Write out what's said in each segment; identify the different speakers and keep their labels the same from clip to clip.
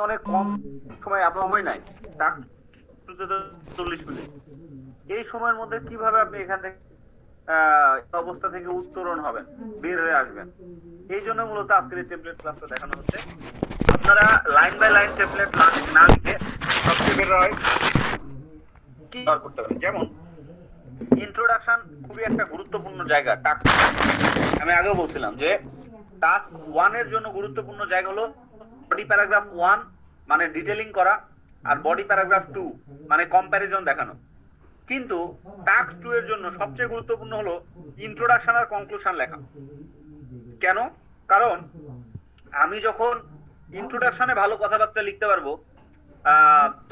Speaker 1: অনেক কম সময় আপনার সময় নাই, টাস্ক 40 মিনিট। এই সময়ের মধ্যে কিভাবে আপনি এখান থেকে অবস্থা থেকে উত্তরণ হবেন, বের হয়ে আসবেন? এই জন্য মূলত আজকের এই টেমপ্লেট ক্লাসটা দেখানো হচ্ছে। আপনারা লাইন বাই লাইন টেমপ্লেট না লিখে সবচেয়ে বেটার হয় কি করতে পারেন। যেমন ইন্ট্রোডাকশন খুবই একটা গুরুত্বপূর্ণ জায়গা। টাস্ক আমি আগেও বলছিলাম যে টাস্ক 1 এর জন্য গুরুত্বপূর্ণ জায়গা হলো বডি প্যারাগ্রাফ 1 মানে ডিটেইলিং করা, আর বডি প্যারাগ্রাফ 2 মানে কম্প্যারিজন দেখানো। কিন্তু টাস্ক 2 এর জন্য সবচেয়ে গুরুত্বপূর্ণ হলো ইন্ট্রোডাকশন আর কনক্লুশন লেখা। কেন? কারণ আমি যখন ইন্ট্রোডাকশনে ভালো কথাবার্তা লিখতে পারবো,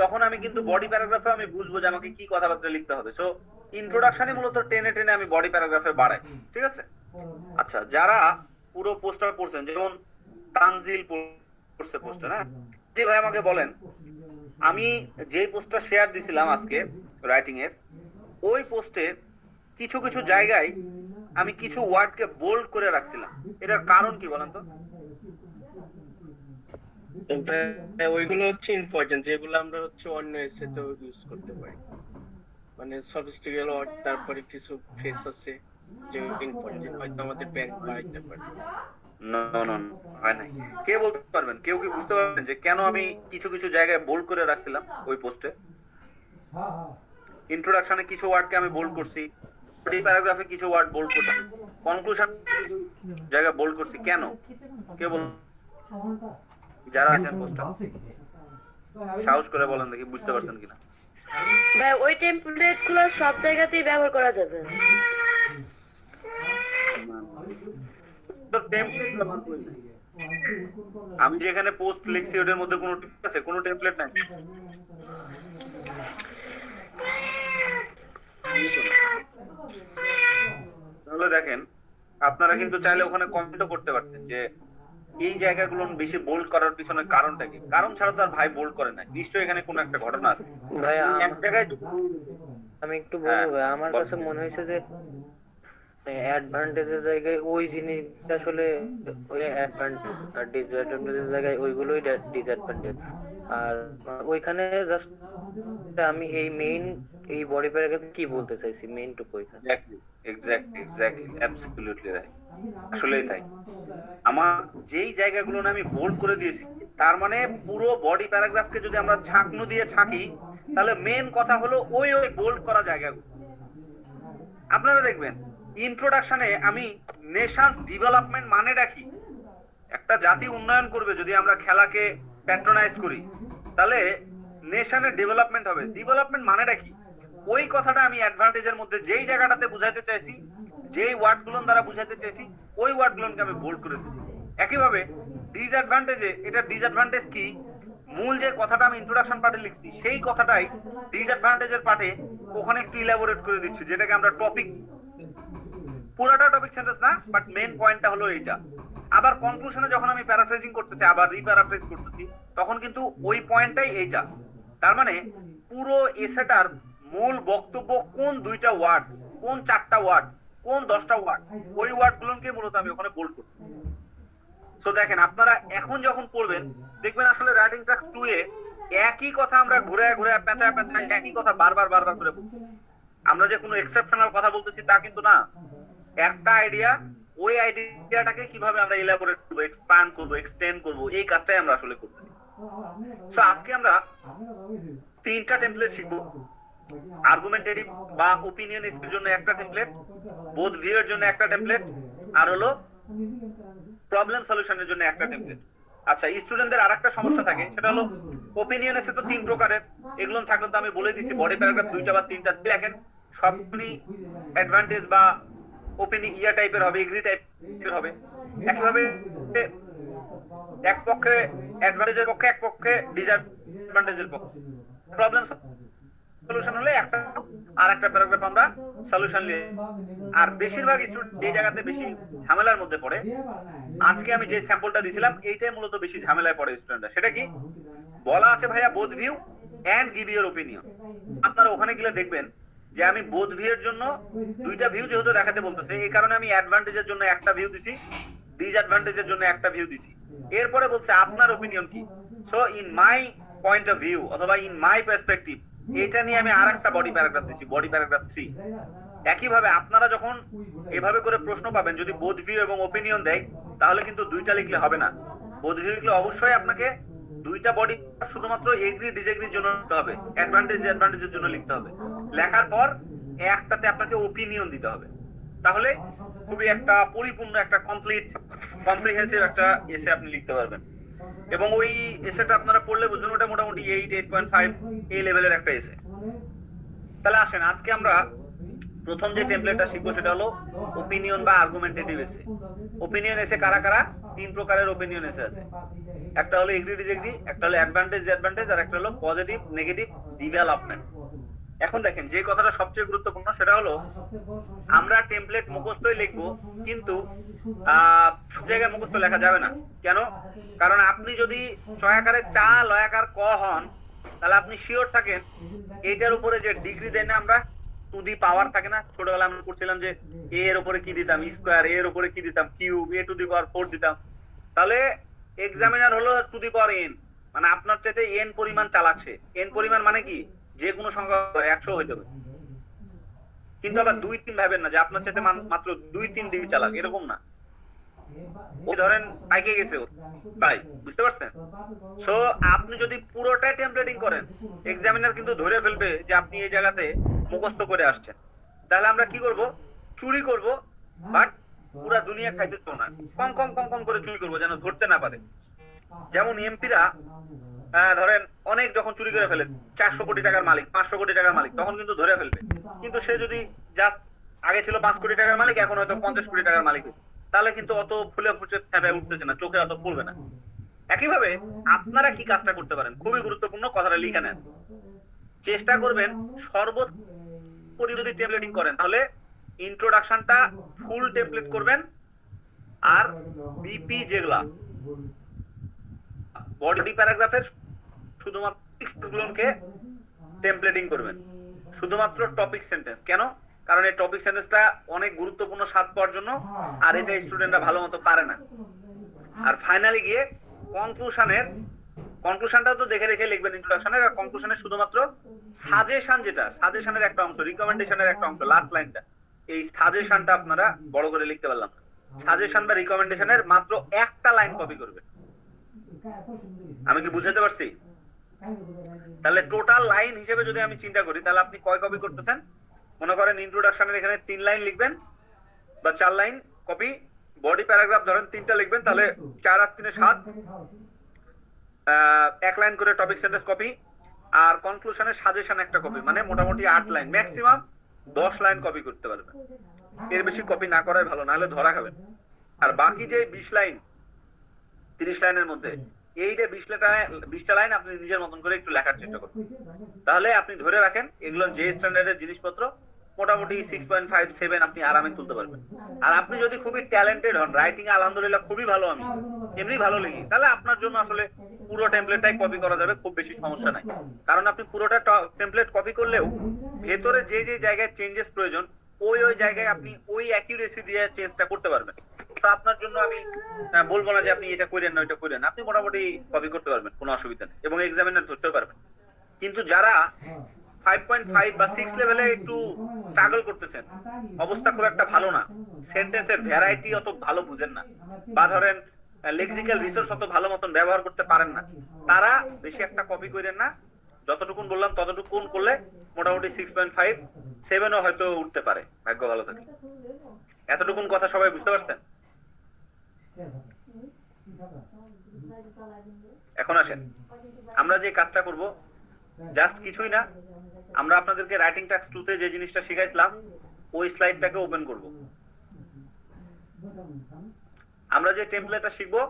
Speaker 1: তখন আমি কিন্তু বডি প্যারাগ্রাফে আমি বুঝবো যে আমাকে কি কথাবার্তা লিখতে হবে। সো ইন্ট্রোডাকশনে মূলত টেনে টেনে আমি বডি প্যারাগ্রাফে বাড়াই। ঠিক আছে? আচ্ছা, যারা পুরো পোস্টার পড়ছেন, যেমন তানজিল পড়ছে পোস্টার, হ্যাঁ, যে ভাই আমাকে বলেন, আমি যে পোস্টটা শেয়ার দিছিলাম আজকে রাইটিং এর, ওই পোস্টে কিছু কিছু জায়গায় আমি কিছু ওয়ার্ডকে বোল্ড করে রাখছিলাম। এটার কারণ কি বলেন তো?
Speaker 2: ওইগুলো হচ্ছে ইম্পর্টেন্ট, যেগুলো আমরা হচ্ছে অন্য এসেতেও ইউজ করতে পারি। মানে সফিস্টিকেটেড ওয়ার্ড, তারপরে কিছু ফ্রেজ আছে যে ইম্পর্টেন্ট, হয়তো আমাদের ব্যাংক বাড়াইতে পারে।
Speaker 1: না না, হয় নাই। কে বলতে পারবেন? কেউ কি বুঝতে পারবেন যে কেন আমি কিছু কিছু জায়গায় বোল্ড করে রাখছিলাম ওই পোস্টে? ইন্ট্রোডাকশনে কিছু ওয়ার্ডকে আমি বোল্ড করছি, বডি প্যারাগ্রাফে কিছু ওয়ার্ড বোল্ড করছি, কনক্লুশন জায়গা বোল্ড করছি। কেন? কে বল, যারা আছেন পোস্টটা সাহস করে বলেন দেখি, বুঝতে পারছেন কিনা?
Speaker 3: ভাই ওই টেমপ্লেট গুলো সব জায়গাতেই ব্যবহার করা যাবে।
Speaker 1: তো টেমপ্লেট ব্যবহার করি না। আমি যেখানে পোস্ট লিখছি ওটার মধ্যে কোনো টেমপ্লেট আছে? কোনো টেমপ্লেট নাই। তাহলে দেখেন, আপনারা কিন্তু চাইলে ওখানে কমেন্টও করতে পারতেন যে এই জায়গাগুলো বেশি বোল্ড করার পিছনে কারণটা কি। কারণ ছাড়া তো আর ভাই বোল্ড করে না, নিশ্চয়ই এখানে কোনো একটা ঘটনা আছে।
Speaker 4: ভাই
Speaker 1: এক জায়গায়
Speaker 4: আমি একটু বলবো ভাই, আমার কাছে মনে হয়েছে যে অ্যাডভান্টেজের জায়গায় ওই জিনিসটা আসলে ওই অ্যাডভান্টেজ, আর ডিসঅ্যাডভান্টেজের জায়গায় ওইগুলোই ডিসঅ্যাডভান্টেজ। আর ওইখানে জাস্ট আমি এই মেইন এই বডি প্যারাগ্রাফে কি বলতে চাইছি মেইন টুকু ওইখানে।
Speaker 1: Exactly absolutely right. আসলেই তাই। আমার যেই জায়গাগুলো আমি বোল্ড করে দিয়েছি, তার মানে পুরো বডি প্যারাগ্রাফকে যদি আমরা ছাকনু দিয়ে ছাকি, তাহলে মেন কথা হলো ওই ওই বোল্ড করা জায়গাগুলো। আপনারা দেখবেন ইন্ট্রোডাকশনে আমি নেশন ডেভেলপমেন্ট মানেটা কি, একটা জাতি উন্নয়ন করবে যদি আমরা খেলাকে প্যাট্রোনাইজ করি, তাহলে নেশনের ডেভেলপমেন্ট হবে। ডেভেলপমেন্ট মানেটা কি, ওই কথাটা আমি অ্যাডভান্টেজের মধ্যে যেই জায়গাটাতে বুঝাইতে চাইছি, যেই ওয়ার্ডগুলো দ্বারা বুঝাইতে চাইছি, ওই ওয়ার্ডগুলোকে আমি বোল্ড করে দিচ্ছি। একইভাবে ডিসঅ্যাডভান্টেজে, এটা ডিসঅ্যাডভান্টেজ কি, মূল যে কথাটা আমি ইন্ট্রোডাকশন পার্টে লিখছি সেই কথাটাই ডিসঅ্যাডভান্টেজের পার্টে ওখানে একটু ইলাবোরেট করে দিচ্ছি, যেটাকে আমরা টপিক, পুরোটা টপিক সেন্টেন্স না, বাট মেইন পয়েন্টটা হলো এইটা। আবার কনক্লুশনে যখন আমি প্যারাফ্রেজিং করতেছি, আবার রিপ্যারাফ্রেজ করতেছি, তখন কিন্তু ওই পয়েন্টটাই এইটা। তার মানে পুরো এসেটার মূল বক্তব্য কোন 2টা ওয়ার্ড, কোন 4টা ওয়ার্ড, কোন 10টা ওয়ার্ড, ওই ওয়ার্ডগুলোকে মূলত আমি ওখানে বোল্ড করছি। সো দেখেন, আপনারা এখন যখন পড়বেন দেখবেন আসলে রাইটিং টাস্ক 2 এ একই কথা আমরা ঘুরে ঘুরে পেঁচায় পেঁচায় একই কথা বারবার বারবার করে বলছি। আমরা যে কোনো এক্সেপশনাল কথা বলতেছি তা কিন্তু না। একটা আইডিয়া, ওই আইডিয়াটাকে কিভাবে আমরা ইলাবোরেট করবো, এক্সপ্যান্ড করবো, এক্সটেন্ড করবো, এই কাজটাই আমরা আসলে করতেছি। সো আজকে আমরা 3টা টেমপ্লেট শিখবো। আর্গুমেন্টেটিভ বা ওপিনিয়নিস্টের জন্য একটা টেমপ্লেট, বোথ ভিউ এর জন্য একটা টেমপ্লেট, আর হলো প্রবলেম সলিউশনের জন্য একটা টেমপ্লেট। আচ্ছা, স্টুডেন্টদের আরেকটা সমস্যা থাকে, সেটা হলো ওপিনিয়ন এসে তো 3 প্রকারের, এগুলো থাকলে তো আমি বলে দিচ্ছি বডি প্যারাগ্রাফ 2টা বা 3টা লেখেন, সবগুলি অ্যাডভান্টেজ বা ওপিনিয়ন ইয়া টাইপের হবে, এগ্রি টাইপের হবে। একইভাবে এক পক্ষে অ্যাডভান্টেজের পক্ষে, এক পক্ষে ডিসঅ্যাডভান্টেজের পক্ষে। প্রবলেম সলিউশন হলে একটা আর একটা প্যারাগ্রাফ আমরা সলিউশন নিয়ে। আর বেশিরভাগ স্টুডেন্ট যে জায়গাতে বেশি ঝামেলার মধ্যে পড়ে, আজকে আমি যে স্যাম্পলটা দিয়েছিলাম এইটাই মূলত বেশি ঝামেলায় পড়ে স্টুডেন্টরা। সেটা কি বলা আছে ভাইয়া, both view and give your opinion. আপনারা ওখানে গেলে দেখবেন যে আমি বোথ ভিউ এর জন্য 2টা ভিউ যেহেতু দেখাতে বলতেছে, এই কারণে আমি অ্যাডভান্টেজের জন্য একটা ভিউ দিছি, ডিসঅ্যাডভান্টেজের জন্য একটা ভিউ দিছি। এরপরে বলছে আপনার ওপিনিয়ন কি। So in my point of view অথবা ইন মাই পার্সপেক্টিভ, এটা নিয়ে আমি আরেকটা বডি প্যারাগ্রাফ দিচ্ছি, বডি প্যারাগ্রাফ 3। একইভাবে আপনারা যখন এভাবে করে প্রশ্ন পাবেন, যদি বোথ ভিউ এবং ওপিনিয়ন দেয়, তাহলে কিন্তু দুইটা লিখলে হবে না। বোথ ভিউ লিখলে অবশ্যই আপনাকে দুইটা বডি শুধুমাত্র এগ্রি ডিসএগ্রির জন্য লিখতে হবে, অ্যাডভান্টেজ ডিসঅ্যাডভান্টেজের জন্য লিখতে হবে। লেখার পর একটাতে আপনাকে ওপিনিয়ন দিতে হবে। তাহলে খুবই একটা পরিপূর্ণ, একটা কমপ্রিহেন্সিভ একটা এসে আপনি লিখতে পারবেন। এবং ওই এসেটা আপনারা পড়লে বুঝবেন ওটা মোটামুটি 8.5 এই লেভেলের একটা এসে। তাহলে আসেন আজকে আমরা প্রথম যে টেমপ্লেটটা শিখবো সেটা হলো ওপিনিয়ন বা আর্গুমেন্টেটিভ এসে। ওপিনিয়ন এসে কারা কারা? 3 প্রকারের ওপিনিয়ন এসে আছে। একটা হলো এগ্রি ডিসএগ্রি, একটা হলো অ্যাডভান্টেজ ডিসঅ্যাডভান্টেজ, আর একটা হলো পজিটিভ নেগেটিভ ডেভেলপমেন্ট। এখন দেখেন যে কথাটা সবচেয়ে গুরুত্বপূর্ণ সেটা হলো আমরা টেমপ্লেট মুখস্থই লিখবো, কিন্তু সব জায়গায় মুখস্থ লেখা যাবে না। কেন? কারণ আপনি যদি ছয়াকারে চা লয়াকার ক হন, তাহলে আপনি শিওর থাকেন এইটার উপরে যে ডিগ্রি দেয় না আমরা, টু দি পাওয়ার থাকে না, ছোটবেলা আমরা করছিলাম যে এ এর উপরে কি দিতাম স্কোয়ার, এর উপরে কি দিতাম কিউব, এ টু দি পাওয়ার 4 দিতাম। তাহলে এক্সামিনার হলো টু দি পাওয়ার n, মানে আপনার চাইতে n পরিমাণ চালাচ্ছে। n পরিমাণ মানে কি? যে কোনো সংখ্যা 100 হইতে হবে। কিন্তু আবার 2-3 ভাবেন না যে আপনার চাইতে মাত্র 2-3 ডিগ্রি চালাক, এরকম না। ওই ধরেন পাইকে গেছে তাই, বুঝতে পারছেন? সো আপনি যদি পুরোটাই টেমপ্লেটিং করেন, এক্সামিনার কিন্তু ধরে ফেলবে যে আপনি এই জায়গাতে মুখস্থ করে আসছেন। তাহলে আমরা কি করব? চুরি করব, বাট পুরা দুনিয়া খাইতে তো না, কম কম কম কম করে চুরি করব যেন ধরতে না পারে। যেমন এমপিরা ধরেন অনেক যখন চুরি করে ফেলে, 400 কোটি টাকার মালিক, 500 কোটি টাকার মালিক, তখন কিন্তু ধরে ফেলবে। কিন্তু সে যদি জাস্ট আগে ছিল 5 কোটি টাকার মালিক, এখন হয়তো 50 কোটি টাকার মালিক, তাহলে কিন্তু অত ফুলে ফুটে ফেপে উঠতেছে না, চোখে অত পড়বে না। একইভাবে আপনারা কি কাজটা করতে পারেন, খুবই গুরুত্বপূর্ণ, কথাটা লিখে নেন। চেষ্টা করবেন সর্বোপরি যদি টেমপ্লেটিং করেন তাহলে ইন্ট্রোডাকশনটা ফুল টেমপ্লেট করবেন, আর বিপি যেগুলা বডি প্যারাগ্রাফের শুধুমাত্র গুলোকে টেমপ্লেটিং করবেন, শুধুমাত্র টপিক সেন্টেন্স। কেন? কারণ এই টপিক সেন্টেন্সটা অনেক গুরুত্বপূর্ণ স্বাদ পাওয়ার জন্য, আর এটা স্টুডেন্টরা ভালো মতো পারে না। আর ফাইনালি গিয়ে কনক্লুশনটাও তো দেখে দেখে লিখবেন ইন্ট্রোডাকশনের, আর কনক্লুশনের শুধুমাত্র সাজেশন, যেটা সাজেশনের একটা অংশ, রিকমেন্ডেশনের একটা অংশ, লাস্ট লাইনটা, এই সাজেশনটা আপনারা বড় করে লিখতে পারলাম। সাজেশন বা রিকমেন্ডেশনের মাত্র একটা লাইন কপি করবে। আমি কি বুঝাতে পারছি? তাহলে টোটাল লাইন হিসেবে যদি আমি চিন্তা করি, তাহলে আপনি কয় কপি করতেছেন? মনে করেন ইন্ট্রোডাকশনের এখানে 3 লাইন লিখবেন বা 4 লাইন কপি, বডি প্যারাগ্রাফ ধরেন 3টা লিখবেন, তাহলে 4 আর 3 7, 1 লাইন করে টপিক সেন্টেন্স কপি, আর কনক্লুশনের সাজেশন একটা কপি, মানে মোটামুটি 8 লাইন, ম্যাক্সিমাম 10 লাইন কপি করতে পারবেন। এর বেশি কপি না করাই ভালো, নাহলে ধরা খাবেন। আর বাকি যে 20 লাইন 30 লাইনের মধ্যে, এইটা 20টা লাইন আপনি নিজের মতন করে একটু লেখার চেষ্টা করুন। তাহলে আপনি ধরে রাখেন এগুলো যে স্ট্যান্ডার্ডের জিনিসপত্র, মোটামুটি 6.5-7 আপনি আরামে তুলতে পারবেন। আর আপনি যদি খুবই ট্যালেন্টেড হন, রাইটিং আলহামদুলিল্লাহ খুবই ভালো, আমি এমনি ভালো লিখি, তাহলে আপনার জন্য আসলে পুরো টেমপ্লেটটাই কপি করা যাবে, খুব বেশি সমস্যা নাই। কারণ আপনি পুরোটা টেমপ্লেট কপি করলেও ভেতরে যে যে জায়গায় চেঞ্জেস প্রয়োজন, ওই জায়গায় আপনি ওই অ্যাকিউরেসি দিয়ে চেঞ্জটা করতে পারবেন। তো আপনার জন্য আমি বলবো না যে আপনি এটা করেন না ওইটা করেন, আপনি মোটামুটি কপি করতে পারবেন, কোনো অসুবিধা নেই, এবং এক্সামিনার ধরতেও পারবেন। কিন্তু যারা 5.5 বা 6 লেভেলে একটু স্ট্রাগল করতেছেন, অবস্থা খুব একটা ভালো না, সেন্টেন্সের ভ্যারাইটি অত ভালো বুঝেন না, বা ধরেন লেক্সিক্যাল রিসোর্স অত ভালো মতন ব্যবহার করতে পারেন না, তারা বেশি একটা কপি করেন না। যতটুকুন বললাম ততটুকুন করলে মোটামুটি 6.5-7ও হয়তো উঠতে পারে, ভাগ্য ভালো থাকে। এতটুকুন কথা সবাই বুঝতে পারছেন? এখন আসেন আমরা যে কাজটা করব, জাস্ট কিছুই না, আমরা আপনাদেরকে রাইটিং টাস্ক 2 তে যে জিনিসটা শিখাইছিলাম ওই স্লাইডটাকে ওপেন করব। আমরা যে টেমপ্লেটটা শিখবো,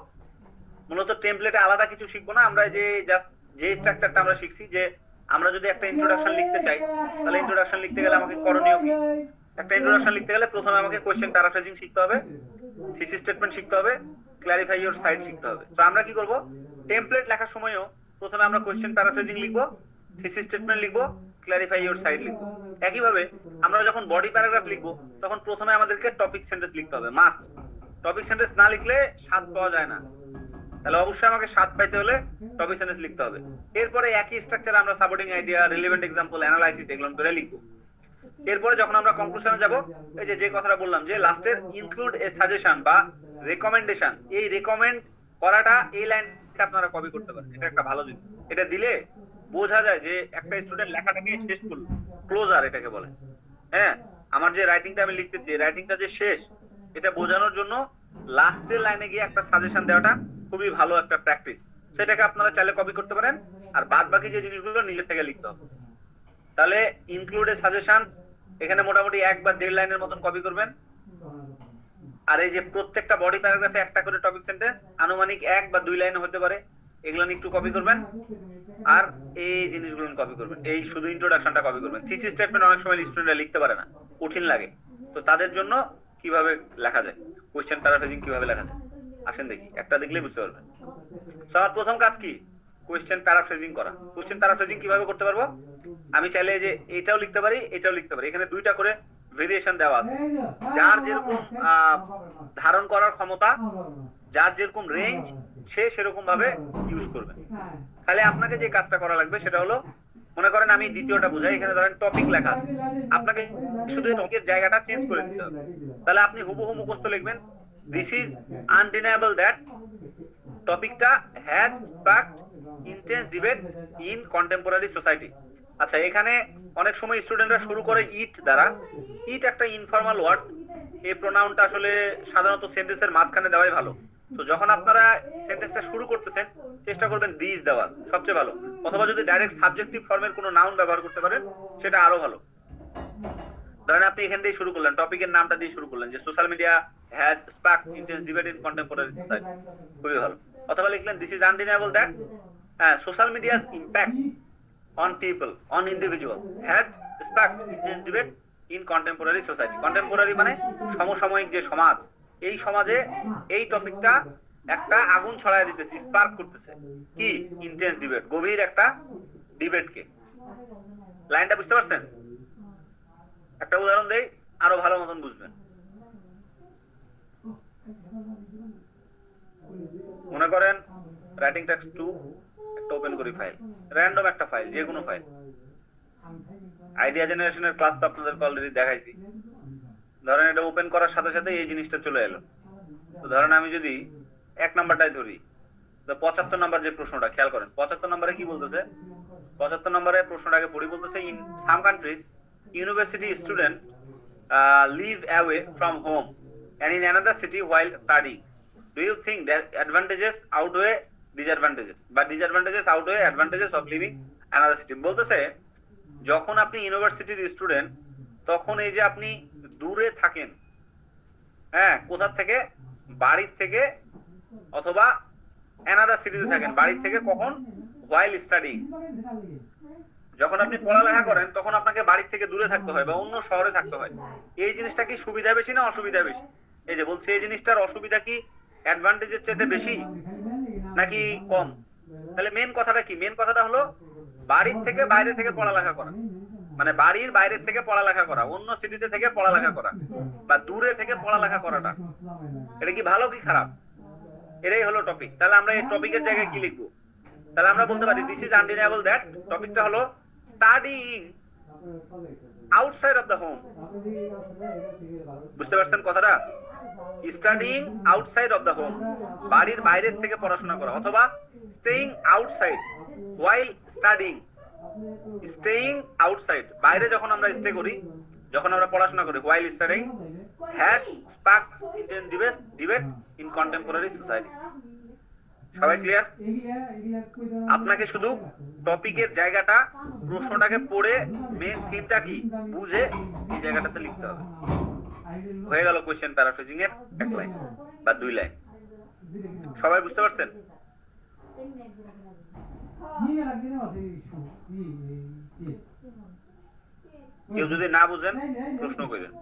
Speaker 1: মূলত টেমপ্লেটে আলাদা কিছু শিখবো না, আমরা যে জাস্ট যে স্ট্রাকচারটা আমরা শিখছি, যে আমরা যদি একটা ইন্ট্রোডাকশন লিখতে চাই, তাহলে ইন্ট্রোডাকশন লিখতে গেলে আমাকে করণীয় কি? একটা ইন্ট্রোডাকশন লিখতে গেলে প্রথমে আমাকে কোয়েশ্চেন প্যারাফ্রেজিং শিখতে হবে, থিসিস স্টেটমেন্ট শিখতে হবে, ক্ল্যারিফাই ইওর সাইড শিখতে হবে। তো আমরা কি করব, টেমপ্লেট লেখার সময়ও প্রথমে আমরা কোয়েশ্চেন প্যারাফ্রেজিং লিখবো, থিসিস স্টেটমেন্ট লিখবো, ক্ল্যারিফাই ইওর সাইড লিখবো। একইভাবে আমরা যখন বডি প্যারাগ্রাফ লিখবো, তখন প্রথমে আমাদেরকে টপিক সেন্টেন্স লিখতে হবে, মাস্ট। টপিক সেন্টেন্স না লিখলে স্বাদ পাওয়া যায় না। তাহলে অবশ্যই আমাকে 7 পাইতে হলে টপিক সেন্টেন্স লিখতে হবে। এরপরে একই স্ট্রাকচারে আমরা supporting idea, relevant example, analysis এগুলো করে লিখবো। এরপরে যখন আমরা কনক্লুশনে যাব, এই যে কথাটা বললাম যে লাস্টের ইনক্লুড এ সাজেশন বা রেকমেন্ডেশন, এই রেকমেন্ড করাটা এই লাইনটা আপনারা কপি করতে পারেন। এটা একটা ভালো জিনিস। এটা দিলে বোঝা যায় যে একটা স্টুডেন্ট লেখাটাকে শেষ করলো, ক্লোজার এটাকে বলে। হ্যাঁ, আমার যে রাইটিংটা আমি লিখতেছি, রাইটিংটা যে শেষ, এটা বোঝানোর জন্য লাস্টের লাইনে গিয়ে একটা সাজেশন দেওয়াটা খুবই ভালো একটা প্র্যাকটিস। সেটাকে আপনারা চাইলে কপি করতে পারেন, আর বাদ বাকি যে জিনিসগুলো নিজের থেকে লিখতে হবে। তাহলে ইনক্লুড এ সাজেশন এখানে মোটামুটি 1 বা 1.5 লাইনের মতন কপি করবেন। আর এই যে প্রত্যেকটা বডি প্যারাগ্রাফে একটা করে টপিক সেন্টেন্স, আনুমানিক 1 বা 2 লাইনে হতে পারে, এগুলো একটু কপি করবেন। আর এই জিনিসগুলো কপি করবেন, এই শুধু ইন্ট্রোডাকশনটা কপি করবেন। থিসিস স্টেটমেন্ট অনেক সময় স্টুডেন্টরা লিখতে পারে না, কঠিন লাগে, তো তাদের জন্য কিভাবে লেখা যায়, কোশ্চেন প্যারাফ্রেজিং কিভাবে লেখা যায়, আসেন দেখি, একটা দেখলেই বুঝতে পারবেন। তো আমার প্রথম কাজ কি? কোশ্চেন প্যারাফ্রেজিং করা। কোশ্চেন প্যারাফ্রেজিং কিভাবে করতে পারবো? আমি চাইলে যে এটাও লিখতে পারি, এটাও লিখতে পারি। এখানে 2টা করে ভেরিয়েশন দেওয়া আছে। যার যেরকম ধারণ করার ক্ষমতা, যার যেরকম রেঞ্জ, সে সেরকম ভাবে ইউজ করবে। তাহলে আপনাকে যে কাজটা করা লাগবে সেটা হলো, মনে করেন আমি দ্বিতীয়টা বুঝাই, এখানে ধরেন টপিক লেখা আছে, আপনাকে শুধু টপিকের জায়গাটা চেঞ্জ করে দিতে হবে। তাহলে আপনি হুবহু মুখস্থ লিখবেন, দিস ইজ আনডিনায়েবল দ্যাট টপিকটা has sparked intense debate in contemporary society. আচ্ছা, এখানে অনেক সময় স্টুডেন্টরা শুরু করে ইট দ্বারা। ইট একটা ইনফর্মাল ওয়ার্ড, এই প্রোনাউনটা আসলে সাধারণত সেন্টেন্সের মাঝখানে দেওয়াই ভালো। তো যখন আপনারা সেন্টেন্সটা শুরু করতেছেন, চেষ্টা করবেন দিস দেওয়ার, সবচেয়ে ভালো। অথবা যদি ডাইরেক্ট সাবজেক্টিভ ফর্মের কোনো নাউন ব্যবহার করতে পারেন, সেটা আরো ভালো। ধরেন আপনি এখান দিয়ে শুরু করলেন, টপিকের নামটা দিয়ে শুরু করলেন যে social media has sparked intense debate in contemporary society, খুবই ভালো। অথবা লিখলেন this is undeniable that social media's impact on people, on individuals has sparked intense debate in contemporary society. Contemporary মানে সমসাময়িক যে সমাজ, এই সমাজে এই টপিকটা একটা আগুন ছড়ায় দিতেছে, স্পার্ক করতেছে কি? ইন্টেন্স ডিবেট, গভীর একটা ডিবেটকে। লাইনটা বুঝতে পারছেন? একটা উদাহরণ দেই, আরো ভালো মতন বুঝবেন। মনে করেন রাইটিং টেক্সট 2 একটা ওপেন করি ফাইল, র্যান্ডম একটা ফাইল, যে কোনো ফাইল। আইডিয়া জেনারেশনের ক্লাস তো আপনাদেরকে অলরেডি দেখাইছি। ধরেন এটা ওপেন করার সাথে সাথে এই জিনিসটা চলে এলো। তো ধরেন আমি যদি 1 নাম্বারটাই ধরি, তো 75 নাম্বার যে প্রশ্নটা, খেয়াল করেন 75 নম্বরে কি বলতেছে। 75 নম্বরে প্রশ্নটাকে পড়ি, বলতেছে in some countries university student live away from home and in another city while studying. Do you think that advantages outweigh disadvantages, but disadvantages outweigh advantages of living another city? বলতেছে যখন আপনি ইউনিভার্সিটির স্টুডেন্ট, তখন এই যে আপনি দূরে থাকেন, হ্যাঁ, কোথা থেকে? বাড়ির থেকে, অথবা অ্যানাদার সিটিতে থাকেন, বাড়ির থেকে কখন? while studying, যখন আপনি পড়ালেখা করেন তখন আপনাকে বাড়ির থেকে দূরে থাকতে হয় বা অন্য শহরে থাকতে হয়। এই জিনিসটা কি সুবিধা বেশি না অসুবিধা বেশি? এই যে বলছে এই জিনিসটার অসুবিধা কি অ্যাডভান্টেজের চাইতে বেশি নাকি কম? তাহলে মেন কথাটা কি? মেন কথাটা হলো বাড়ির থেকে বাইরে থেকে পড়ালেখা করা, মানে বাড়ির বাইরে থেকে পড়ালেখা করা, অন্য সিটিতে থেকে পড়ালেখা করা বা দূরে থেকে পড়ালেখা করাটা, এটা কি ভালো কি খারাপ? এটাই হলো টপিক। তাহলে আমরা এই টপিকের জায়গায় কি লিখবো? তাহলে আমরা বলতে পারি দিস ইজ আনডিনায়েবল দ্যাট টপিকটা হলো studying outside of the home. বুঝতে পারছেন কথাটা? Studying outside of the home, বাড়ির বাইরের থেকে পড়াশোনা করা, অথবা staying outside while studying. Staying outside, বাইরে যখন আমরা স্টে করি, যখন আমরা পড়াশোনা করি, while studying has sparked intense debate in contemporary society. সবাই ক্লিয়ার? আপনাকে শুধু টপিকের জায়গাটা, প্রশ্নটাকে পড়ে মেন থিমটা কি বুঝে এই জায়গাটাতে লিখতে হবে। হয়ে গেল কোশ্চেন প্যারাফ্রেজিং এর 1 লাইন বা 2 লাইন। সবাই বুঝতে পারছেন? কেউ যদি না বুঝেন প্রশ্ন করেন,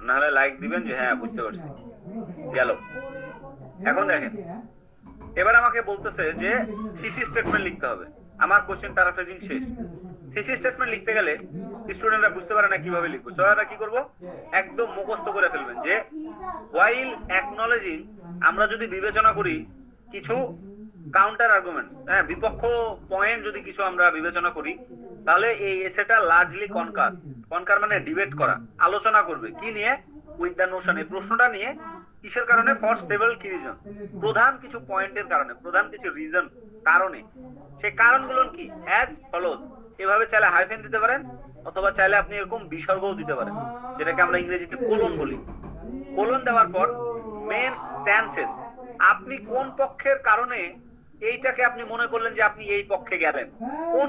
Speaker 1: না হলে লাইক দিবেন যে হ্যাঁ বুঝতে পারছি। গেল। এখন দেখেন, এবার আমাকে বলতেছে যে থিসিস স্টেটমেন্ট লিখতে হবে। আমার কোশ্চেন প্যারাফ্রেজিং শেষ। থিসিস স্টেটমেন্ট লিখতে গেলে স্টুডেন্টরা বুঝতে পারে না কিভাবে লিখবো। তো আমরা কি করব? একদম মুখস্থ করে ফেলবেন যে while acknowledging, আমরা যদি বিবেচনা করি কিছু কাউন্টার আর্গুমেন্ট, হ্যাঁ, বিপক্ষ পয়েন্ট যদি কিছু আমরা বিবেচনা করি, তাহলে এই এসেটা লার্জলি কনকার মানে ডিবেট করা, আলোচনা করবে কি নিয়ে, উইথ দ্য নোশন, এই প্রশ্নটা নিয়ে কিসের কারণে, ফর সেভারাল কি রিজন, প্রধান কিছু পয়েন্টের কারণে, প্রধান কিছু রিজন কারণে। সেই কারণগুলো কি, অ্যাজ ফলোজ, এভাবে চাইলে হাইফেন দিতে পারেন, অথবা চাইলে আপনি এরকম বিসর্গও দিতে পারেন, যেটাকে আমরা ইংরেজিতে কোলন বলি। কোলন দেওয়ার পর মেন স্ট্যান্সেস, আপনি কোন পক্ষের কারণে এইটাকে আপনি মনে করলেন যে আপনি এই পক্ষে গেলেন, কোন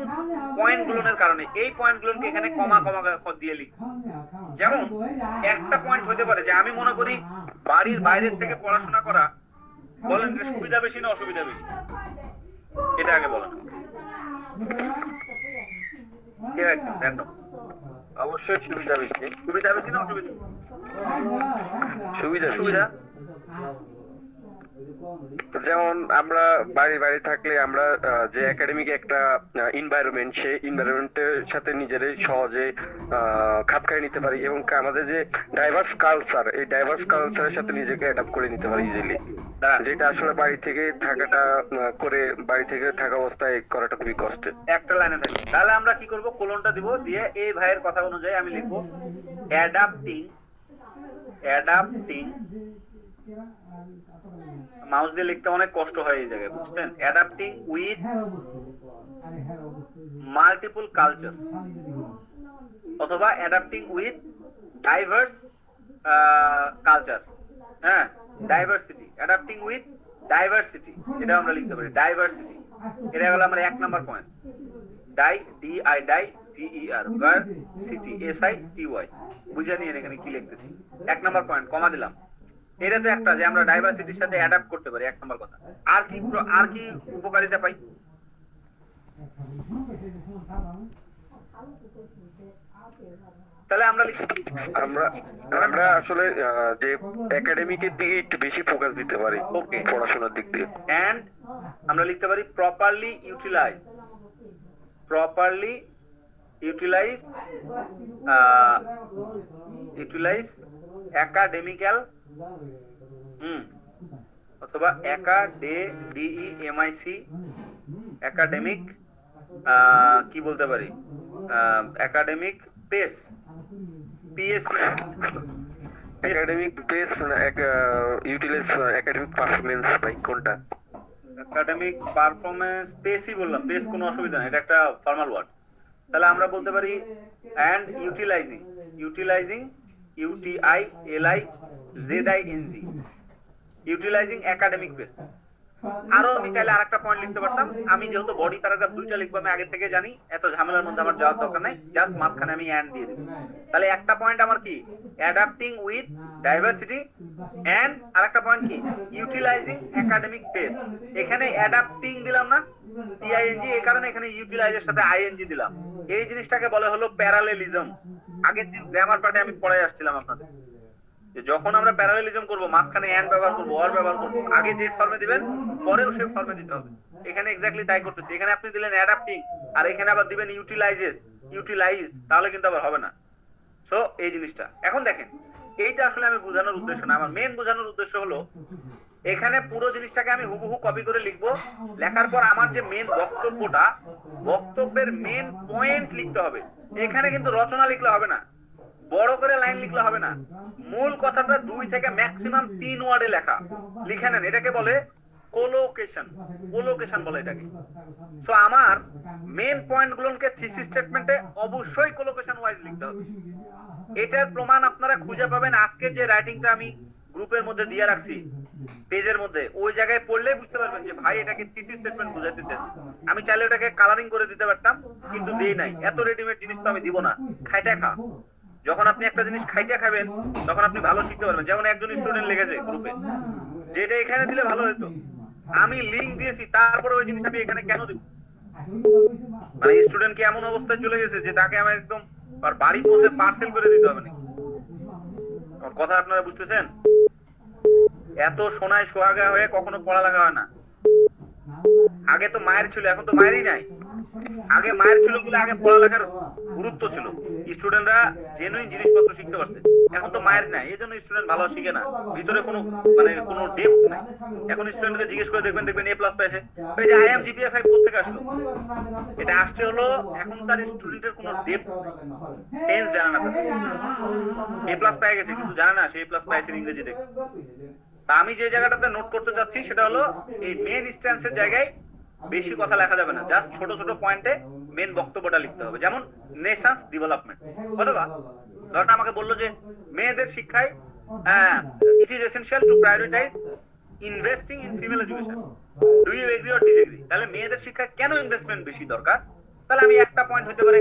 Speaker 1: পয়েন্ট গুলোর কারণে, এই পয়েন্ট গুলোকে এখানে কমা কমা দিয়ে লিখ। যেমন একটা পয়েন্ট হতে পারে যে আমি মনে করি বাড়ির বাইরের থেকে পড়াশোনা করা, বলেন যে সুবিধা বেশি না অসুবিধা বেশি, এটা আগে বলেন।
Speaker 5: অবশ্যই সুবিধা বেশি।
Speaker 1: সুবিধা বেশি না অসুবিধা?
Speaker 5: সুবিধা
Speaker 1: সুবিধা।
Speaker 5: যেমন আমরা বাড়ি থাকলে আমরা যে একাডেমিক একটা এনভায়রনমেন্ট, সেই এনভায়রনমেন্টের সাথে নিজেরাই সহজে খাপ খাইয়ে নিতে পারি, এবং আমাদের যে ডাইভার্স কালচার, এই ডাইভার্স কালচারের সাথে নিজেকে অ্যাডাপ্ট করে নিতে পারি ইজিলি, যেটা আসলে বাড়ি থেকে থাকা অবস্থায় করাটা খুবই কষ্টের।
Speaker 1: একটা লাইনে থাকি, তাহলে আমরা কি করব, কোলনটা দিব, দিয়ে এই ভাইয়ের কথা অনুযায়ী আমি লিখবো অ্যাডাপ্টিং, মাউস দিয়ে লিখতে অনেক কষ্ট হয় এই জায়গায়, বুঝছেন? অ্যাডাপ্টিং উইথ মাল্টিপল কালচার, অথবা অ্যাডাপ্টিং উইথ ডাইভার্স কালচার, হ্যাঁ, ডাইভার্সিটি, অ্যাডাপ্টিং উইথ ডাইভার্সিটি, এটা আমরা লিখতে পারি ডাইভার্সিটি। এটা হলো আমার 1 number point. DIVER varsity SITY, বুঝে নিয়ে এখানে কি লিখতেছি। 1 নাম্বার পয়েন্ট, কমা দিলাম। এটা তো একটা যে আমরা ডাইভার্সিটির সাথে অ্যাডাপ্ট করতে পারি, 1 নাম্বার কথা। আর কি উপকারিতা পাই? তাহলে আমরা
Speaker 5: আমরা আসলে যে একাডেমিকের দিকে একটু বেশি ফোকাস দিতে পারি,
Speaker 1: ওকে,
Speaker 5: পড়াশোনার দিক দিয়ে।
Speaker 1: এন্ড আমরা লিখতে পারি প্রপারলি ইউটিলাইজ একাডেমিক্যাল, অথবা একাডেমিক, কি বলতে পারি, academic pace,
Speaker 5: academic pace, utilise academic performance, ভাই কোনটা?
Speaker 1: একাডেমিক পারফরম্যান্স, পেসই বললাম, পেস কোনো অসুবিধা নেই, এটা একটা ফর্মাল ওয়ার্ড। তাহলে আমরা বলতে পারি and utilising utilising academic pace. আরো আমি চাইলে আরেকটা পয়েন্ট লিখতে পারতাম, আমি যেহেতু বডি প্যারাগ্রাফ 2টা লিখবো, আমি আগে থেকে জানি, এত ঝামেলার মধ্যে আমার যাওয়ার দরকার নাই, জাস্ট মাঝখানে আমি এন্ড দিয়ে দেব। তাহলে একটা পয়েন্ট আমার কি, অ্যাডাপ্টিং উইথ ডাইভার্সিটি, এন্ড আরেকটা পয়েন্ট কি, ইউটিলাইজিং একাডেমিক পেস। এখানে অ্যাডাপ্টিং দিলাম না, TING, এই কারণে এখানে ইউটিলাইজের সাথে ING দিলাম। এই জিনিসটাকে বলে হলো প্যারালেলিজম। আগের দিন গ্রামার পার্টে আমি পড়াই আসছিলাম আপনাদের, যে যখন আমরা প্যারালেলিজম করব, মাঝখানে এন্ড ব্যবহার করব, অর ব্যবহার করব, আগে যে ফর্মে দিবেন পরেও সেই ফর্মে দিতে হবে। এখানে এক্স্যাক্টলি তাই করতেছি। এখানে আপনি দিলেন অ্যাডাপ্টিং, আর এখানে আবার দিবেন ইউটিলাইজড, তাহলে কিন্তু আবার হবে না। সো এই জিনিসটা এখন দেখেন, এইটা আসলে আমি বোঝানোর উদ্দেশ্য না, আমার মেন বোঝানোর উদ্দেশ্য হলো এখানে পুরো জিনিসটাকে আমি হুবহু কপি করে লিখবো, লেখার পর আমার যে মেন বক্তব্যটা, বক্তব্যের মেন পয়েন্ট লিখতে হবে। এখানে কিন্তু রচনা লিখলে হবে না, বড় করে লাইন লিখলে হবে না, মূল কথাটা 2 থেকে ম্যাক্সিমাম 3 ওয়ার্ডে লেখা, লিখে নেন। এটাকে বলে কোলোকেশন বলে এটাকে। সো আমার মেন পয়েন্ট গুলোকে থিসিস স্টেটমেন্টে অবশ্যই কোলোকেশন ওয়াইজ লিখতে হবে। এটার প্রমাণ আপনারা খুঁজে পাবেন আজকে যে রাইটিংটা আমি গ্রুপের মধ্যে দিয়ে রাখছি, পেজের মধ্যে, ওই জায়গায় পড়লেই বুঝতে পারবেন যে ভাই এটাকে থিসিস স্টেটমেন্ট বুঝাইতে চাইছি। আমি চাইলে ওটাকে কালারিং করে দিতে পারতাম, কিন্তু দেই নাই। এত রেডিমেড জিনিস তো আমি দিব না, খাইটা খা। যখন আপনি একটা জিনিস খাইটা খাবেন, তখন আপনি ভালো শিখতে পারবেন। যেমন একজন স্টুডেন্ট লিখেছে গ্রুপে, যেটা এখানে দিলে ভালো হতো, আমি লিংক দিয়েছি, তারপরে ওই জিনিস আমি এখানে কেন দিব? মানে স্টুডেন্ট কি এমন অবস্থায় চলে গেছে যে তাকে আমি একদম আর বাড়ি পৌঁছে পার্সেল করে দিতে হবে নাকি? আমার কথা আপনারা বুঝতেছেন? এত সোনায় সোহাগা হয়ে কখনো পড়ালেখা হয় না। আগে তো মায়ের ছিল, এখন তো মায়েরই নাই। আগে মায়ের ছিল বলে আগে পড়ালেখার গুরুত্ব ছিল, স্টুডেন্টরা জেনুইন জিনিসপত্র শিখতে পারছে। এখন তো মায়ের নাই, এই জন্য স্টুডেন্ট ভালো শিখে না, ভিতরে কোনো কোনো ডেপথ নাই। এখন স্টুডেন্টকে জিজ্ঞেস করে দেখবেন এ প্লাস পেয়েছে, এই যে আইএম জিপিএ 5 কোথা থেকে আসলো? এটা আসছে হলো এখনকার স্টুডেন্টের কোনো ডেপথ নাই, টেন্স জানে না, এ প্লাস পেয়ে গেছে কিন্তু জানে না সে এ প্লাস পেয়েছে ইংরেজি দেখে। তা আমি যে জায়গাটাতে নোট করতে যাচ্ছি সেটা হলো এই মেন স্ট্যান্সের জায়গায় বেশি কথা লেখা যাবে না, জাস্ট ছোট ছোট পয়েন্টে মেন বক্তব্যটা লিখতে হবে। যেমন নেশনস ডেভেলপমেন্ট, অথবা ধরেন আমাকে বললো যে মেয়েদের শিক্ষায় it is essential to prioritise investing in female education, do you agree or disagree? তাহলে মেয়েদের শিক্ষায় কেন ইনভেস্টমেন্ট বেশি দরকার? তাহলে আমি একটা পয়েন্ট হতে পারে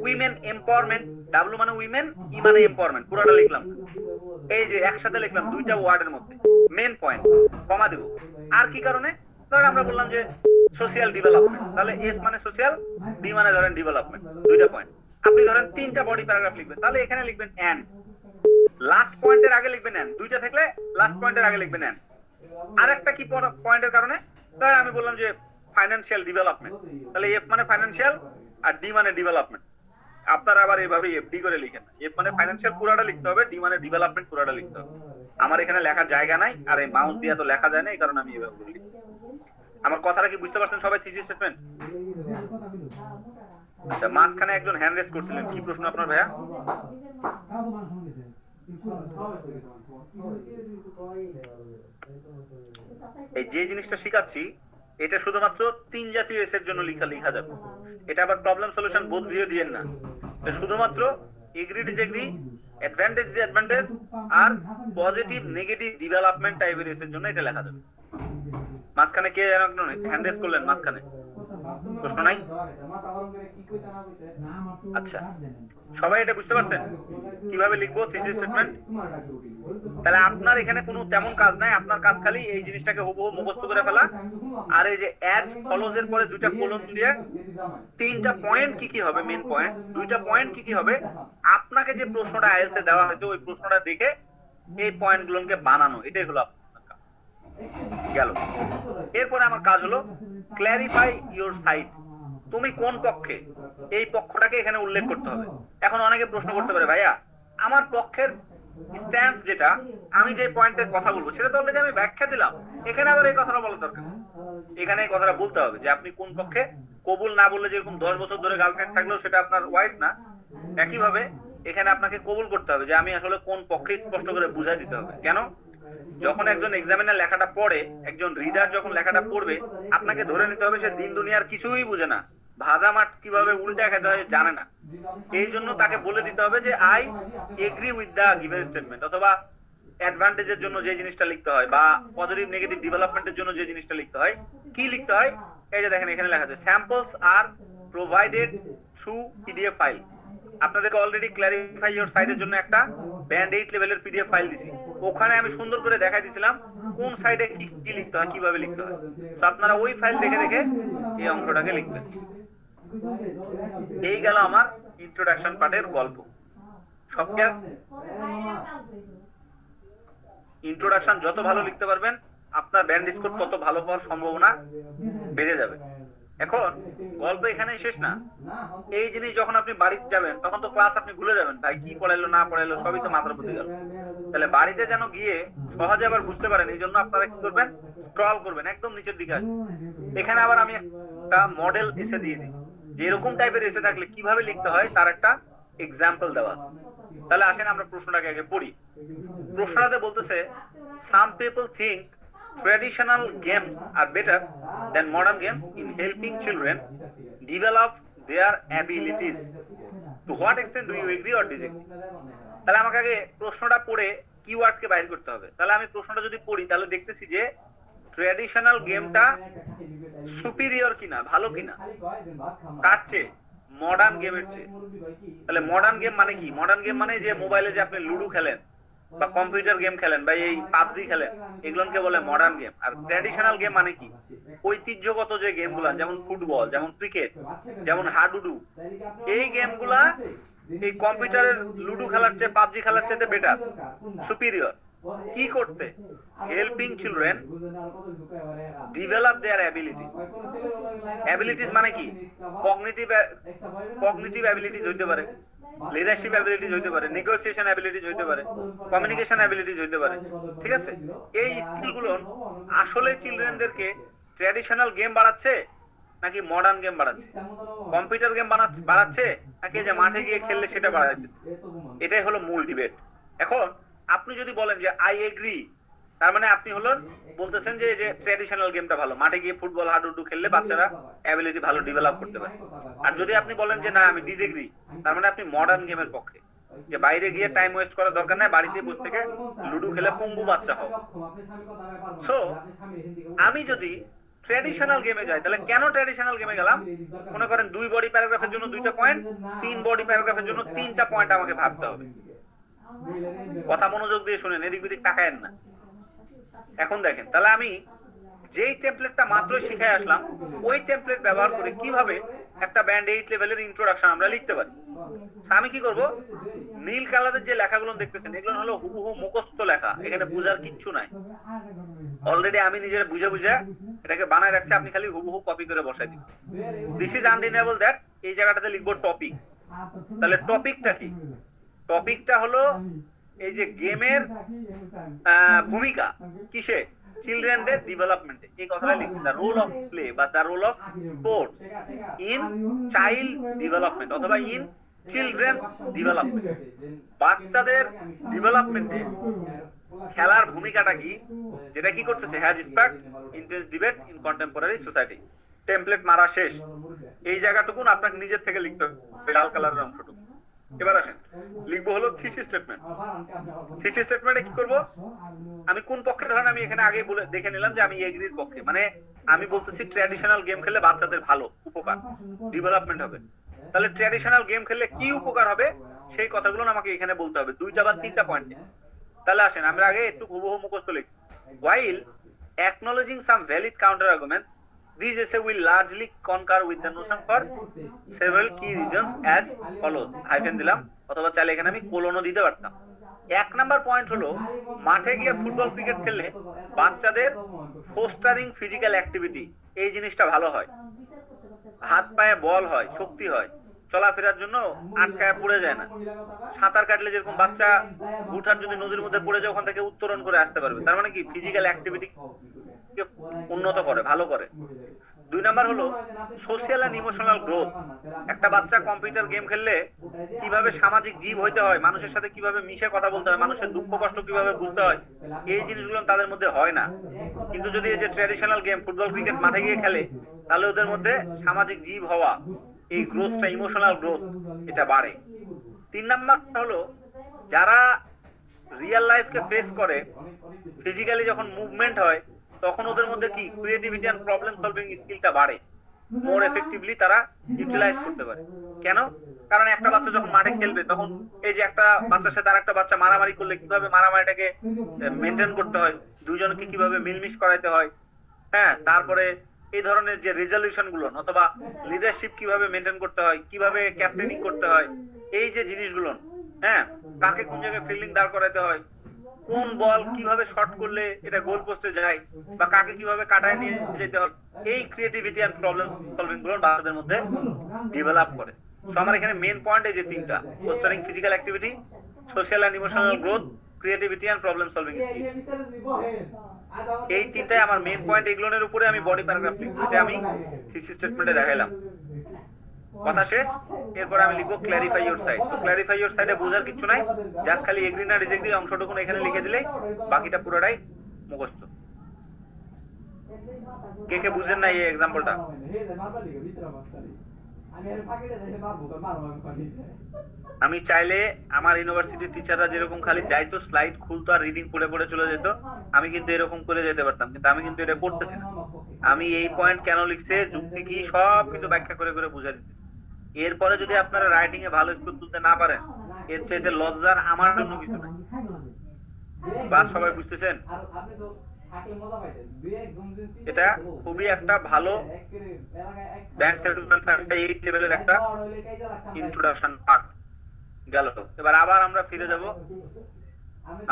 Speaker 1: উইমেন এম্পাওয়ারমেন্ট, ডাব্লিউ মানে উইমেন, ই মানে এম্পাওয়ারমেন্ট, পুরোটা লিখলাম, এই যে একসাথে লিখলাম দুইটা ওয়ার্ডের মধ্যে, মেন পয়েন্ট, কমা দেব। আর কি কারণে? ধরেন আমরা বললাম যে সোশিয়াল ডেভেলপমেন্ট, তাহলে এস মানে সোশিয়াল, ডি মানে ধরেন ডেভেলপমেন্ট, দুইটা পয়েন্ট। আপনি ধরেন 3টা বডি প্যারাগ্রাফ লিখবেন, তাহলে এখানে লিখবেন এন্ড, লাস্ট পয়েন্টের আগে লিখবেন এন্ড, দুইটা থাকলে লাস্ট পয়েন্টের আগে লিখবেন এন্ড। আর একটা কি পয়েন্টের কারণে? ধরেন আমি বললাম যে ফাইন্যান্সিয়াল ডেভেলপমেন্ট, তাহলে এফ মানে ফাইন্যান্সিয়াল আর ডি মানে ডেভেলপমেন্ট। আপনারা আবার এইভাবে এফডি করে লিখেন, এফ মানে ফাইন্যান্সিয়াল পুরাটা লিখতে হবে, ডি মানে ডেভেলপমেন্ট পুরাটা লিখতে হবে। আমার এখানে লেখার জায়গা নাই, আর এই মাউস দিয়ে তো লেখা যায় না, এই কারণে আমি এইভাবে করে লিখছি। আমার কথাটা কি বুঝতে পারছেন সবাই? Thesis statement. আচ্ছা, মাঝখানে একজন হ্যান্ড রেজ করছিলেন, কি প্রশ্ন আপনার ভাইয়া? এই যে জিনিসটা শিখাচ্ছি এটা শুধুমাত্র 3 জাতীয় এস এর জন্য লেখা যাবে। এটা আবার প্রবলেম সলিউশন বোধ দিয়েন না, এটা শুধুমাত্র এগ্রি ডিসএগ্রি, অ্যাডভান্টেজ ডিসঅ্যাডভান্টেজ আর পজিটিভ নেগেটিভ ডেভেলপমেন্ট টাইপের এস এর জন্য এটা লেখা যাবে। মাঝখানে কে হ্যান্ড রেজ করলেন? মাঝখানে প্রশ্ন নাই? আচ্ছা, সবাই এটা বুঝতে পারছেন কিভাবে লিখবো থিসিস স্টেটমেন্ট? তাহলে আপনার এখানে কোনো তেমন কাজ নাই, আপনার কাজ খালি এই জিনিসটাকে হুবহু মুখস্থ করে ফেলা, আর এই যে অ্যাজ ফলোজ এর পরে দুইটা কোলন দিয়ে 3টা পয়েন্ট কি কি হবে, মেন পয়েন্ট 2টা পয়েন্ট কি কি হবে, আপনাকে যে প্রশ্নটা আইএলটিএস এ দেওয়া হয়েছে ওই প্রশ্নটা দেখে এই পয়েন্টগুলোকে বানানো, এটাই হলো আপনার কাজ। গেল। এরপরে আমার কাজ হলো ক্ল্যারিফাই ইওর সাইড, তুমি কোন পক্ষে, এই পক্ষটাকে এখানে উল্লেখ করতে হবে। এখন অনেকে প্রশ্ন করতে পারে, ভাইয়া আমার পক্ষের স্ট্যান্স যেটা, আমি যে পয়েন্টের কথা বলবো সেটা তো অলরেডি আমি ব্যাখ্যা দিলাম, এখানে আবার এই কথাটা বলা দরকার? এখানে এই কথাটা বলতে হবে যে আপনি কোন পক্ষে। কবুল না বললে যেরকম 10 বছর ধরে গার্লফ্রেন্ড থাকলেও সেটা আপনার ওয়াইফ না, একইভাবে এখানে আপনাকে কবুল করতে হবে যে আমি আসলে কোন পক্ষে, স্পষ্ট করে বুঝাই দিতে হবে। কেন? যখন একজন এক্সামিনার লেখাটা পড়ে, একজন রিডার যখন লেখাটা পড়বে, আপনাকে ধরে নিতে হবে সে দিন দুনিয়ার কিছুই বুঝে না, ভাজা মাঠ কিভাবে উল্টা খেতে হয় জানে না। এই জন্য তাকে বলে দিতে হবে যে I agree with the given statement, অথবা অ্যাডভান্টেজের জন্য যে জিনিসটা লিখতে হয় বা পজিটিভ নেগেটিভ ডেভেলপমেন্টের জন্য যে জিনিসটা লিখতে হয়, কি লিখতে হয়? এই যে দেখেন এখানে লেখা আছে স্যাম্পলস আর প্রোভাইডেড থ্রু পিডিএফ ফাইল। আপনাদেরকে অলরেডি ক্ল্যারিফাই ইওর সাইডের জন্য একটা ব্যান্ড 8 লেভেলের পিডিএফ ফাইল দিছি, ওখানে আমি সুন্দর করে দেখাই দিছিলাম কোন সাইডে কি কি লিখতে হয়, কিভাবে লিখতে হয়। তো আপনারা ওই ফাইল দেখে দেখে এই অংশটাকে লিখবেন। এই গেল আমার ইন্ট্রোডাকশন পার্টের গল্প। সব ক্লিয়ার? ইন্ট্রোডাকশন যত ভালো লিখতে পারবেন আপনার ব্যান্ড স্কোর তত ভালো পাওয়ার সম্ভাবনা বেড়ে যাবে। এখন গল্প এখানেই শেষ না, এই জিনিস যখন আপনি বাড়িতে যাবেন তখন তো ক্লাস আপনি ভুলে যাবেন, ভাই কি পড়াইলো না পড়াইলো সবই তো মাথার উপর গেল। তাহলে বাড়িতে যেন গিয়ে সহজে আবার বুঝতে পারেন, এই জন্য আপনারা কি করবেন, স্ক্রল করবেন একদম নিচের দিকে আসবেন। এখানে আবার আমি একটা মডেল এসে দিয়ে দিচ্ছি যে এরকম টাইপের এসে থাকলে কিভাবে লিখতে হয় তার একটা এক্সাম্পল দেওয়া আছে। তাহলে আসেন আমরা প্রশ্নটাকে আগে পড়ি। প্রশ্নটাতে বলতেছে some people think traditional games are better than modern games in helping children develop their abilities. To what extent do you agree or disagree? তাহলে আমাকে আগে প্রশ্নটা পড়ে কিওয়ার্ডকে বাইর করতে হবে। তাহলে আমি প্রশ্নটা যদি পড়ি তাহলে দেখতেছি যে ট্র্যাডিশনাল গেমটা সুপিরিয়র কিনা, ভালো কিনা কার চেয়ে, মডার্ন গেমের চেয়ে। তাহলে মডার্ন গেম মানে কি? মডার্ন গেম মানে যে মোবাইলে যে আপনি লুডো খেলেন বা কম্পিউটার গেম খেলেন বা এই পাবজি খেলেন, এগুলোকে বলে মডার্ন গেম। আর ট্র্যাডিশনাল গেম মানে কি? ঐতিহ্যগত যে গেমগুলা, যেমন ফুটবল, যেমন ক্রিকেট, যেমন হাডুডু, এই গেমগুলা এই কম্পিউটারের লুডো খেলার চেয়ে, পাবজি খেলার চেয়ে বেটার, সুপিরিয়র। কি করতে? হেল্পিং চিলড্রেন ডেভেলপ দেয়ার অ্যাবিলিটি। অ্যাবিলিটিস মানে কি? কগনিটিভ অ্যাবিলিটিস হইতে পারে, লিডারশিপ অ্যাবিলিটিস হইতে পারে, নেগোসিয়েশন অ্যাবিলিটিস হইতে পারে, কমিউনিকেশন অ্যাবিলিটিস হইতে পারে। ঠিক আছে, এই স্কিলগুলো আসলে চিলড্রেনদেরকে ট্র্যাডিশনাল গেম বাড়াচ্ছে নাকি মডার্ন গেম বাড়াচ্ছে? কম্পিউটার গেম বাড়াচ্ছে নাকি যে মাঠে গিয়ে খেললে সেটা বাড়াচ্ছে? এটাই হলো মূল ডিবেট। এখন আপনি যদি বলেন যে আই এগ্রি, তার মানে আপনি হলেন বলতেছেন যে যে ট্র্যাডিশনাল গেমটা ভালো, মাঠে গিয়ে ফুটবল হাডুডু খেললে বাচ্চারা অ্যাবিলিটি ভালো ডেভেলপ করতে পারে। আর যদি আপনি বলেন যে না আমি ডিসএগ্রি, তার মানে আপনি মডার্ন গেমের পক্ষে, যে বাইরে গিয়ে টাইম ওয়েস্ট করার দরকার নাই, বাড়িতে বসে থেকে লুডো খেলে পঙ্গু বাচ্চা হবে। সো আমি যদি ট্র্যাডিশনাল গেমে যাই, তাহলে কেন ট্র্যাডিশনাল গেমে গেলাম? মনে করেন 2 বডি প্যারাগ্রাফের জন্য 2টা পয়েন্ট, 3 বডি প্যারাগ্রাফের জন্য 3টা পয়েন্ট আমাকে ভাবতে হবে। কথা মনোযোগ দিয়ে শুনেন, এদিক ওদিক তাকায়েন না। এখন দেখেন, তাহলে আমি যেই টেমপ্লেটটা মাত্র শিখে আসলাম, ওই টেমপ্লেট ব্যবহার করে কিভাবে একটা ব্যান্ড 8 লেভেলের ইন্ট্রোডাকশন আমরা লিখতে পারি। আমি কি করব? নীল কালারের যে লেখাগুলো দেখতেছেন, এগুলো হলো হুবহু মুখস্থ লেখা, এখানে বুঝার কিচ্ছু নাই। অলরেডি আমি নিজের বুঝে বুঝে এটাকে বানায় রাখছি, আপনি খালি হুবহু কপি করে বসাই দিন। দিস ইজ আনডিনেবল দ্যাট এই জায়গাটাতে লিখবো টপিক। তাহলে টপিকটা কি? টপিকটা হলো এই যে গেমের ভূমিকা কিসে? চিলড্রেনদের ডেভেলপমেন্টে। এই কথাটা লিখছি, দ্য রোল অফ প্লে বা the role of sports in child development অথবা ইন চিলড্রেন ডেভেলপমেন্ট। বাচ্চাদের ডেভেলপমেন্টে খেলার ভূমিকাটা কি, যেটা কি করতেছে? Has sparked intense debate in contemporary society. Template মারা শেষ, এই জায়গাটুকুন আপনাকে নিজের থেকে লিখতে হবে, লাল কালারের অংশটুকু। এবার আসেন, লিখবো হলো থিসিস স্টেটমেন্ট। থিসিস স্টেটমেন্টে কি করব? আমি কোন পক্ষে? ধরেন আমি এখানে আগে বলে দেখে নিলাম যে আমি এগ্রির পক্ষে, মানে আমি বলতেছি ট্র্যাডিশনাল গেম খেললে বাচ্চাদের ভালো উপকার, ডেভেলপমেন্ট হবে। তাহলে ট্র্যাডিশনাল গেম খেললে কি উপকার হবে সেই কথাগুলো আমাকে এখানে বলতে হবে, 2টা বা 3টা পয়েন্ট। তাহলে আসেন আমরা আগে একটু হুবহু মুখস্থ লিখি। while acknowledging some valid counter arguments, these essay will largely concur with the notion for several key reasons as follows। Hyphen দিলাম, অথবা চাইলে এখানে আমি কোলনও দিতে পারতাম। 1 নাম্বার পয়েন্ট হলো, মাঠে গিয়ে ফুটবল ক্রিকেট খেললে বাচ্চাদের ফোস্টারিং ফিজিক্যাল অ্যাক্টিভিটি, এই জিনিসটা ভালো হয়, হাত পায়ে বল হয়, শক্তি হয়, চলাফেরার জন্য আটকায় পড়ে যায় না। সাঁতার কাটলে যেরকম বাচ্চা বুঠার যদি নদীর মধ্যে পড়ে যায় ওখান থেকে উত্তরণ করে আসতে পারবে, তার মানে কি ফিজিক্যাল অ্যাক্টিভিটি উন্নত করে, ভালো করে। 2 নাম্বার হলো সোশ্যাল এন্ড ইমোশনাল গ্রোথ। একটা বাচ্চা কম্পিউটার গেম খেললে কিভাবে সামাজিক জীব হইতে হয়, মানুষের সাথে কিভাবে মিশে কথা বলতে হয়, মানুষের দুঃখ কষ্ট কিভাবে বুঝতে হয়, এই জিনিসগুলো তাদের মধ্যে হয় না। কিন্তু যদি এই যে ট্র্যাডিশনাল গেম ফুটবল ক্রিকেট মাঠে গিয়ে খেলে, তাহলে ওদের মধ্যে সামাজিক জীব হওয়া, এই গ্রোথটা, ইমোশনাল গ্রোথ, এটা বাড়ে। 3 নাম্বার হলো যারা রিয়েল লাইফকে ফেস করে, ফিজিক্যালি যখন মুভমেন্ট হয়, তখন ওদের মধ্যে কি ক্রিয়েটিভিটি এন্ড প্রবলেম সলভিং স্কিলটা বাড়ে, মোর এফেক্টিভলি তারা ইউটিলাইজ করতে পারে। কেন? কারণ একটা বাচ্চা যখন মাঠে খেলবে, তখন এই যে একটা বাচ্চার সাথে আরেকটা বাচ্চা মারামারি করলে কিভাবে মারামারিটাকে মেনটেন করতে হয়, দুজনকে কিভাবে মিলমিশ করাইতে হয়, হ্যাঁ, তারপরে এই ধরনের যে রেজলিউশন গুলো অথবা লিডারশিপ কিভাবে মেনটেন করতে হয়, কিভাবে ক্যাপ্টেনিং করতে হয়, এই যে জিনিসগুলো, হ্যাঁ, কাকে কোন জায়গায় ফিল্ডিং দাঁড় করাতে হয়, কোন বল কিভাবে শট করলে এটা গোল পোস্টে যায়, বা কাকে কিভাবে কাটায় নিয়ে যেতে হয়, এই ক্রিয়েটিভিটি এন্ড প্রবলেম সলভিং গুলো বাচ্চাদের মধ্যে ডেভেলপ করে। তো আমার এখানে মেইন পয়েন্ট এই যে 3টা, fostering physical activity, social and emotional growth, creativity and problem solving skill, এই 3টাই আমার মেইন পয়েন্ট। এগুলোর উপরে আমি বডি প্যারাগ্রাফ লিখব, এটা আমি থিসিস স্টেটমেন্টে দেখাইলাম। কথা শেষ। এরপর আমি লিখবো ক্ল্যারিফাই ইওর সাইড। তো ক্ল্যারিফাই ইওর সাইডে বোঝার কিছু নাই, জাস্ট খালি এগ্রি না ডিসএগ্রি অংশটুকু এখানে লিখে দিলেই বাকিটা পুরোটাই মুখস্থ। কে কে বুঝেন না এই এক্সাম্পলটা? আমি চাইলে আমার ইউনিভার্সিটির টিচাররা যেরকম খালি যাইতো, স্লাইড খুলতো আর রিডিং পড়ে পড়ে চলে যেত, আমি কিন্তু এরকম করে যেতে পারতাম, কিন্তু আমি কিন্তু এটা করতেছি না। আমি এই পয়েন্ট কেন লিখছে, যুক্তি কি, সব কিন্তু ব্যাখ্যা করে করে বুঝা দিতেছি। এরপরে যদি আপনারা রাইটিং এ ভালো স্কোর তুলতে না পারেন, এর চাইতে লজ্জার আমার জন্য কিছু নাই। বাস সবাই বুঝতেছেন? এটা খুবই একটা ভালো ব্যাংক স্টেটমেন্ট, 8 লেভেলের একটা ইন্ট্রোডাকশন পার্ট গেল। এবার আবার আমরা ফিরে যাব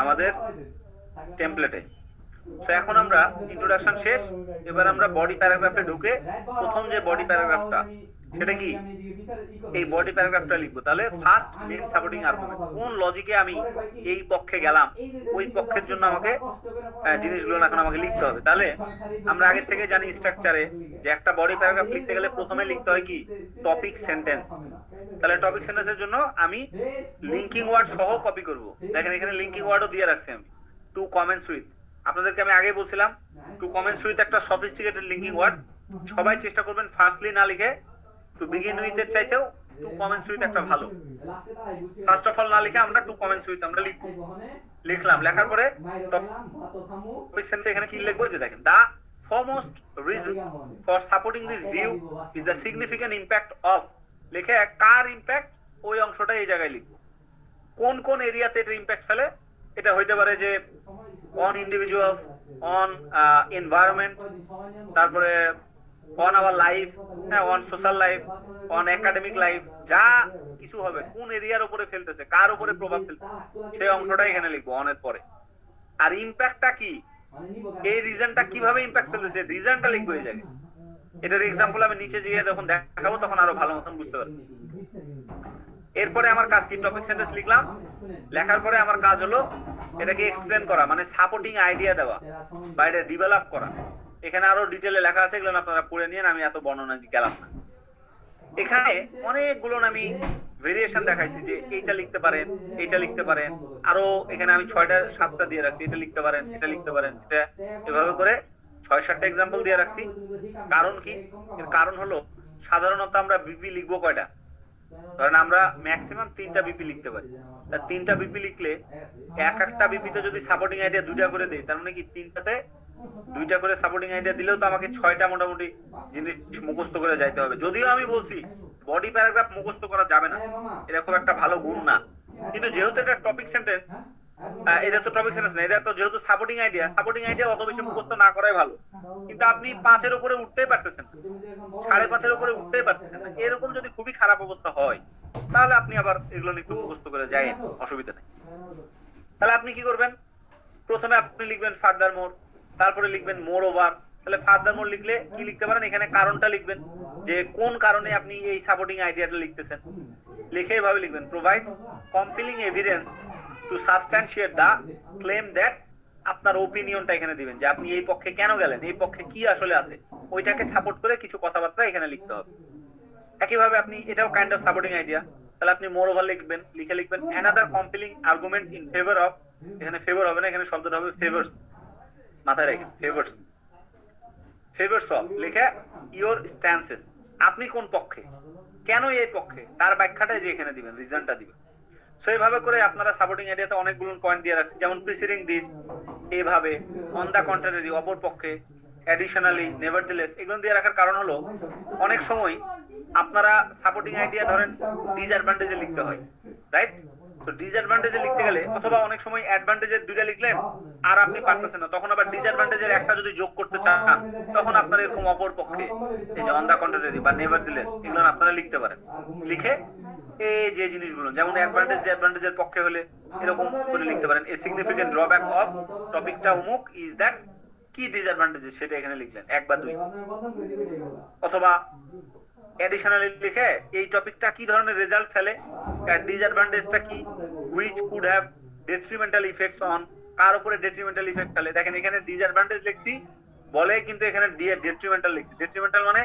Speaker 1: আমাদের টেমপ্লেটে। তো এখন আমরা ইন্ট্রোডাকশন শেষ, এবার আমরা বডি প্যারাগ্রাফে ঢুকে প্রথম যে বডি প্যারাগ্রাফটা সেটা কি, এই বডি প্যারাগ্রাফটা লিখবো। তাহলে ফার্স্ট মেইন সাপোর্টিং আর্গুমেন্ট, কোন লজিকে আমি এই পক্ষে গেলাম, ওই পক্ষের জন্য আমাকে জিনিসগুলো এখন আমাকে লিখতে হবে। তাহলে আমরা আগে থেকে জানি স্ট্রাকচারে যে একটা বডি প্যারাগ্রাফ লিখতে গেলে প্রথমে লিখতে হয় কি, টপিক সেন্টেন্স। তাহলে টপিক সেন্টেন্সের জন্য আমি লিঙ্কিং ওয়ার্ড সহ কপি করব। দেখেন এখানে লিঙ্কিং ওয়ার্ডও দিয়ে রাখছি আমি, টু কমেন্টস উইথ। আপনাদেরকে আমি আগে বলছিলাম টু কমেন্টস উইথ একটা সফিস্টিকেটেড লিঙ্কিং ওয়ার্ড। সবাই চেষ্টা করবেন ফার্স্টলি না লিখে টু বিগিন উইথ এর চাইতেও টু কমেন্টস উইথ একটা ভালো। ফার্স্ট অফ অল না লিখে আমরা টু কমেন্টস উইথ আমরা লিখলাম। লেখার পরে টপিক সেন্টেন্স এখানে কি লিখবো, যে দেখেন দা foremost reason for supporting this view is the significant impact of, লিখে কার ইম্প্যাক্ট ওই অংশটা এই জায়গায় লিখবো। কোন কোন এরিয়াতে এটা ইম্প্যাক্ট ফেলে, এটা হইতে পারে যে অন ইন্ডিভিজুয়ালস, অন এনভায়রনমেন্ট, তারপরে অন আওয়ার লাইফ, হ্যাঁ on social life, on academic life, যা কিছু হবে কোন এরিয়ার উপরে ফেলতেছে, কার উপরে প্রভাব ফেলতেছে, সেই অংশটা এখানে লিখবো অনের পরে। আর ইম্প্যাক্টটা কি, এই রিজনটা কিভাবে ইম্প্যাক্ট ফেলতেছে, রিজনটা লিখবো এই জায়গায়। এটার এক্সাম্পল আমি নিচে গিয়ে যখন দেখাবো তখন আরো ভালো মতন বুঝতে পারবো। এরপরে আমার কাজ কি, টপিক সেন্টেন্স লিখলাম। লেখার পরে আমার কাজ হলো এটাকে এক্সপ্লেন করা, মানে সাপোর্টিং আইডিয়া দেওয়া বা এটা ডেভেলপ করা। এখানে আরো ডিটেলে লেখা আছে, এগুলো আপনারা পড়ে নিয়ে আমি এত বর্ণনা গেলাম না। এখানে অনেকগুলো আমি ভেরিয়েশন দেখাইছি যে এইটা লিখতে পারেন, এইটা লিখতে পারেন, আরো এখানে আমি 6টা 7টা দিয়ে রাখছি, এটা লিখতে পারেন, এটা লিখতে পারেন, এটা এভাবে করে 6-7টা এক্সাম্পল দিয়ে রাখছি। কারণ কি, এর কারণ হলো সাধারণত আমরা বিপি লিখবো কয়টা, ধরেন আমরা ম্যাক্সিমাম 3টা বিপি লিখতে পারি। তা 3টা বিপি লিখলে একটা বিপিতে যদি সাপোর্টিং আইডিয়া 2টা করে দেই, তার মানে কি 3টাতে 2টা করে সাপোর্টিং আইডিয়া দিলেও তো আমাকে 6টা মোটামুটি জিনিস মুখস্থ করে যাইতে হবে। যদিও আমি বলছি বডি প্যারাগ্রাফ মুখস্থ করা যাবে না, এটা খুব একটা ভালো গুণ না, কিন্তু যেহেতু এটা টপিক সেন্টেন্স, এটা তো টপিক সেন্টেন্স না, এটা তো যেহেতু সাপোর্টিং আইডিয়া অত বেশি মুখস্থ না করাই ভালো। কিন্তু আপনি 5-এর উপরে উঠতেই পারতেছেন না, 5.5-এর উপরে উঠতেই পারতেছেন না, এরকম যদি খুবই খারাপ অবস্থা হয় তাহলে আপনি আবার এগুলো একটু মুখস্থ করে যায়, অসুবিধা নেই। তাহলে আপনি কি করবেন, প্রথমে আপনি লিখবেন ফার্দার মোর, তারপরে লিখবেন মোর ওভার। তাহলে ফার্দার মোর লিখলে কি লিখতে পারেন, এখানে কারণটা লিখবেন যে কোন কারণে আপনি এই সাপোর্টিং আইডিয়াটা লিখতেছেন। লিখে এভাবে লিখবেন, provide compiling evidence to substantiate the claim that, আপনার ওপিনিয়নটা এখানে দিবেন যে আপনি এই পক্ষে কেন গেলেন, এই পক্ষে কি আসলে আছে, ওইটাকে সাপোর্ট করে কিছু কথাবার্তা এখানে লিখতে হবে। একইভাবে আপনি এটাও কাইন্ড অফ সাপোর্টিং আইডিয়া, তাহলে আপনি মোর ওভার লিখবেন, লিখে লিখবেন another compiling argument in favour of, এখানে ফেভার হবে না, এখানে শব্দটা হবে ফেভার্স, মাথায় রাখেন ফেভার্স অফ, লিখে ইওর স্ট্যান্সেস, আপনি কোন পক্ষে, কেন এই পক্ষে, তার ব্যাখ্যাটা যে এখানে দিবেন, রিজনটা দিবেন। সো এইভাবে করে আপনারা সাপোর্টিং আইডিয়াতে অনেকগুলো পয়েন্ট দিয়ে রাখছি, যেমন প্রিসিডিং দিস, এইভাবে অন দা কন্ট্রারি, অপর পক্ষে, অ্যাডিশনালি, নেভারথেলেস, এগুলো দিয়ে রাখার কারণ হলো অনেক সময় আপনারা সাপোর্টিং আইডিয়া ধরেন ডিসঅ্যাডভান্টেজে লিখতে হয়, রাইট? তো ডিসঅ্যাডভান্টেজে লিখতে গেলে অথবা অনেক সময় অ্যাডভান্টেজের 2টা লিখলেন আর আপনি পারতেছেন না, তখন আবার ডিসঅ্যাডভান্টেজের একটা যদি যোগ করতে চান তখন আপনার এরকম অপর পক্ষে, এই যে অন দা কন্ট্রারি বা নেভারথেলেস, এগুলো আপনারা লিখতে পারেন। লিখে এই যে জিনিসগুলো, যেমন অ্যাডভান্টেজের পক্ষে হলে এরকম করে লিখতে পারেন, এ সিগনিফিকেন্ট ড্রব্যাক অফ টপিকটা অমুক ইজ দ্যাট, কি ডিসঅ্যাডভান্টেজ সেটা এখানে লিখলেন 1 বা 2। অথবা অ্যাডিশনালি লিখে এই টপিকটা কি ধরনের রেজাল্ট ফেলে, এর ডিসঅ্যাডভান্টেজটা কি, which could have detrimental effects on, কার উপরে ডেট্রিমেন্টাল ইফেক্ট ফেলে। দেখেন এখানে ডিসঅ্যাডভান্টেজ লিখছি বলে কিন্তু এখানে ডেট্রিমেন্টাল লিখছি, ডেট্রিমেন্টাল মানে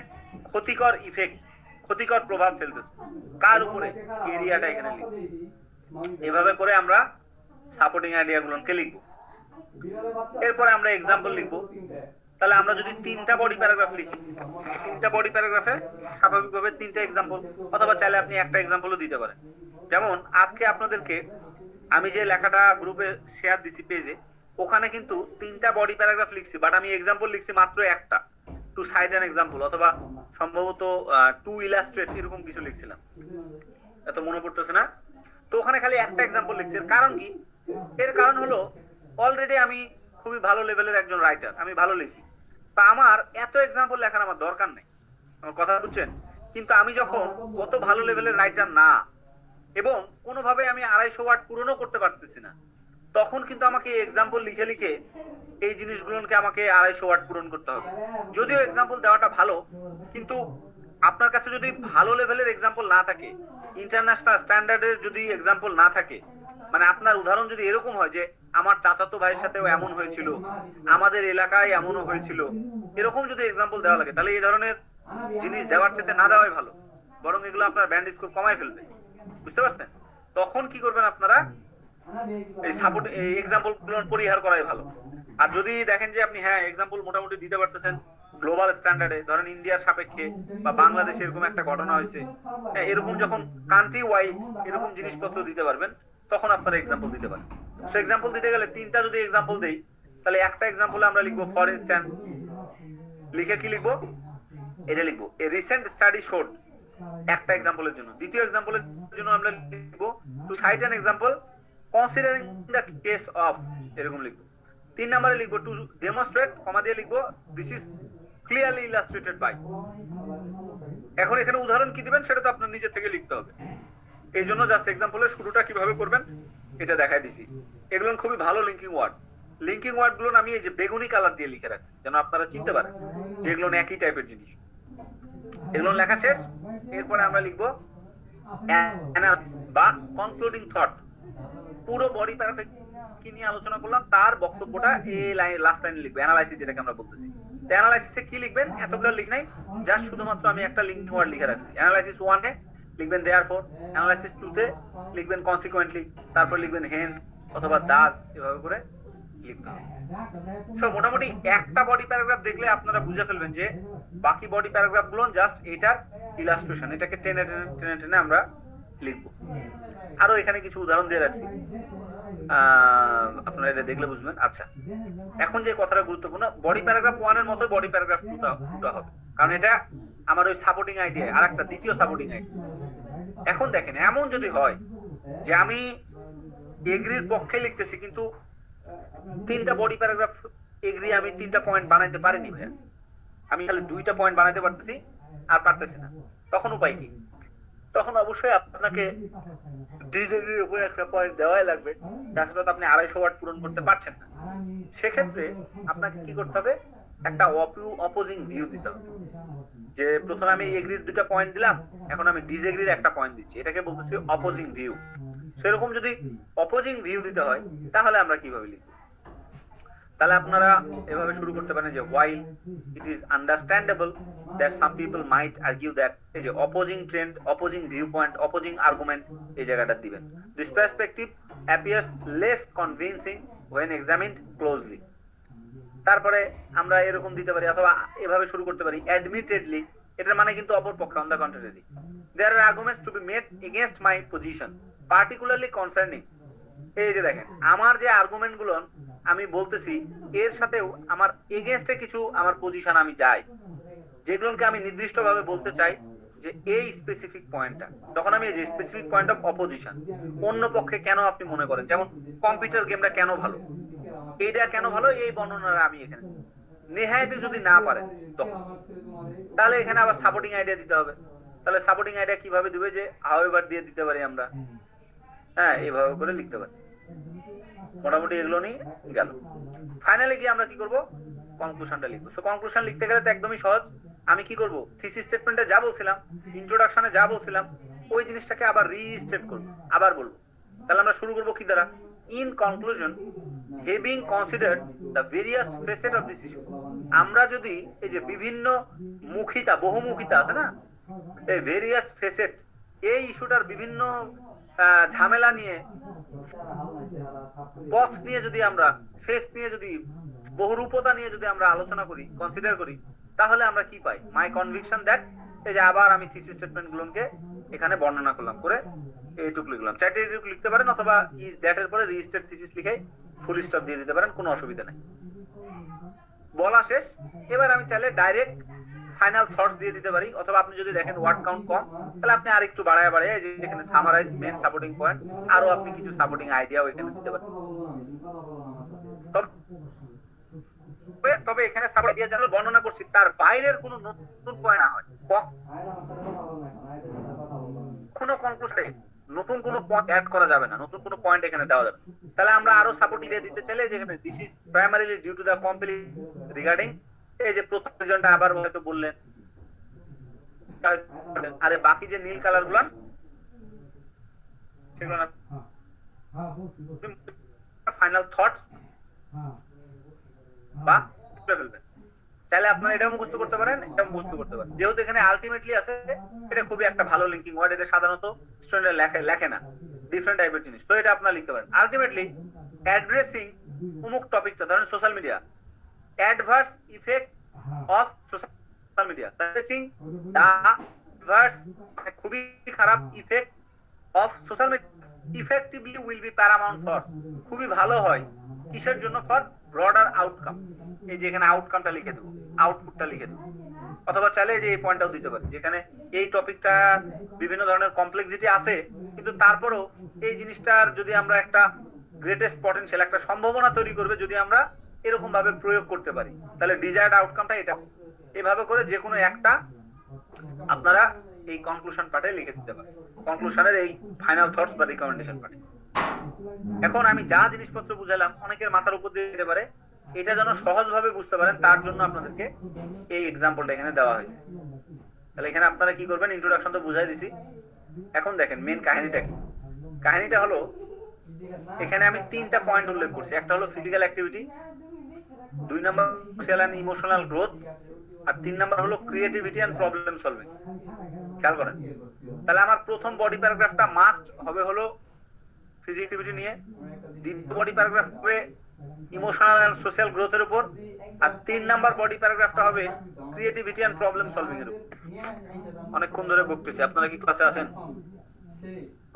Speaker 1: ক্ষতিকর ইফেক্ট, ক্ষতিকর প্রভাব ফেলতেছে, কার উপরে, এরিয়াটা এখানে লিখছি। এভাবে করে আমরা সাপোর্টিং আইডিয়া গুলোকে লিখবো। এরপরে আমরা এক্সাম্পল লিখবো। তাহলে আমরা যদি 3টা বডি প্যারাগ্রাফ লিখি, 3টা বডি প্যারাগ্রাফে স্বাভাবিকভাবে 3টা এক্সাম্পল, অথবা চাইলে আপনি একটা এক্সাম্পলও দিতে পারেন। যেমন আজকে আপনাদেরকে আমি যে লেখাটা গ্রুপে শেয়ার দিছি পেজে, ওখানে কিন্তু 3টা বডি প্যারাগ্রাফ লিখছি, বাট আমি এক্সাম্পল লিখছি মাত্র একটা, টু সাইড অ্যান এক্সাম্পল, অথবা সম্ভবত টু ইলাস্ট্রেট, এরকম কিছু লিখছিলাম, এত মনে পড়তেছে না। তো ওখানে খালি একটা এক্সাম্পল লিখছি। এর কারণ কি, এর কারণ হলো অলরেডি আমি খুবই ভালো লেভেলের একজন রাইটার, আমি ভালো লিখি, তা আমার এত এক্সাম্পল লেখার আমার দরকার নেই, আমার কথা বুঝছেন? কিন্তু আমি যখন অত ভালো লেভেলের রাইটার না এবং কোনোভাবে আমি 250 ওয়ার্ড পূরণও করতে পারতেছি না, তখন কিন্তু আমাকে এক্সাম্পল লিখে লিখে এই জিনিসগুলোকে আমাকে 250 ওয়ার্ড পূরণ করতে হবে। যদিও এক্সাম্পল দেওয়াটা ভালো, কিন্তু আপনার কাছে যদি ভালো লেভেলের এক্সাম্পল না থাকে, ইন্টারন্যাশনাল স্ট্যান্ডার্ডের যদি এক্সাম্পল না থাকে, মানে আপনার উদাহরণ যদি এরকম হয় যে আমার চাচাতো ভাইয়ের সাথেও এমন হয়েছিল, আমাদের এলাকায় এমনও হয়েছিল, এরকম যদি এক্সাম্পল দেওয়া লাগে, তাহলে এই ধরনের জিনিস দেওয়ার চেয়ে না দেওয়াই ভালো, বরং এগুলো আপনার ব্যান্ড স্কোর কমায় ফেলবে। বুঝতে পারছেন? তখন কি করবেন আপনারা, এই সাপোর্ট এই এক্সাম্পল গুলো পরিহার করাই ভালো। আর যদি দেখেন যে আপনি হ্যাঁ এক্সাম্পল মোটামুটি দিতে পারতেছেন গ্লোবাল স্ট্যান্ডার্ডে, ধরেন ইন্ডিয়ার সাপেক্ষে বা বাংলাদেশে এরকম একটা ঘটনা হয়েছে, হ্যাঁ এরকম যখন কান্ট্রি ওয়াইড এরকম জিনিসপত্র দিতে পারবেন, তখন আপনারা এক্সাম্পল দিতে পারেন। সো এক্সাম্পল দিতে গেলে 3টা যদি এক্সাম্পল দেই, তাহলে একটা এক্সাম্পলে আমরা লিখবো ফর ইনস্ট্যান্স, লিখে কি লিখবো, এটা লিখবো এ রিসেন্ট স্টাডি শোড, একটা এক্সাম্পলের জন্য। দ্বিতীয় এক্সাম্পলের জন্য আমরা লিখবো to cite an example considering the case of, এরকম লিখবো। 3 নম্বরে লিখবো টু ডেমনস্ট্রেট, কমা দিয়ে লিখবো this is clearly illustrated by. এখন এখানে উদাহরণ কি দিবেন সেটা তো আপনার নিজে থেকে লিখতে হবে। এই জন্য জাস্ট এক্সাম্পলের শুরুটা কিভাবে করবেন এটা দেখাই দিছি। এগুলো খুবই ভালো লিঙ্কিং ওয়ার্ড। লিঙ্কিং ওয়ার্ড গুলো আমি এই যে বেগুনি কালার দিয়ে লিখে রাখছি যেন আপনারা চিনতে পারেন যে এগুলো একই টাইপের জিনিস। এগুলো লেখা শেষ, এরপরে আমরা লিখবো অ্যানালিসিস বা কনক্লুডিং থট। পুরো বডি প্যারাগ্রাফ কি নিয়ে আলোচনা করলাম তার বক্তব্যটা এই লাইন লাস্ট লাইনে লিখবো, অ্যানালাইসিস যেটাকে আমরা বলতেছি। তো অ্যানালাইসিসে কি লিখবেন, এতগুলো লিখ নাই, জাস্ট শুধুমাত্র আমি একটা লিঙ্কিং ওয়ার্ড লিখে রাখছি। অ্যানালাইসিস 1 এ লিখবেন দেয়ারফর, অ্যানালাইসিস 2 তে লিখবেন কনসিকুয়েন্টলি, তারপর লিখবেন হেন্স অথবা দাস, এভাবে করে লিখতে হবে। সো মোটামুটি একটা বডি প্যারাগ্রাফ দেখলে আপনারা বুঝে ফেলবেন যে বাকি বডি প্যারাগ্রাফ গুলো জাস্ট এটার ইলাস্ট্রেশন, এটাকে টেনে টেনে টেনে টেনে আমরা লিখবো। আরো এখানে কিছু উদাহরণ দিয়ে রাখছি, আপনারা এটা দেখলে বুঝবেন। আচ্ছা, এখন যে কথাটা গুরুত্বপূর্ণ, বডি প্যারাগ্রাফ 1 এর মতো বডি প্যারাগ্রাফ 2 টা হবে, কারণ এটা আমার ওই সাপোর্টিং আইডিয়া, আর একটা দ্বিতীয় সাপোর্টিং আইডিয়া। এখন দেখেন এমন যদি হয় যে আমি এগ্রির পক্ষে লিখতেছি কিন্তু 3টা বডি প্যারাগ্রাফ এগ্রি আমি 3টা পয়েন্ট বানাইতে পারিনি ভাইয়া, আমি খালি 2টা পয়েন্ট বানাইতে পারতেছি আর পারতেছি না, তখন উপায় কি? তখন অবশ্যই আপনাকে ডিজেগ্রির উপরে একটা পয়েন্ট দেওয়াই লাগবে, তাছাড়া তো আপনি 250 ওয়ার্ড পূরণ করতে পারছেন না। সেক্ষেত্রে আপনাকে কি করতে হবে, একটা অপোজিং ভিউ দিতে হবে। যে প্রথমে আমি এগ্রির 2টা পয়েন্ট দিলাম, এখন আমি ডিজেগ্রির একটা পয়েন্ট দিচ্ছি, এটাকে বলতেছি অপোজিং ভিউ। সেরকম যদি অপোজিং ভিউ দিতে হয় তাহলে আমরা কিভাবে লিখব? তাহলে আপনারা এভাবে শুরু করতে পারেন যে while it is understandable that some people might argue that, এই যে opposing trend, opposing view point, opposing argument, এই জায়গাটা দিবেন। this perspective appears less convincing when examined closely। তারপরে আমরা এরকম দিতে পারি, অথবা এভাবে শুরু করতে পারি admittedly, এটার মানে কিন্তু অপর পক্ষ, on the contrary there are arguments to be made against my position particularly concerning, এই যে দেখেন আমার যে আর্গুমেন্ট গুলো আমি বলতেছি এর সাথেও আমার এগেইনস্টে কিছু আমার পজিশন আমি যাই, যেগুলোকে আমি নির্দিষ্টভাবে বলতে চাই যে এই স্পেসিফিক পয়েন্টটা, তখন আমি এই যে স্পেসিফিক পয়েন্ট অফ অপোজিশন, অন্য পক্ষে কেন আপনি মনে করেন, যেমন কম্পিউটার গেমটা কেন ভালো, এইটা কেন ভালো, এই বর্ণনাটা আমি এখানে নেহায়েতে যদি না পারেন তখন, তাহলে এখানে আবার সাপোর্টিং আইডিয়া দিতে হবে। তাহলে সাপোর্টিং আইডিয়া কিভাবে দিবে, যে হাউএভার দিয়ে দিতে পারি আমরা, হ্যাঁ এইভাবে করে লিখতে পারি। মোটামুটি এগুলো নিয়ে গেল। ফাইনালি গিয়ে আমরা কি করব, কনক্লুশনটা লিখবো। সো কনক্লুশন লিখতে গেলে তো একদমই সহজ। আমি কি করব, থিসিস স্টেটমেন্টে যা বলছিলাম, ইন্ট্রোডাকশনে যা বলছিলাম, ওই জিনিসটাকে আবার রিস্টেট করব, আবার বলবো। তাহলে আমরা শুরু করব কি দ্বারা, in conclusion having considered the various facet of this issue. আমরা যদি এই যে বিভিন্ন মুখিতা, বহুমুখিতা আছে না, এই ভেরিয়াস ফেসেট, এই ইস্যুটার বিভিন্ন ঝামেলা নিয়ে, পথ নিয়ে যদি আমরা, ফেস নিয়ে যদি, বহুরূপতা নিয়ে যদি আমরা আলোচনা করি, কনসিডার করি, তাহলে আমরা কি পাই, মাই কনভিকশন দ্যাট, এই যে আবার আমি থিসিস স্টেটমেন্ট গুলোকে এখানে বর্ণনা করলাম, করে এইটুকু লিখলাম। চাইতে এইটুকু লিখতে পারেন, অথবা ইজ দ্যাট এর পরে রিজিস্টার্ড থিসিস লিখে ফুল স্টপ দিয়ে দিতে পারেন, কোনো অসুবিধা নেই। বলা শেষ। এবার আমি চাইলে ডাইরেক্ট ফাইনাল থটস দিয়ে দিতে পারি, অথবা আপনি যদি দেখেন ওয়ার্ড কাউন্ট কম, তাহলে আপনি আরেকটু বাড়ায় বাড়ায় যে এখানে সামারাইজ, মেন সাপোর্টিং পয়েন্ট, আরো আপনি কিছু সাপোর্টিং আইডিয়াও এখানে দিতে পারেন। তবে এখানে সাপোর্ট আইডিয়া যেন বর্ণনা করছি তার বাইরের কোনো নতুন পয়েন্ট না হয়, কোনো কনক্লুশনে নতুন কোনো পয়েন্ট অ্যাড করা যাবে না, নতুন কোনো পয়েন্ট এখানে দেওয়া যাবে। তাহলে আমরা আরো সাপোর্ট এরিয়া দিতে চাইলে যেখানে this is primarily due to the complete regarding, এই যে প্রথম রিজনটা আবার হয়তো বললেন, আরে বাকি যে নীল কালার গুলো সেগুলো ফাইনাল থটস বা ফেলবেন। চাইলে আপনারা এটাও মুখস্থ করতে পারেন, এটাও মুখস্থ করতে পারেন। যেহেতু এখানে আলটিমেটলি আছে, এটা খুবই একটা ভালো লিঙ্কিং ওয়ার্ড, এটা সাধারণত স্টুডেন্টরা লেখে না, ডিফারেন্ট টাইপের জিনিস, তো এটা আপনারা লিখতে পারেন। আলটিমেটলি অ্যাড্রেসিং অমুক টপিকটা, ধরেন social media, adverse effect of social media, addressing the adverse খুবই খারাপ effect of social media effectively will be paramount for, খুবই ভালো হয় কিসের জন্য, ফর ব্রডার আউটকাম। এই যে এখানে আউটকামটা লিখে দেবো, আউটপুটটা লিখে দেবো, অথবা চাইলে যে এই পয়েন্টটাও দিতে পারি, যেখানে এই টপিকটা বিভিন্ন ধরনের কমপ্লেক্সিটি আছে, কিন্তু তারপরেও এই জিনিসটার যদি আমরা একটা গ্রেটেস্ট পটেনশিয়াল, একটা সম্ভাবনা তৈরি করবে যদি আমরা এরকম ভাবে প্রয়োগ করতে পারি, তাহলে ডিজায়ার্ড আউটকামটা এটা। এভাবে করে যে কোনো একটা আপনারা এই কনক্লুশন পার্টে লিখে দিতে পারেন, কনক্লুশনের এই ফাইনাল থটস বা রিকমেন্ডেশন পার্টে। এখন আমি যা জিনিসপত্র বুঝালাম অনেকের মাথার উপর দিয়ে দিতে পারে, এটা যেন সহজভাবে বুঝতে পারেন তার জন্য আপনাদেরকে এই এক্সাম্পলটা এখানে দেওয়া হয়েছে। তাহলে এখানে আপনারা কি করবেন, ইন্ট্রোডাকশন তো বুঝাই দিছি, এখন দেখেন মেন কাহিনীটা কি। কাহিনীটা হলো এখানে আমি 3টা পয়েন্ট উল্লেখ করছি, একটা হলো physical activity, 2 number social and emotional growth, আর 3 নাম্বার হলো ক্রিয়েটিভিটি এন্ড প্রবলেম সলভিং। খেয়াল করেন, তাহলে আমার প্রথম বডি প্যারাগ্রাফটা মাস্ট হবে হলো ফিজিক্যালিটি নিয়ে, দ্বিতীয় বডি প্যারাগ্রাফ হবে ইমোশনাল এন্ড সোশ্যাল গ্রোথের উপর, আর 3 নাম্বার বডি প্যারাগ্রাফটা হবে ক্রিয়েটিভিটি এন্ড প্রবলেম সলভিং এর উপর। অনেকক্ষণ ধরে বকতেছি, আপনারা কি ক্লাসে আছেন?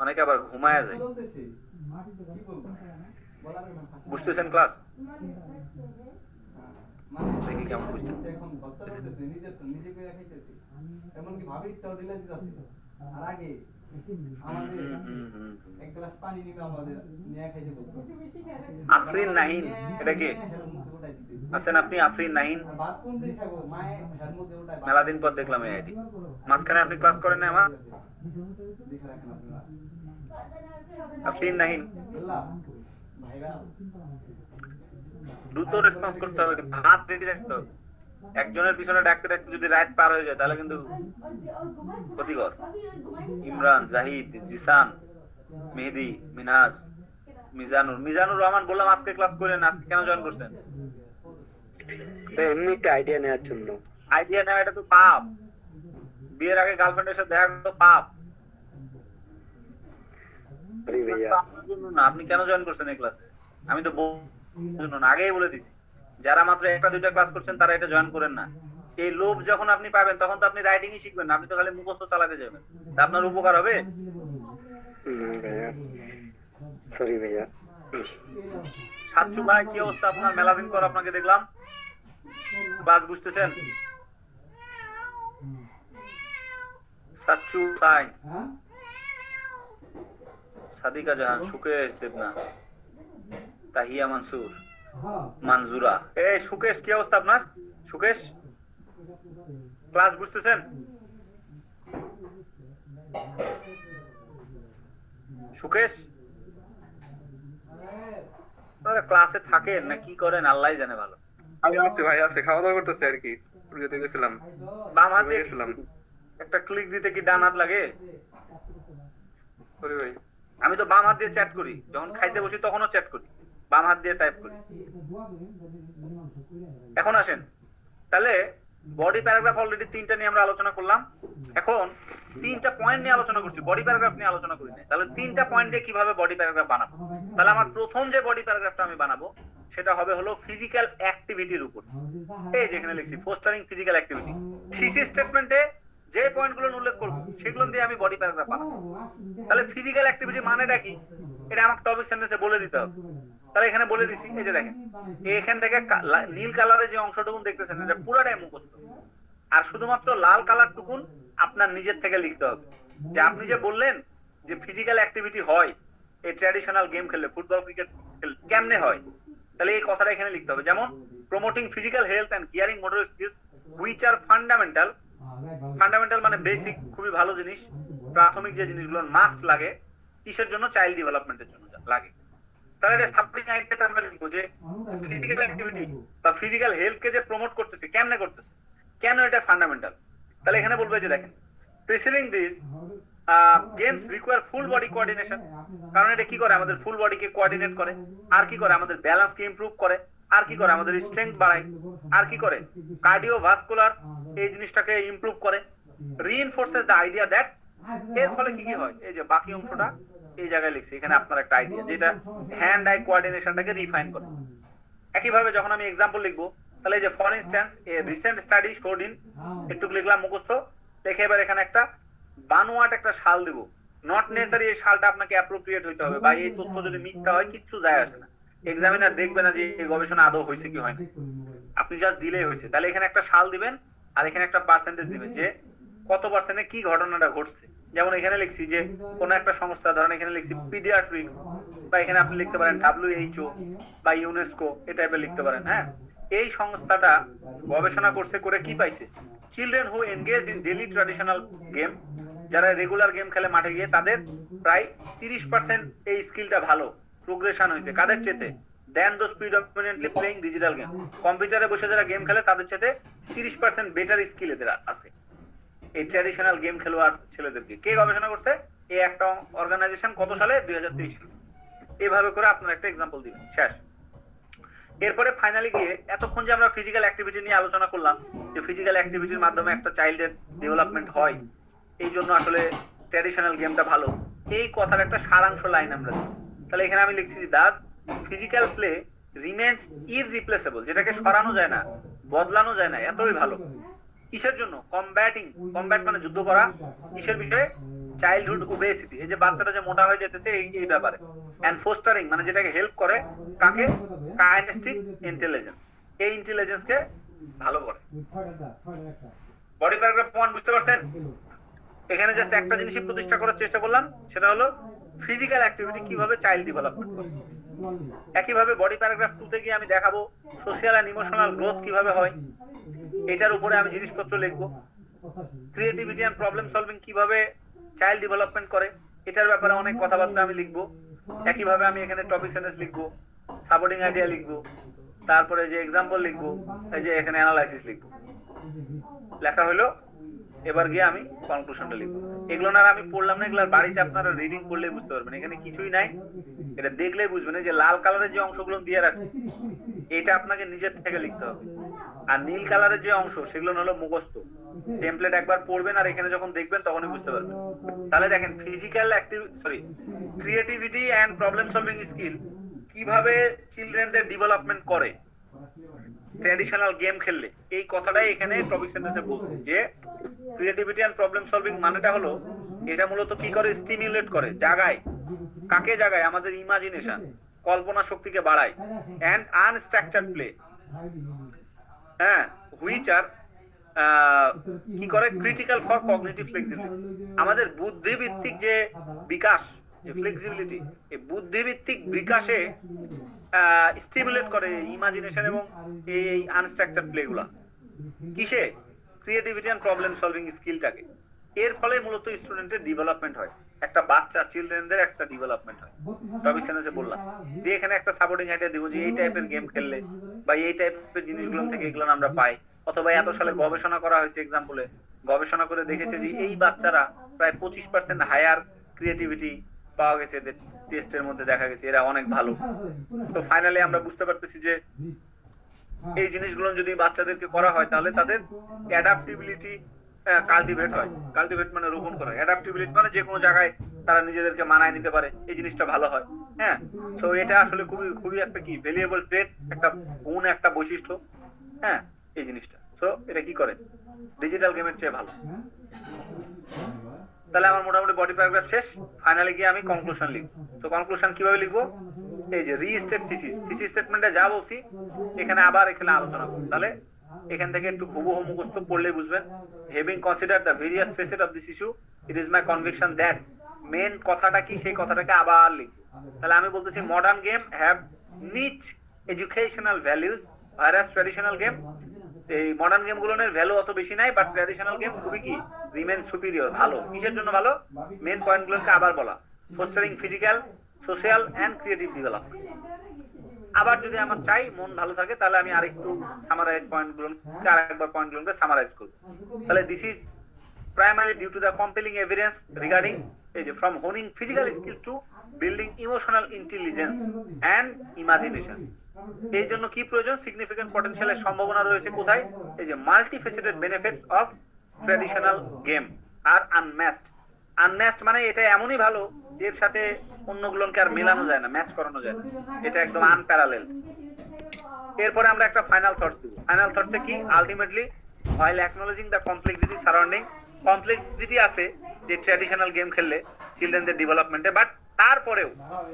Speaker 1: অনেকে আবার ঘুমায় যায়, বুঝতেছেন ক্লাস? দেখি কেমন বুঝতেন।
Speaker 6: এমনকি ভাবিটাও ঢিলা দিতেছে, আর আগে আমাদের এক গ্লাস পানি নিবে আমাদের নিয়ে খাইতে বলতো।
Speaker 1: আফরিন নাহিন, এটা কি আছেন আপনি? আফরিন নাহিন,
Speaker 6: ভাত কোন দিন খাবো মায়ে হের মধ্যে ওটাই
Speaker 1: মেলা দিন পর দেখলাম এই আইডি। মাঝখানে আপনি ক্লাস করেন না আমার?
Speaker 6: দেখে রাখেন আপনারা।
Speaker 1: আফরিন নাহিন,
Speaker 6: আল্লাহ ভাইরা
Speaker 1: দ্রুত রেসপন্স করতে হবে, হাত রেডি রাখতে হবে। একজনের পিছনে ডাকতে ডাকতে যদি রাত পার হয়ে যায় তাহলে কিন্তু ক্ষতিকর। ইমরান, জাহিদ, জিসান, মেহেদি, মিনাজ, মিজানুর রহমান, বললাম আজকে ক্লাস করেন, আজকে কেন জয়েন করছেন?
Speaker 4: এমনি একটা আইডিয়া নেওয়ার জন্য।
Speaker 1: আইডিয়া নেওয়া এটা তো পাপ, বিয়ের আগে গার্লফ্রেন্ডের সাথে দেখা তো পাপ। আপনার জন্য না, আপনি কেন জয়েন করছেন এই ক্লাসে? আমি তো জন্য না, আগেই বলে দিছি, যারা মাত্র 1টা 2টা ক্লাস করছেন তারা এটা জয়েন করেন না। এই লোভ যখন আপনি পাবেন তখন তো আপনি রাইটিংই শিখবেন না, আপনি তো খালি মুখস্থ চালাতে যাবেন, তা আপনার উপকার হবে?
Speaker 4: সরি ভাইয়া।
Speaker 1: সাচ্চু ভাই, কি অবস্থা আপনার? মেলা দিন পর আপনাকে দেখলাম, ক্লাস বুঝতেছেন? সাচ্চু সাই, সাদিকা জাহান, সুকেশ দেবনা, তাহিয়া মানসুর, মানজুরা। এই সুকেশ, কি অবস্থা আপনার? সুকেশ, ক্লাস বুঝতেছেন? সুকেশ, ক্লাসে থাকেন না কি করেন আল্লাহই জানে ভালো।
Speaker 5: আমি আছি ভাই, আছে, খাওয়া দাওয়া করতেছি আর কি, যেতে গেছিলাম।
Speaker 1: বাম হাতে একটা ক্লিক দিতে কি ডান হাত লাগে?
Speaker 5: সরি ভাই,
Speaker 1: আমি তো বাম হাত দিয়ে চ্যাট করি, যখন খাইতে বসি তখনও চ্যাট করি, বাম হাত দিয়ে টাইপ করি। এখন আসেন, তাহলে বডি প্যারাগ্রাফ অলরেডি 3টা নিয়ে আমরা আলোচনা করলাম, এখন 3টা পয়েন্ট নিয়ে আলোচনা করছি, বডি প্যারাগ্রাফ নিয়ে আলোচনা করি না। তাহলে 3টা পয়েন্ট দিয়ে কিভাবে বডি প্যারাগ্রাফ বানাবো? তাহলে আমার প্রথম যে বডি প্যারাগ্রাফটা আমি বানাবো সেটা হবে হলো ফিজিক্যাল অ্যাক্টিভিটির উপর। এই যেখানে লিখছি ফোস্টারিং ফিজিক্যাল অ্যাক্টিভিটি, থিসিস স্টেটমেন্টে যে পয়েন্টগুলো উল্লেখ করবো সেগুলো দিয়ে আমি বডি প্যারাগ্রাফ বানাবো। তাহলে ফিজিক্যাল অ্যাক্টিভিটি মানেটা কি, এটা আমাকে টপিক সেন্টেন্সে বলে দিতে হবে। তাহলে এখানে বলে দিচ্ছি, এই যে দেখেন, এখান থেকে নীল কালারের যে অংশটুকুন দেখতেছেন এটা পুরোটাই মুখস্থ, আর শুধুমাত্র লাল কালারটুকুন আপনার নিজের থেকে লিখতে হবে। যে আপনি যে বললেন যে ফিজিক্যাল অ্যাক্টিভিটি হয় এই ট্র্যাডিশনাল গেম খেললে, ফুটবল ক্রিকেট খেললে কেমনে হয়, তাহলে এই কথাটা এখানে লিখতে হবে। যেমন promoting physical health and gearing motor skills which are fundamental, fundamental মানে বেসিক, খুবই ভালো জিনিস, প্রাথমিক যে জিনিসগুলো মাস্ট লাগে কিসের জন্য, চাইল্ড ডেভেলপমেন্টের জন্য লাগে। তাহলে এটা সাপোর্টিং আইডিয়াতে আমরা লিখবো যে ফিজিক্যাল অ্যাক্টিভিটি বা ফিজিক্যাল হেলথকে যে প্রমোট করতেছে, কেমনে করতেছে, কেন এটা ফান্ডামেন্টাল। তাহলে এখানে বলবে যে দেখেন, preceding this games require full body coordination, কারণ এটা কি করে আমাদের ফুল বডিকে কোঅর্ডিনেট করে, আর কি করে আমাদের ব্যালেন্সকে ইমপ্রুভ করে, আর কি করে আমাদের স্ট্রেংথ বাড়ায়, আর কি করে কার্ডিওভাস্কুলার এই জিনিসটাকে ইমপ্রুভ করে, রিইনফোর্সেস দ্য আইডিয়া দ্যাট। এর ফলে কি কি হয়, এই যে বাকি অংশটা এই জায়গায় লিখছি, এখানে আপনার একটা আইডিয়া যেটা হ্যান্ড আই কোঅর্ডিনেশনটাকে রিফাইন করে। একইভাবে যখন আমি এক্সাম্পল লিখবো, তাহলে এই যে for instance a recent study showed in, একটু লিখলাম মুখস্থ, লিখে এবার এখানে একটা বানোয়াট একটা সাল দিব। নট নেসেসারি এই সালটা আপনাকে অ্যাপ্রোপ্রিয়েট হইতে হবে, বা এই তথ্য যদি মিথ্যা হয় কিচ্ছু যায় আসে না, এক্সামিনার দেখবে না যে এই গবেষণা আদৌ হয়েছে কি হয় না, আপনি জাস্ট দিলেই হয়েছে। তাহলে এখানে একটা সাল দিবেন আর এখানে একটা পার্সেন্টেজ দিবেন যে কত পার্সেন্টে কি ঘটনাটা ঘটছে। যেমন এখানে লিখছি যে কোন একটা সংস্থা, ধরেন এখানে লিখছি পিডিয়াট্রিক্স, বা এখানে আপনি লিখতে পারেন WHO বা ইউনেস্কো, এই টাইপের লিখতে পারেন। হ্যাঁ, এই সংস্থাটা গবেষণা করছে, করে কি পাইছে, children who engaged in daily traditional game, যারা রেগুলার গেম খেলে মাঠে গিয়ে, তাদের প্রায় 30% এই স্কিলটা ভালো প্রোগ্রেশন হয়েছে কাদের চেতে, than those predominantly playing digital game. কম্পিউটারে বসে যারা গেম খেলে তাদের চেতে 30% বেটার স্কিল এদের আছে এই ট্র্যাডিশনাল গেম খেলোয়াড় ছেলেদেরকে। কে গবেষণা করছে? এই একটা অর্গানাইজেশন, কত সালে? 2023 সালে। এভাবে করে আপনার একটা এক্সাম্পল দিবেন, শেষ। এরপরে ফাইনালি গিয়ে এতক্ষণ যে আমরা ফিজিক্যাল অ্যাক্টিভিটি নিয়ে আলোচনা করলাম, যে ফিজিক্যাল অ্যাক্টিভিটির মাধ্যমে একটা চাইল্ডের ডেভেলপমেন্ট হয়, এই জন্য আসলে ট্র্যাডিশনাল গেমটা ভালো, এই কথার একটা সারাংশ লাইন আমরা দিই। তাহলে এখানে আমি লিখছি দাস ফিজিক্যাল প্লে রিমেন্স ইররিপ্লেসেবল, যেটাকে সরানো যায় না, বদলানো যায় না, এতই ভালো। কিসের জন্য? কমব্যাটিং, কমব্যাট মানে যুদ্ধ করা, কিসের বিষয়ে? চাইল্ডহুড ওবেসিটি, এই যে বাচ্চাটা যে মোটা হয়ে যেতেছে এই ব্যাপারে। এন্ড ফোস্টারিং মানে যেটাকে হেল্প করে কাকে? কাইনেস্টিক ইন্টেলিজেন্স, এই ইন্টেলিজেন্সকে ভালো করে। বডি প্যারাগ্রাফ 1 বুঝতে পারছেন? এখানে জাস্ট একটা জিনিসই প্রতিষ্ঠা করার চেষ্টা করলাম, সেটা হলো ফিজিক্যাল অ্যাক্টিভিটি কিভাবে চাইল্ড ডেভেলপমেন্ট করে। একইভাবে বডি প্যারাগ্রাফ 2 তে গিয়ে আমি দেখাবো সোশ্যাল এন্ড ইমোশনাল গ্রোথ কিভাবে হয়, এটার উপরে আমি জিনিসপত্র লিখবো। ক্রিয়েটিভিটি এন্ড প্রবলেম সলভিং কিভাবে চাইল্ড ডেভেলপমেন্ট করে, এটার ব্যাপারে অনেক কথাবার্তা আমি লিখবো। একইভাবে আমি এখানে টপিক সেন্টেন্স লিখবো, সাপোর্টিং আইডিয়া লিখবো, তারপরে যে এক্সাম্পল লিখবো, এই যে এখানে অ্যানালাইসিস লিখবো। লেখা হলো, এবার গিয়ে আমি কনক্লুশনটা লিখবো। এগুলো না আমি পড়লাম না, এগুলোর বাড়িতে আপনারা রিডিং করলেই বুঝতে পারবেন, এখানে কিছুই নাই, এটা দেখলেই বুঝবেন। এই যে লাল কালারের যে অংশগুলো দিয়ে রাখছে, এটা আপনাকে নিজের থেকে লিখতে হবে। আর নীল কালারের যে অংশ, সেগুলো হলো মুখস্থ, টেমপ্লেট একবার পড়বেন আর এখানে যখন দেখবেন তখনই বুঝতে পারবেন। তাহলে দেখেন, physical creativity and problem solving skill কিভাবে চিলড্রেনদের ডেভেলপমেন্ট করে ট্র্যাডিশনাল গেম খেললে, এই কথাটাই এখানে টপিক সেন্টেন্সে বলছে যে ক্রিয়েটিভিটি এন্ড প্রবলেম সলভিং মানেটা হলো, এটা মূলত কি করে? স্টিমুলেট করে, জাগায়। কাকে জাগায়? আমাদের ইমাজিনেশন, কল্পনা শক্তিকে বাড়ায়। এন্ড আনস্ট্রাকচার্ড প্লে, হ্যাঁ, হুইচ আর কি করে? ক্রিটিক্যাল ফর কগনিটিভ ফ্লেক্সিবিলিটি, আমাদের বুদ্ধিভিত্তিক যে বিকাশ, যে ফ্লেক্সিবিলিটি, এই বুদ্ধিভিত্তিক বিকাশে স্টিমুলেট করে ইমাজিনেশন এবং এই আনস্ট্রাকচার্ড প্লে গুলা। কিসে? ক্রিয়েটিভিটি এন্ড প্রবলেম সলভিং স্কিলটাকে। এর ফলে মূলত স্টুডেন্টের ডেভেলপমেন্ট হয়, একটা বাচ্চা চিলড্রেনদের একটা ডেভেলপমেন্ট হয়। টপিক সেন্টেন্সে বললাম যে এখানে একটা সাপোর্টিং আইডিয়া দিব যে এই টাইপের গেম খেললে বা এই টাইপের জিনিসগুলো থেকে এগুলো আমরা পাই, অথবা এত সালে গবেষণা করা হয়েছে, এক্সাম্পলে গবেষণা করে দেখেছে যে এই বাচ্চারা প্রায় 25% হায়ার ক্রিয়েটিভিটি পাওয়া গেছে, এদের টেস্টের মধ্যে দেখা গেছে এরা অনেক ভালো। তো ফাইনালি আমরা বুঝতে পারতেছি যে এই জিনিসগুলো যদি বাচ্চাদেরকে করা হয় তাহলে তাদের অ্যাডাপ্টিবিলিটি কাল্টিভেট হয়। কাল্টিভেট মানে রোপণ করা, অ্যাডাপ্টিবিলিটি মানে যে কোনো জায়গায় তারা নিজেদেরকে মানায় নিতে পারে, এই জিনিসটা ভালো হয়। হ্যাঁ, তো এটা আসলে খুবই খুবই একটা কি ভ্যালুয়েবল ট্রেট, একটা গুণ, একটা বৈশিষ্ট্য। হ্যাঁ, এই জিনিসটা তো এটা কি করে? ডিজিটাল গেমের চেয়ে ভালো। তাহলে আমার মোটামুটি বডি প্যারাগ্রাফ শেষ। ফাইনালি গিয়ে আমি কনক্লুশন লিখব। তো কনক্লুশন কিভাবে লিখবো? এই যে রিস্টেট থিসিস, থিসিস স্টেটমেন্টে যা বলছি এখানে আবার এখানে আলোচনা করব। তাহলে এখান থেকে একটু হুবহু মুখস্থ পড়লেই বুঝবেন। Having consider the various facet of this issue, it is my conviction that, main কথাটা কি সেই কথাটাকে আবার লিখব। তাহলে আমি বলতেছি modern game have niche educational values, whereas traditional game, এই মডার্ন গেম গুলোর ভ্যালু অত বেশি নাই, বাট ট্র্যাডিশনাল গেম খুবই কি রিমেন সুপিরিয়র, ভালো। কিসের জন্য ভালো? মেন পয়েন্ট গুলোকে আবার বলা। Fostering physical social and creative development. আবার যদি আমার চাই মন ভালো থাকে তাহলে আমি আরেকটু সামারাইজ পয়েন্টগুলো আরেকবার পয়েন্টগুলোকে সামারাইজ করব। তাহলে this is primarily due to the compelling evidence regarding from honing physical skills to building emotional intelligence and imagination। এই জন্য কি প্রয়োজন? সিগনিফিকেন্ট পটেনশিয়ালের সম্ভাবনা রয়েছে কোথায়? এই যে multifaceted benefits of traditional game আর আনম্যাচড মানে এটা এমনই ভালো যে এর সাথে অন্যগুলোকে আর মেলানো যায় না, ম্যাচ করানো যায় না, এটা একদম আনপ্যারালেল। এরপরে আমরা একটা ফাইনাল থটস দিব। ফাইনাল থটসে কি? Ultimately while acknowledging the complexity surrounding complexity আছে যে ট্র্যাডিশনাল গেম খেললে চিলড্রেনদের ডেভেলপমেন্টে, বাট তারপরেও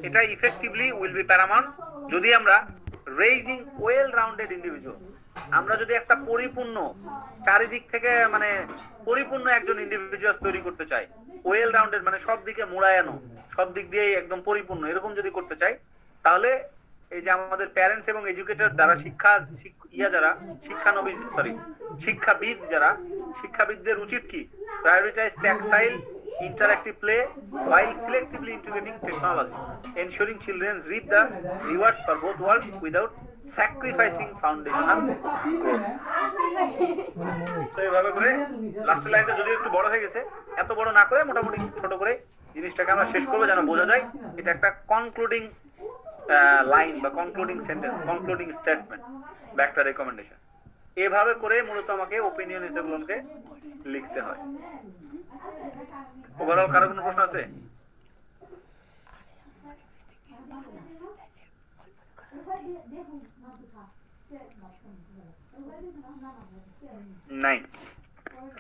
Speaker 1: এটা ইফেক্টিভলি উইল বি প্যারামাউন্ট যদি আমরা রেইজিং ওয়েল রাউন্ডেড ইন্ডিভিজুয়াল, আমরা যদি একটা পরিপূর্ণ চারিদিক থেকে মানে পরিপূর্ণ একজন ইন্ডিভিজুয়াল তৈরি করতে চাই, ওয়েল রাউন্ডেড মানে সব দিকে মোড়ায়ানো, সব দিক দিয়ে একদম পরিপূর্ণ, এরকম যদি করতে চাই তাহলে এই যে আমাদের প্যারেন্টস এবং এডুকেটর যারা শিক্ষাবিদ যারা শিক্ষাবিদদের উচিত কি? Prioritize tactile interactive play while selectively integrating technology, ensuring children reap the rewards for both worlds without sacrificing foundational growth। তো এইভাবে করে লাস্ট লাইনটা যদি একটু বড় হয়ে গেছে, এত বড় না করে মোটামুটি ছোট করে জিনিসটাকে আমরা শেষ করবো যেন বোঝা যায় এটা একটা কনক্লুডিং লাইন বা কনক্লুডিং সেন্টেন্স, কনক্লুডিং স্টেটমেন্ট বা একটা রেকমেন্ডেশন। এভাবে করে মূলত আমাকে ওপিনিয়ন এসেগুলোকে লিখতে হয়। ওভারঅল কারো কোনো প্রশ্ন আছে? নাই।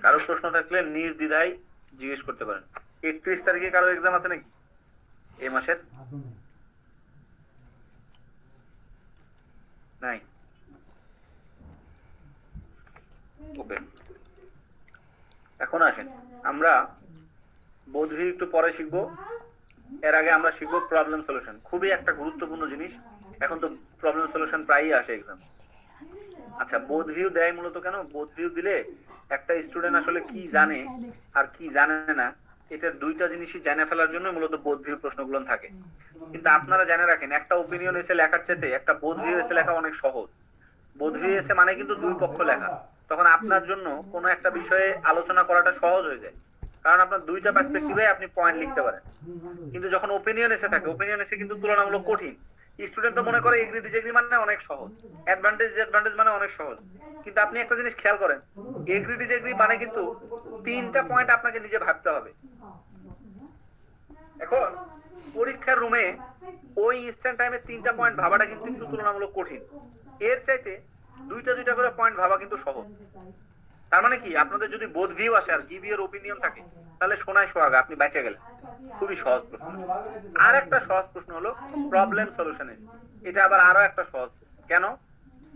Speaker 1: কারো প্রশ্ন থাকলে নির্দ্বিধায় জিজ্ঞেস করতে পারেন। 31 তারিখে কারো এক্সাম আছে নাকি এই মাসের? নাই। ওকে, এখন আসেন আমরা বোধহয় একটু পরে শিখবো। এর আগে আমরা শিখবো প্রবলেম সলিউশন, খুবই একটা গুরুত্বপূর্ণ জিনিস। এখন তো প্রবলেম সলিউশন প্রায়ই আসে এক্সাম। আচ্ছা, বোধ ভিউ দেয় মূলত কেন? বোধ ভিউ দিলে একটা স্টুডেন্ট আসলে কি জানে আর কি জানে না, এটা দুইটা জিনিসই জানা ফেলার জন্য মূলত বোধ ভিউ প্রশ্নগুলো থাকে। কিন্তু আপনারা জেনে রাখেন, একটা ওপিনিয়ন এসে লেখার চাইতে একটা বোধ ভিউ এসে লেখা অনেক সহজ। বোধ ভিউ এসে মানে কিন্তু দুই পক্ষ লেখা, তখন আপনার জন্য কোনো একটা বিষয়ে আলোচনা করাটা সহজ হয়ে যায়, কারণ আপনার দুইটা পার্সপেক্টিভে আপনি পয়েন্ট লিখতে পারেন। কিন্তু যখন ওপিনিয়ন এসে থাকে, ওপিনিয়ন এসে কিন্তু তুলনামূলক কঠিন। স্টুডেন্ট তো মনে করে এগ্রি ডিসএগ্রি মানে অনেক সহজ, অ্যাডভান্টেজ ডিসঅ্যাডভান্টেজ মানে অনেক সহজ। কিন্তু আপনি একটা জিনিস খেয়াল করেন, এগ্রি ডিসএগ্রি মানে কিন্তু তিনটা পয়েন্ট আপনাকে নিজে ভাবতে হবে। এখন পরীক্ষার রুমে ওই ইনস্ট্যান্ট টাইমে তিনটা পয়েন্ট ভাবাটা কিন্তু একটু তুলনামূলক কঠিন। এর চাইতে দুইটা করে পয়েন্ট ভাবা কিন্তু সহজ। তার মানে কি, আপনাদের যদি বোধ ভিউ আসে আর গিভ ইউর ওপিনিয়ন থাকে, তাহলে শোনায় সোহাগা, আপনি বেঁচে গেলেন। খুবই সহজ প্রশ্ন। আর একটা সহজ প্রশ্ন হলো প্রবলেম সলিউশন। এটা আবার আরো একটা সহজ। কেন?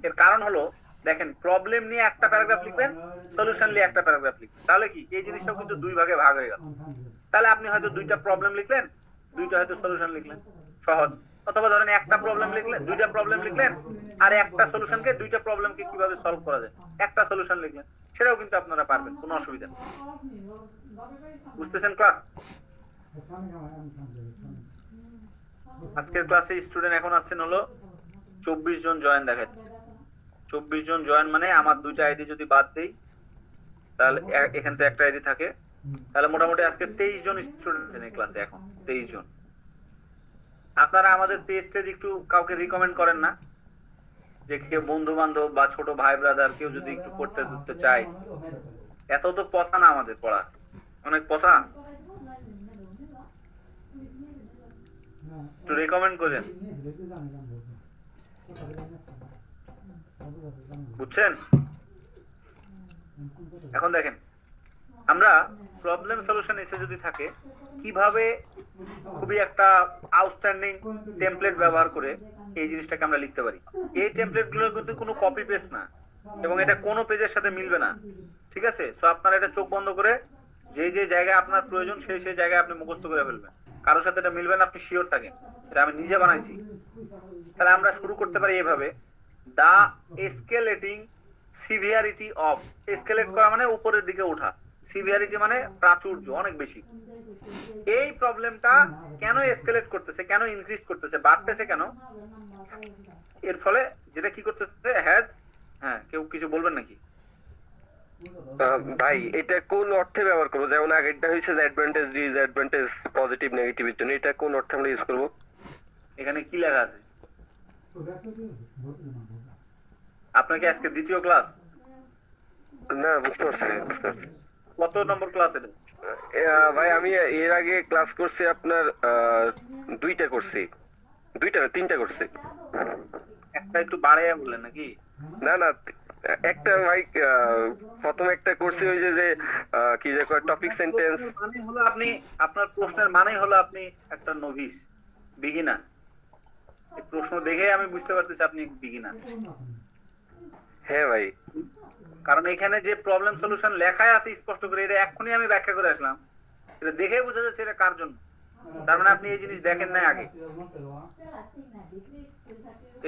Speaker 1: এর কারণ হলো, দেখেন, প্রবলেম নিয়ে একটা প্যারাগ্রাফ লিখবেন, সলিউশন নিয়ে একটা প্যারাগ্রাফ লিখবেন, তাহলে কি এই জিনিসটাও কিন্তু দুই ভাগে ভাগ হয়ে গেল। তাহলে আপনি হয়তো দুইটা প্রবলেম লিখলেন, দুইটা হয়তো সলিউশন লিখলেন, সহজ। অথবা ধরেন একটা প্রবলেম লিখলেন, দুইটা প্রবলেম লিখলেন, আর একটা সলিউশনকে, দুইটা প্রবলেমকে কিভাবে সলভ করা যায় একটা সলিউশন লিখলেন, সেটাও কিন্তু আপনারা পারবেন, কোনো অসুবিধা নেই। বুঝতেছেন ক্লাস? আজকের ক্লাসে স্টুডেন্ট এখন আসছেন হলো 24 জন জয়েন দেখাচ্ছে। 24 জন জয়েন মানে আমার দুইটা আইডি যদি বাদ দেই, তাহলে এখান থেকে একটা আইডি থাকে, তাহলে মোটামুটি আজকে 23 জন স্টুডেন্ট আছেন এই ক্লাসে। এখন 23 জন। আপনারা আমাদের পেজটা একটু কাউকে রিকমেন্ড করেন না, যে কেউ বন্ধু বান্ধব বা ছোট ভাই ব্রাদার কেউ যদি একটু পড়তে ধরতে চায়? এত তো পচা না আমাদের পড়া, অনেক পচা। একটু রেকমেন্ড করেন, বুঝছেন? এখন দেখেন, আমরা প্রবলেম সলিউশন এসে যদি থাকে, কিভাবে খুবই একটা আউটস্ট্যান্ডিং টেমপ্লেট ব্যবহার করে এই জিনিসটাকে আমরা লিখতে পারি। এই টেমপ্লেট গুলো কিন্তু কোনো কপি পেস্ট না, এবং এটা কোনো পেজের সাথে মিলবে না, ঠিক আছে? সো আপনারা এটা চোখ বন্ধ করে যে যে জায়গায় আপনার প্রয়োজন সেই সেই জায়গায় আপনি মুখস্থ করে ফেলবেন। কারোর সাথে এটা মিলবে না, আপনি শিওর থাকেন, এটা আমি নিজে বানাইছি। তাহলে আমরা শুরু করতে পারি এভাবে, দা এসকেলেটিং সিভিয়ারিটি অফ। এসকেলেট করা মানে উপরের দিকে ওঠা, সিভিয়ারিটি মানে প্রাচুর্য, অনেক বেশি। এই প্রবলেমটা কেন এসকেলেট করতেছে, কেন ইনক্রিজ করতেছে, বাড়তেছে কেন? এর ফলে যেটা কি করতেছে, হ্যাঁ কেউ কিছু বলবেন নাকি?
Speaker 5: ভাই এটা কোন অর্থে ব্যবহার করবো? যেমন আগেরটা হয়েছে যে অ্যাডভান্টেজ ডিসঅ্যাডভান্টেজ পজিটিভ নেগেটিভের জন্য, এটা কোন অর্থে আমরা ইউজ করবো?
Speaker 1: এখানে কি লেখা আছে? আপনার কি আজকে দ্বিতীয় ক্লাস?
Speaker 5: না, বুঝতে পারছি বুঝতে পারছি।
Speaker 1: কত নম্বর ক্লাস এটা?
Speaker 5: ভাই আমি এর আগে ক্লাস করছি আপনার দুইটা করছি, দুইটা না তিনটা করছি।
Speaker 1: একটা একটু বাড়াইয়া বললেন নাকি?
Speaker 5: না না, একটা ভাই প্রথম একটা করছি ওই যে যে কি যে টপিক সেন্টেন্স।
Speaker 1: মানে হলো আপনি, আপনার প্রশ্নের মানে হলো আপনি একটা নভিস, বিগিনার। এই প্রশ্ন দেখে আমি বুঝতে পারতেছি আপনি বিগিনার।
Speaker 5: হ্যাঁ ভাই,
Speaker 1: কারণ এখানে যে প্রবলেম সলিউশন লেখায় আছে স্পষ্ট করে, এটা এক্ষুনি আমি ব্যাখ্যা করে আসলাম, এটা দেখেই বোঝা যাচ্ছে এটা কার জন্য। তার মানে আপনি এই জিনিস দেখেন নাই আগে,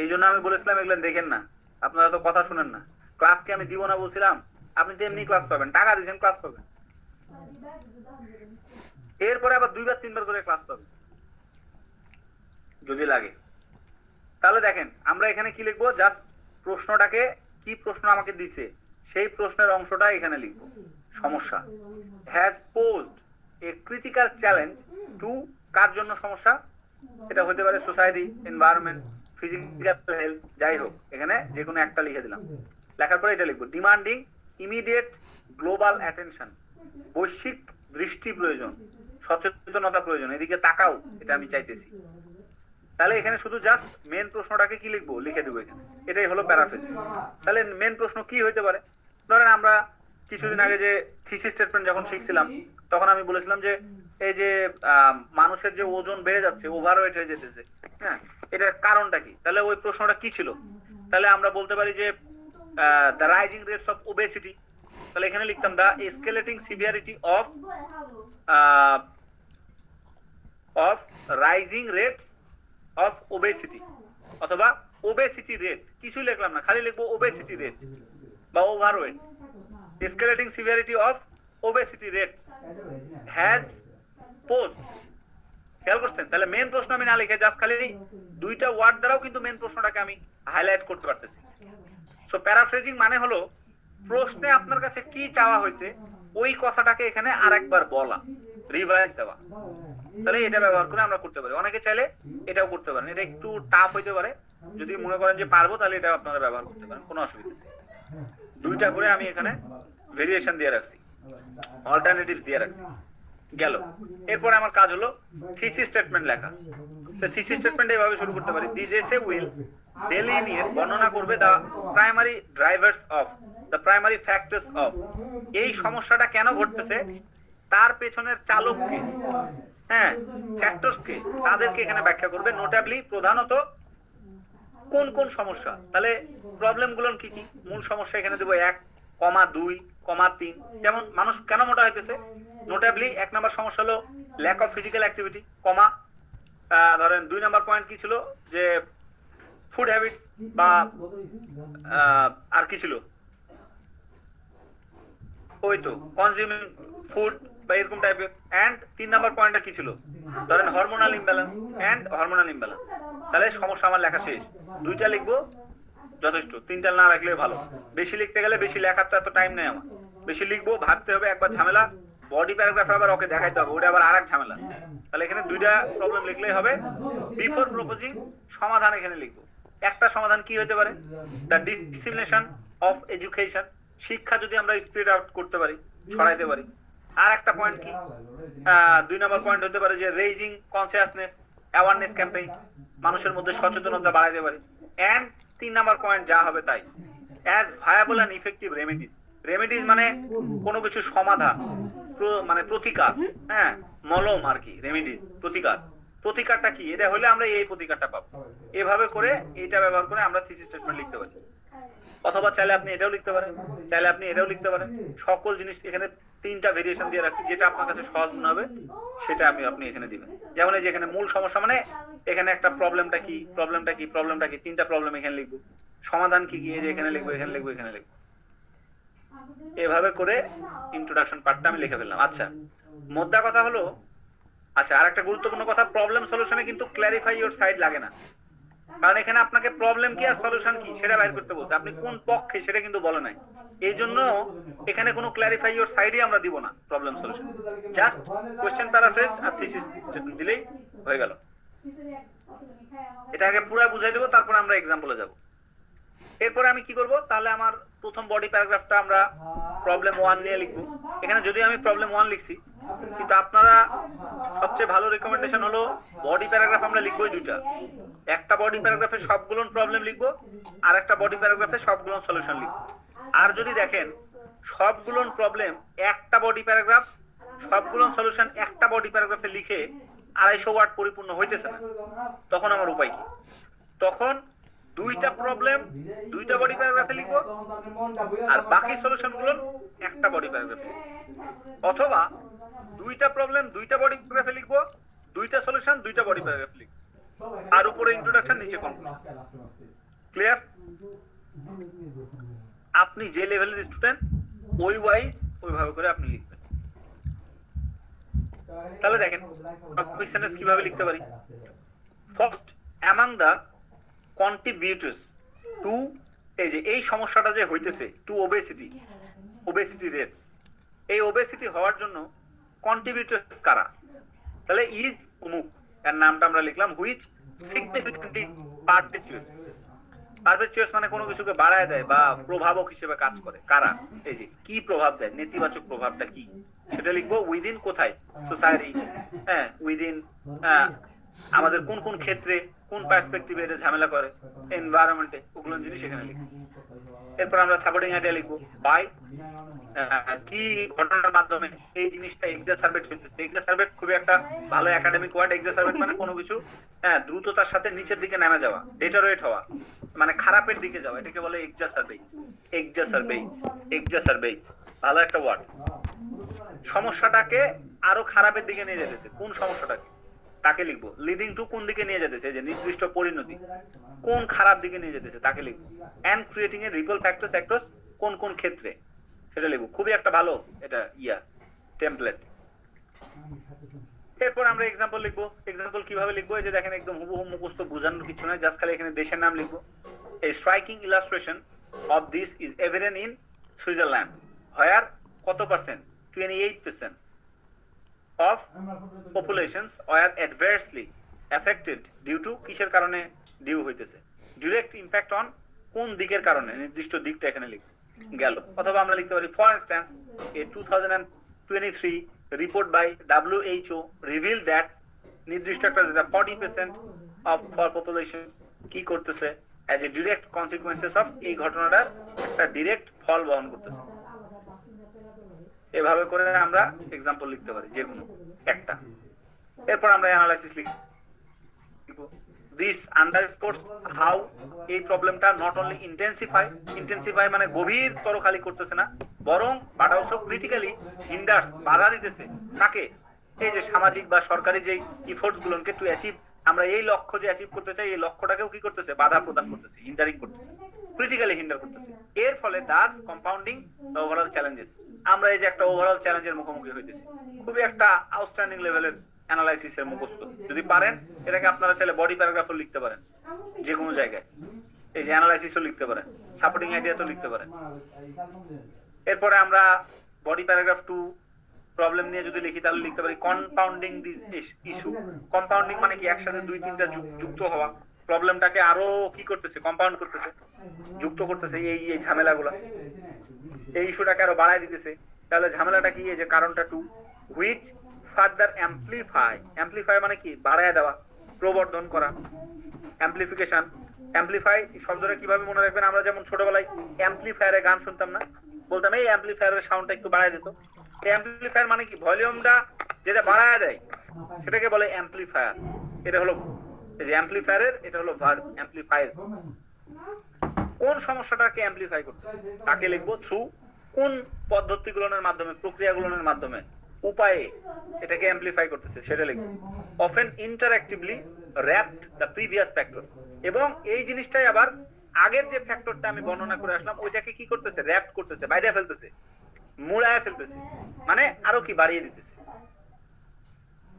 Speaker 1: এই জন্য আমি বলেছিলাম এগুলো দেখেন না, আপনারা তো কথা শুনেন না। ক্লাসকে আমি দিব না বলছিলাম, আপনি তো এমনি ক্লাস পাবেন, টাকা দিয়েছেন ক্লাস পাবেন, এরপরে আবার 2 বার 3 বার করে ক্লাস পাবেন যদি লাগে। তাহলে দেখেন আমরা এখানে কি লিখবো, জাস্ট প্রশ্নটাকে, কি প্রশ্ন আমাকে দিছে সেই প্রশ্নের অংশটা এখানে লিখবো। সমস্যা, has posed a critical challenge to, কার জন্য সমস্যা? এটা হতে পারে সোসাইটি, এনভায়রনমেন্ট, ফিজিক্যাল হেলথ, যাই হোক এখানে যে কোনো একটা লিখে দিলাম। লেখার পরে এটা লিখবো, ডিমান্ডিং ইমিডিয়েট গ্লোবাল অ্যাটেনশন, বৈশ্বিক দৃষ্টি প্রয়োজন, সচেতনতা প্রয়োজন, এদিকে তাকাও, এটা আমি চাইতেছি। তাহলে এখানে শুধু জাস্ট মেন প্রশ্নটাকে কি লিখবো, লিখে দেবো এখানে, এটাই হলো প্যারাফ্রেজ। তাহলে মেন প্রশ্ন কি হইতে পারে? ধরেন আমরা কিছুদিন আগে যে থিসিস স্টেটমেন্ট যখন শিখছিলাম, তখন আমি বলেছিলাম যে এই যে মানুষের যে ওজন বেড়ে যাচ্ছে, ওভারওয়েট হয়ে যেতেছে, হ্যাঁ, এটার কারণটা কি? তাহলে ওই প্রশ্নটা কি ছিল? তাহলে আমরা বলতে পারি যে the rising rates of obesity. তাহলে এখানে লিখতাম the escalating severity of rising rates of obesity, অথবা ওবেসিটি রেট, কিছু লিখলাম না, খালি লিখবো ওবেসিটি রেট বা overweight. Escalating severity of obesity rates has posed, খেয়াল করছেন? তাহলে মেন প্রশ্ন আমি না লিখে জাস্ট খালি দুইটা ওয়ার্ড দ্বারাও কিন্তু মেন প্রশ্নটাকে আমি হাইলাইট করতে পারতেছি। সো প্যারাফ্রেজিং মানে হলো প্রশ্নে আপনার কাছে কি চাওয়া হয়েছে ওই কথাটাকে এখানে আরেকবার বলা, রিভাইজ দেওয়া। তাহলে এটা ব্যবহার করে আমরা করতে পারি। অনেকে চাইলে এটাও করতে পারেন, এটা একটু টাফ হইতে পারে, যদি মনে করেন যে পারবো তাহলে এটা আপনারা ব্যবহার করতে পারেন, কোনো অসুবিধা নেই। দুইটা করে আমি এখানে ভেরিয়েশন দিয়ে রাখছি, অল্টারনেটিভ দিয়ে রাখছি, গেল। এরপরে আমার কাজ হলো থিসিস স্টেটমেন্ট লেখা। তো থিসিস স্টেটমেন্ট এইভাবে শুরু করতে পারি, দিস এসে উইল ডেলিনিয়েট, বর্ণনা করবে the primary drivers of, the primary factors of, এই সমস্যাটা কেন ঘটতেছে, তার পেছনের চালককে, হ্যাঁ ফ্যাক্টরসকে, তাদেরকে এখানে ব্যাখ্যা করবে। নোটাবলি, প্রধানত কোন কোন সমস্যা, তাহলে প্রবলেম গুলো কি কি, মূল সমস্যা এখানে দেবো 1, 2, 3। যেমন মানুষ কেন মোটা হইতেছে, নোটাবলি 1 নাম্বার সমস্যা হলো ল্যাক অফ ফিজিক্যাল অ্যাক্টিভিটি, ধরেন 2 নাম্বার পয়েন্ট কি ছিল, যে ফুড হ্যাবিটস বা আর কি ছিল, ওই তো কনজিউমিং ফুড বা এরকম টাইপের। এন্ড 3 নাম্বার পয়েন্টটা কি ছিল, ধরেন হরমোনাল ইমব্যালেন্স। তাহলে সমস্যা আমার লেখা শেষ। 2টা লিখবো যথেষ্ট, 3টা না রাখলে ভালো। বেশি লিখতে গেলে, বেশি লেখার তো এত টাইম নেই আমার, বেশি লিখবো, ভাবতে হবে, একবার ঝামেলা, বডি প্যারাগ্রাফ আবার ওকে দেখাইতে হবে, ওটা আবার আরেক ঝামেলা। তাহলে এখানে 2টা প্রবলেম লিখলেই হবে। বিফোর প্রপোজিং, সমাধান এখানে লিখবো। একটা সমাধান কি হতে পারে, দ্য ডিসিমিনেশন অফ এডুকেশন, শিক্ষা যদি আমরা স্প্রেড আউট করতে পারি, ছড়াইতে পারি। আর একটা পয়েন্ট কি, 2 নাম্বার পয়েন্ট হতে পারে যে রেইজিং কনসিয়াসনেস, অ্যাওয়ারনেস ক্যাম্পেইন, মানুষের মধ্যে সচেতনতা বাড়াইতে পারি। এন্ড 3 নাম্বার পয়েন্ট যা হবে তাই, as viable and effective remedies. Remedies মানে কোনো কিছু সমাধান, মানে প্রতিকার, হ্যাঁ মলম আর কি, রেমেডিস প্রতিকার। প্রতিকারটা কি, এটা হলে আমরা এই প্রতিকারটা পাবো। এভাবে করে এটা ব্যবহার করে আমরা থিসিস স্টেটমেন্ট লিখতে পারি। অথবা চাইলে আপনি এটাও লিখতে পারেন, চাইলে আপনি এটাও লিখতে পারেন। সকল জিনিস এখানে 3টা ভেরিয়েশন দিয়ে রাখছি, যেটা আপনার কাছে সহজ মনে হবে সেটা আপনি এখানে দিবেন। যেমন এই যে এখানে মূল সমস্যা, মানে এখানে একটা প্রবলেমটা কি 3টা প্রবলেম এখানে লিখবো। সমাধান কি কি, এই যে এখানে লিখবো, এখানে লিখবো, এখানে লিখবো। এভাবে করে ইন্ট্রোডাকশন পার্টটা আমি লিখে ফেললাম। আচ্ছা, মোদ্দা কথা হলো, আচ্ছা আর একটা গুরুত্বপূর্ণ কথা, প্রবলেম সলিউশনে কিন্তু ক্ল্যারিফাই ইওর সাইড লাগে না, কারণ এখানে আপনাকে প্রবলেম কি আর সলিউশন কি সেটা বাইর করতে বলছে, আপনি কোন পক্ষে সেটা কিন্তু বলে নাই। এই জন্য এখানে কোনো ক্ল্যারিফাই ইওর সাইডই আমরা দিব না problem solution, just question paraphrase আর থিসিস দিলেই হয়ে গেল। এটা আগে পুরো বুঝাই দেবো, তারপরে আমরা এক্সাম্পলে যাব। এরপরে আমি কি করব, তাহলে আমার প্রথম বডি প্যারাগ্রাফটা আমরা প্রবলেম 1 নিয়ে লিখবো। এখানে যদি আমি প্রবলেম 1 লিখছি, কিন্তু আপনারা সবচেয়ে ভালো রেকমেন্ডেশন হলো বডি প্যারাগ্রাফ আমরা লিখবোই দুইটা, একটা বডি প্যারাগ্রাফে সবগুলো প্রবলেম লিখবো, আর একটা বডি প্যারাগ্রাফে সবগুলো সলিউশন লিখবো। আর যদি দেখেন সবগুলো প্রবলেম একটা বডি প্যারাগ্রাফ, সবগুলো সলিউশন একটা বডি প্যারাগ্রাফে লিখে 250 ওয়ার্ড পরিপূর্ণ হইতেছে না, তখন আমার উপায় কি? তখন দুইটা প্রবলেম দুইটা বডি প্যারাগ্রাফে লিখবো, আর বাকি সলিউশন গুলো একটা বডি প্যারাগ্রাফে, অথবা দুইটা প্রবলেম দুইটা বডি প্যারাগ্রাফে লিখবো, দুইটা সলিউশন দুইটা বডি প্যারাগ্রাফে লিখবো, আর উপরে ইন্ট্রোডাকশন নিচে কনক্লুশন। ক্লিয়ার? আপনি যে লেভেলের স্টুডেন্ট ওইভাবে করে আপনি লিখবেন। তাহলে দেখেন টপিক সেন্টেন্স কিভাবে লিখতে পারি। ফার্স্ট, অ্যামাং দা কন্ট্রিবিউটরস টু, এই যে এই সমস্যাটা যে হইতেছে, টু ওবেসিটি রেটস, এই ওবেসিটি হওয়ার জন্য কন্ট্রিবিউটরস কারা? তাহলে ইজ অমুক, এর নামটা আমরা লিখলাম, হুইচ সিগনিফিকেন্টলি পারপেচুয়েটস মানে কোনো কিছুকে বাড়ায় দেয় বা প্রভাবক হিসেবে কাজ করে, কারা? এই যে কি প্রভাব দেয়, নেতিবাচক প্রভাবটা কি সেটা লিখবো। উইদিন কোথায়? সোসাইটি, হ্যাঁ উইদিন আমাদের কোন কোন ক্ষেত্রে কোন পার্সপেক্টিভে এটা ঝামেলা করে, এনভায়রনমেন্টে, ওগুলো জিনিস এখানে লিখবো। এরপর আমরা সাপোর্টিং আইডিয়া লিখবো, বাই কি ঘটনার মাধ্যমে এই জিনিসটা এক্সাসারবেট হইতেছে। এক্সাসারবেট খুবই একটা ভালো একাডেমিক ওয়ার্ড। এক্সাসারবেট মানে কোনো কিছু দ্রুততার সাথে নিচের দিকে নেমে যাওয়া, ডেটারেট হওয়া, মানে খারাপের দিকে যাওয়া, এটাকে বলে এক্সাসারবেট। ভালো একটা ওয়ার্ড। সমস্যাটাকে আরো খারাপের দিকে নিয়ে যেতেছে, কোন সমস্যাটাকে তাকে লিখবো। লিডিং টু কোন দিকে নিয়ে যেতেছে, যে নির্দিষ্ট পরিণতি, কোন খারাপ দিকে নিয়ে যেতেছে তাকে লিখবো। And creating a ripple factors across কোন কোন ক্ষেত্রে সেটা লিখবো। খুবই একটা ভালো এটা টেমপ্লেট। এরপর আমরা এক্সাম্পল লিখবো। এক্সাম্পল কিভাবে লিখবো, এই যে দেখেন একদম হুবহু মুখস্থ বোঝানোর কিছু নয়, জাস্ট খালি এখানে দেশের নাম লিখবো। A striking illustration of this is evident in Switzerland, where কত percent, 28% of populations were adversely affected due to, কিসের কারণে ডিউ হইতেছে, direct impact on কোন দিকের কারণে, নির্দিষ্ট দিকটা এখানে লিখবো গেল। অথবা আমরা লিখতে পারি, for instance a 2023 report by WHO revealed that নির্দিষ্ট একটা 40% of for population কি করতেছে, as a direct consequences of এই ঘটনাটার একটা ডিরেক্ট ফল বহন করতেছে। এভাবে করে আমরা এক্সাম্পল লিখতে পারি যে কোনো একটা। এরপর আমরা অ্যানালাইসিস লিখব। দিস আন্ডারস্কোরস হাউ এই প্রবলেমটা নট অনলি ইন্টেন্সিফাই মানে গভীরতর খালি করতেছে না, বরং বাট অলসো ক্রিটিক্যালি হিন্ডার্স বাধা দিতেছে কাকে, এই যে সামাজিক বা সরকারি যে ইফোর্টস গুলোকে টু অ্যাচিভ, আমরা এই লক্ষ্য যে অ্যাচিভ করতে চাই এই লক্ষ্যটাকেও কি করতেছে, বাধা প্রদান করতেছে, হিন্ডারিং করতেছে, ক্রিটিক্যালি হিন্ডার করতেছে। এর ফলে Das compounding the overall challenges, আমরা এই যে একটা ওভারঅল চ্যালেঞ্জের মুখোমুখি হইতেছি। খুবই একটা আউটস্ট্যান্ডিং লেভেলের অ্যানালাইসিসের মুখস্থ। যদি পারেন এটাকে আপনারা চাইলে বডি প্যারাগ্রাফও লিখতে পারেন যে কোনো জায়গায়, এই যে অ্যানালাইসিসও লিখতে পারেন, সাপোর্টিং আইডিয়া তো লিখতে পারেন। এরপরে আমরা বডি প্যারাগ্রাফ 2 প্রবলেম নিয়ে যদি লিখি তাহলে লিখতে পারি কম্পাউন্ডিং দিস ইস্যু। কম্পাউন্ডিং মানে কি, একসাথে 2-3টা যুক্ত হওয়া, প্রবলেমটাকে আরো কি করতেছে, কম্পাউন্ড করতেছে, যুক্ত করতেছে এই ঝামেলাগুলো, এই ইস্যুটাকে আরো বাড়ায় দিতেছে। তাহলে ঝামেলাটা কি, এই যে কারণটা 2, হুইচ ফার্দার অ্যাম্পলিফাই মানে কি, বাড়ায় দেওয়া, প্রবর্ধন করা, অ্যাম্পলিফিকেশন। অ্যাম্পলিফাই শব্দটা কিভাবে মনে রাখবেন, আমরা যেমন ছোটবেলায় অ্যাম্পলিফায়ারে গান শুনতাম না, বলতাম এই অ্যাম্পলিফায়ারের সাউন্ডটা একটু বাড়ায় দিত। অ্যাম্পলিফায়ার মানে কি, ভলিউমটা যেটা বাড়ায় দেয় সেটাকে বলে অ্যাম্পলিফায়ার। এটা হলো এই যে অ্যাম্পলিফায়ারের, এটা হলো ভার্ব অ্যাম্পলিফাইজ। কোন সমস্যাটাকে অ্যাম্পলিফাই করতে তাকে লিখবো থ্রু, কোন পদ্ধতিগুলোর মাধ্যমে, প্রক্রিয়াগুলোর মাধ্যমে, উপায়ে এটাকে অ্যাম্পলিফাই করতেছে সেটা লিখবো। Often interactively wrapped the previous factor, এবং এই জিনিসটাই আবার আগের যে ফ্যাক্টরটা আমি বর্ণনা করে আসলাম ওইটাকে কি করতেছে, র‍্যাপ করতেছে, বাইরে ফেলতেছে, মুড়ায় ফেলতেছে, মানে আরো কি বাড়িয়ে দিতেছে।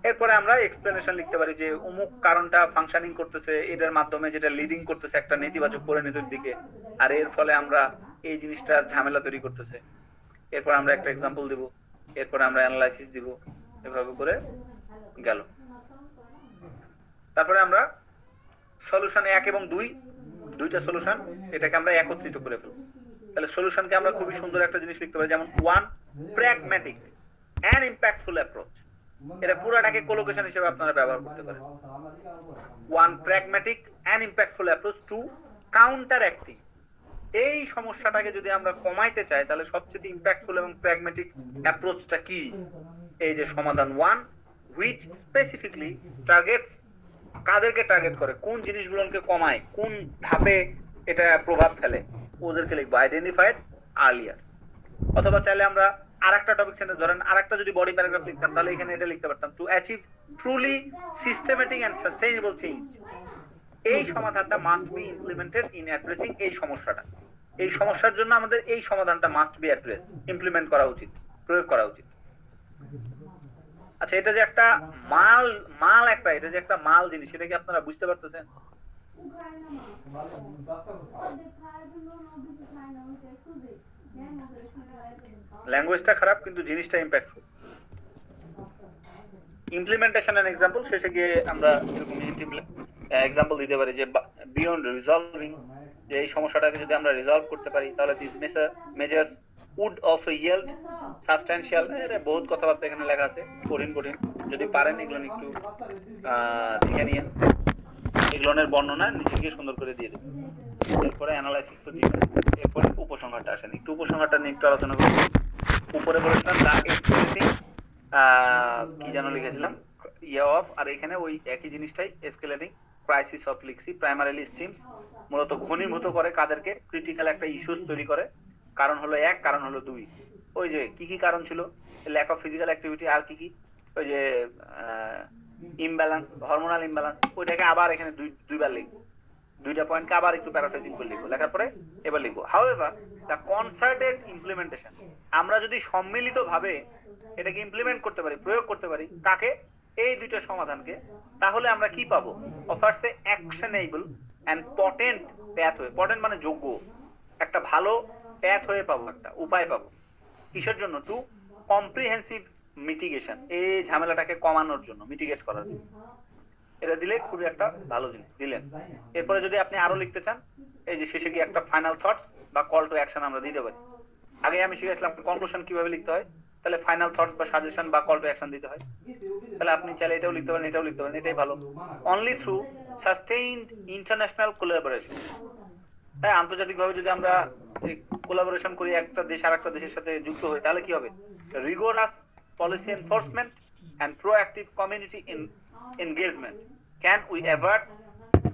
Speaker 1: এরপরে আমরা এক্সপ্লেনেশন লিখতে পারি যে অমুক কারণটা ফাংশনিং করতেছে, এটার মাধ্যমে যেটা লিডিং করতেছে একটা নেতিবাচক পরিণতির দিকে, আর এর ফলে আমরা এই জিনিসটার ঝামেলা তৈরি করতেছে। এরপর আমরা একটা এক্সাম্পল দিব, এরপর আমরা অ্যানালাইসিস দিব, এভাবে করে গেল। তারপরে আমরা সলিউশন 1 এবং 2, দুইটা সলিউশন, এটাকে আমরা একত্রিত করে ফেলব। তাহলে সলিউশনকে আমরা খুবই সুন্দর একটা জিনিস লিখতে পারি, যেমন 1 প্র্যাগম্যাটিক অ্যান্ড ইম্প্যাক্টফুল অ্যাপ্রোচ। এটা পুরোটাকে কোলোকেশন হিসেবে আপনারা ব্যবহার করতে পারেন। 1 pragmatic and impactful approach. 2 counter acting. এই সমস্যাটাকে যদি আমরা কমাইতে চাই তাহলে সবচেয়ে ইম্প্যাক্টফুল এবং প্র্যাগম্যাটিক অ্যাপ্রোচটা কি? এই যে সমাধান 1 which specifically targets, কাদেরকে টার্গেট করে, কোন জিনিসগুলোকে কমায়, কোন ধাপে এটা প্রভাব ফেলে, ওদেরকে লিখবো আইডেন্টিফাইড আর্লিয়ার। অথবা চাইলে আমরা আরেকটা টপিক সেন্টেন্স ধরেন, আরেকটা যদি বডি প্যারাগ্রাফ লিখতাম তাহলে এখানে এটা লিখতে পারতাম, to achieve truly systematic and sustainable change. এই সমাধানটা must be implemented in addressing এই সমস্যাটা। এই সমস্যার জন্য আমাদের এই সমাধানটা মাস্ট বি অ্যাড্রেস, ইমপ্লিমেন্ট করা উচিত, প্রয়োগ করা উচিত। আচ্ছা, এটা যে একটা মাল একটা, এটা যে একটা মাল জিনিস, এটা কি আপনারা বুঝতে পারতেছেন? ল্যাঙ্গুয়েজটা খারাপ কিন্তু জিনিসটা ইম্প্যাক্টফুল। ইমপ্লিমেন্টেশন এন্ড এক্সাম্পল, শেষে গিয়ে আমরা এরকম এক্সাম্পল দিতে পারি যে বিয়ন্ড রিজলভিং, যে এই সমস্যাটাকে যদি আমরা রিজলভ করতে পারি তাহলে this measures would of yield substantial. বহুত কথাবার্তা এখানে লেখা আছে, কঠিন, যদি পারেন এগুলো একটু দেখে নিয়ে এগুলোর বর্ণনা নিচে গিয়ে সুন্দর করে দিয়ে দেবেন। এরপরে অ্যানালাইসিস তো দিবেন, এরপরে উপসংহারটা আসেন, একটু উপসংহারটা নিয়ে একটু আলোচনা করব। উপরে বলেছিলাম দা এক্সপ্রেসিং কি যেন লিখেছিলাম অফ, আর এখানে ওই একই জিনিসটাই এসকেলেটিং ক্রাইসিস অফ লিখছি। প্রাইমারিলি স্টিমস, মূলত ঘনীভূত করে কাদেরকে, ক্রিটিক্যাল একটা ইস্যুস তৈরি করে। কারণ হলো 1, কারণ হলো 2। ওই যে কি কারণ ছিল, ল্যাক অফ ফিজিক্যাল অ্যাক্টিভিটি, আর কি ওই যে ইমব্যালেন্স, হরমোনাল ইমব্যালেন্স, ওইটাকে আবার এখানে দুইবার লিখবো, দুইটা পয়েন্টকে আবার একটু প্যারাফ্রেজিং করে লিখবো, লেখার পরে এবার লিখবো হাউএভার দ্য কনসার্টেড ইমপ্লিমেন্টেশন। আমরা যদি সম্মিলিত ভাবে এটাকে ইমপ্লিমেন্ট করতে পারি, প্রয়োগ করতে পারি, কাকে, এই দুইটা সমাধানকে, তাহলে আমরা কি পাবো? Offers a actionable and potent pathway. Potent মানে যোগ্য, একটা ভালো প্যাথওয়ে পাবো, একটা উপায় পাবো। কিসের জন্য? টু কম্প্রিহেন্সিভ মিটিগেশন, এই ঝামেলাটাকে কমানোর জন্য, মিটিগেট করার জন্য। এটা দিলে খুবই একটা ভালো জিনিস দিলেন। এরপরে যদি আপনি আরো লিখতে চান, এই যে শেষে গিয়ে একটা ফাইনাল থটস বা কল টু অ্যাকশন আমরা দিতে পারি। আগে আমি শিখেছিলাম কনক্লুশন কিভাবে লিখতে হয়, তাহলে ফাইনাল থটস বা সাজেশন বা কল টু অ্যাকশন দিতে হয়। তাহলে আপনি চাইলে এটাও লিখতে পারেন, এটাও লিখতে পারেন, এটাই ভালো। Only through sustained international collaboration, হ্যাঁ, আন্তর্জাতিকভাবে যদি আমরা কোলাবোরেশন করি, একটা দেশ আর একটা দেশের সাথে যুক্ত হই, তাহলে কি হবে? Rigorous policy enforcement and proactive community engagement can we avert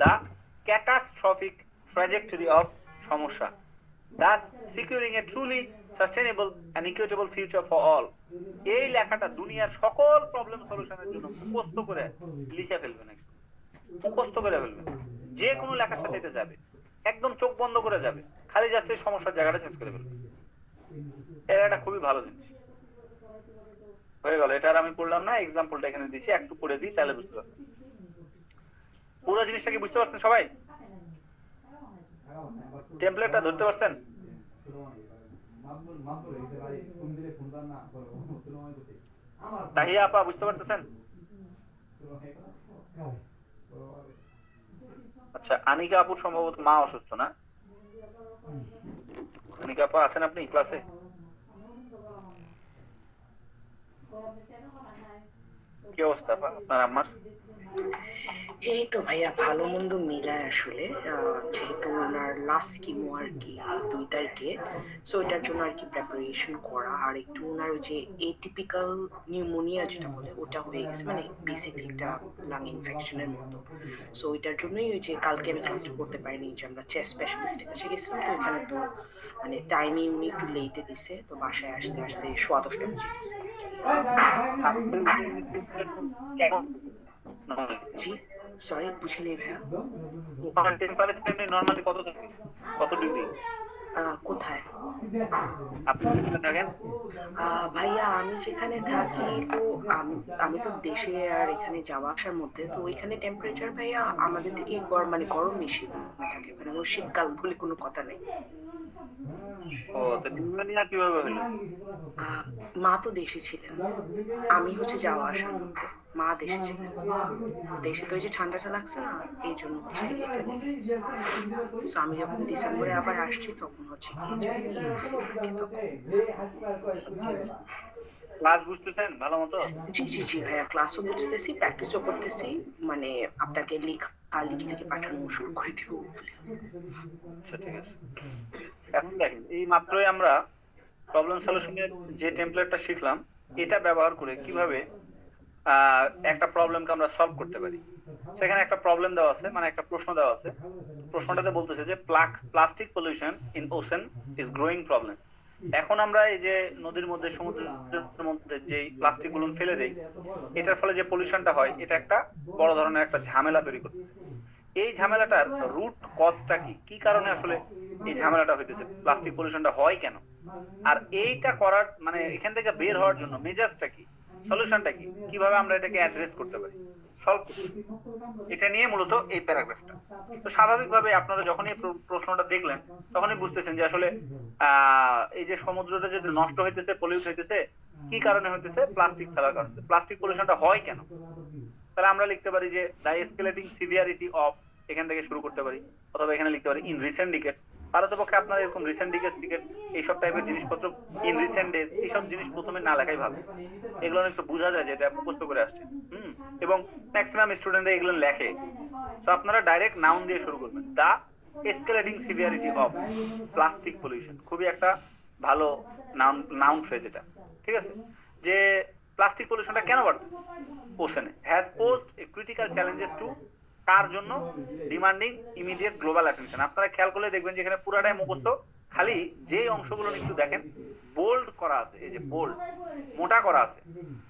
Speaker 1: the catastrophic trajectory of সমস্যা, thus securing a truly sustainable and equitable future for all। এই লেখাটা দুনিয়ার সকল প্রবলেম সলিউশনের জন্য মুখস্থ করে লিখে ফেলবেন, মুখস্থ করে ফেলবেন, যে কোনো লেখার সাথে এটা যাবে, একদম চোখ বন্ধ করে যাবে, খালি জাস্ট এই সমস্যার জায়গাটা শেষ করে ফেলবেন। এটা একটা খুবই ভালো জিনিস হয়ে গেল। এটা আর আমি পড়লাম না, এক্সাম্পলটা এখানে দিছি, একটু পড়ে দিই তাহলে বুঝতে পারবেন। পুরো জিনিসটা কি বুঝতে পারছেন সবাই? টেমপ্লেটটা ধরতে পারছেন? তাহিয়া আপা বুঝতে পারতেছেন? আচ্ছা, আনিকা আপুর সম্ভবত মা অসুস্থ না? আনিকা আপা আছেন আপনি ক্লাসে? কি অবস্থা আপনার আম্মার?
Speaker 7: এই তো ভাইয়া, ভালো মন্দ মিলায় আসলে, যেহেতু ওনার লাস্ট কিমো আর কি 2 তারিখে, সো এটার জন্য আর কি প্রিপারেশন করা, আর একটু ওনার ওই যে এটিপিক্যাল নিউমোনিয়া যেটা বলে ওটা হয়ে গেছে, মানে বেসিক্যালি একটা লাং ইনফেকশনের মতো। সো এটার জন্যই ওই যে কালকে আমি ক্লাসটা করতে পারিনি, যে আমরা চেস্ট স্পেশালিস্টের কাছে গেছিলাম, তো এখানে তো মানে টাইমিং উনি একটু লেটে দিছে, তো বাসায় আসতে আসতে 10:15 বেজে গেছে। জি সরি বুঝিনি ভাইয়া।
Speaker 1: ওখানে টেম্পারেচার এমনি নরমালি কত থাকে, কত ডিগ্রি
Speaker 7: কোথায়?
Speaker 1: আপনি যেখানে থাকেন?
Speaker 7: ভাইয়া আমি যেখানে থাকি তো আমি আমি তো দেশে আর এখানে যাওয়া আসার মধ্যে, তো ওইখানে টেম্পারেচার ভাইয়া আমাদের থেকে মানে গরম বেশি থাকে, মানে ওই শীতকাল বলে কোনো কথা নেই।
Speaker 1: ও তো নিউমোনিয়া কিভাবে হলো?
Speaker 7: মা তো দেশে ছিলেন, আমি হচ্ছে যাওয়া আসার মধ্যে, মা দেশে ছিলেন। দেশে তো ওই যে ঠান্ডাটা লাগছে না, এই জন্য হচ্ছে এখানে গেছে। So আমি যখন ডিসেম্বরে আবার আসছি তখন হচ্ছে কি নিয়ে গেছি মাকে তখন।
Speaker 1: ক্লাস বুঝতেছেন ভালো মতো?
Speaker 7: জি জি জি ভাইয়া, ক্লাসও বুঝতেছি, প্র্যাকটিসও করতেছি, মানে আপনাকে লিখে লিখে পাঠানো শুরু করে দিব।
Speaker 1: আচ্ছা ঠিক আছে। এখন দেখেন এই মাত্রই আমরা প্রবলেম সলিউশনের যে টেমপ্লেটটা শিখলাম, এটা ব্যবহার করে কিভাবে একটা প্রবলেমকে আমরা সলভ করতে পারি। সেখানে একটা প্রবলেম দেওয়া আছে, মানে একটা প্রশ্ন দেওয়া আছে। প্রশ্নটাতে বলতেছে যে plastic pollution in ocean is growing problem. এখন আমরা এই যে নদীর মধ্যে, সমুদ্রের মধ্যে যে প্লাস্টিক গুলো ফেলে দেই, এটার ফলে যে পলিউশনটা হয়, এটা একটা বড় ধরনের একটা ঝামেলা তৈরি করতেছে। এই ঝামেলাটার রুট কজটা কি, কি কারণে আসলে এই ঝামেলাটা হইতেছে, প্লাস্টিক পলিউশনটা হয় কেন, আর এইটা করার মানে এখান থেকে বের হওয়ার জন্য মেজাজটা কি, সলিউশনটা কি, কিভাবে আমরা এটাকে অ্যাড্রেস করতে পারি, সলভ করতে পারি, এটা নিয়ে মূলত এই প্যারাগ্রাফটা। তো স্বাভাবিকভাবে আপনারা যখন এই প্রশ্নটা দেখলেন তখনই বুঝতেছেন যে আসলে এই যে সমুদ্রটা যে নষ্ট হইতেছে, পলিউট হইতেছে, কি কারণে হইতেছে, প্লাস্টিক ফেলার কারণে। প্লাস্টিক পলিউশনটা হয় কেন, তাহলে আমরা লিখতে পারি যে দ্য এসকেলেটিং সিভিয়ারিটি অফ, এখান থেকে শুরু করতে পারি, অথবা এখানে লিখতে পারি ইন রিসেন্ট ডিকেটস। পারতপক্ষে আপনার এরকম রিসেন্ট ডিকেটস এইসব টাইপের জিনিসপত্র, ইন রিসেন্ট ডেজ, এইসব জিনিস প্রথমে না লেখাই ভালো। এগুলো একটু বোঝা যায় যে এটা মুখস্থ করে আসছে। এবং ম্যাক্সিমাম স্টুডেন্টরা এগুলো লেখে। তো আপনারা ডাইরেক্ট নাউন দিয়ে শুরু করবেন, দা এসকেলেটিং সিভিয়ারিটি অফ প্লাস্টিক পলিউশন। খুবই একটা ভালো নাউন ফ্রেজ এটা, ঠিক আছে? যে প্লাস্টিক পলিউশনটা কেন বাড়তেছে ওশেনে, has posed a critical challenges to, কার জন্য, ডিমান্ডিং ইমিডিয়েট গ্লোবাল অ্যাটেনশন। আপনারা খেয়াল করলে দেখবেন যে এখানে পুরাটাই মুখস্থ, খালি যে অংশগুলো একটু দেখেন বোল্ড করা আছে, এই যে বোল্ড মোটা করা আছে।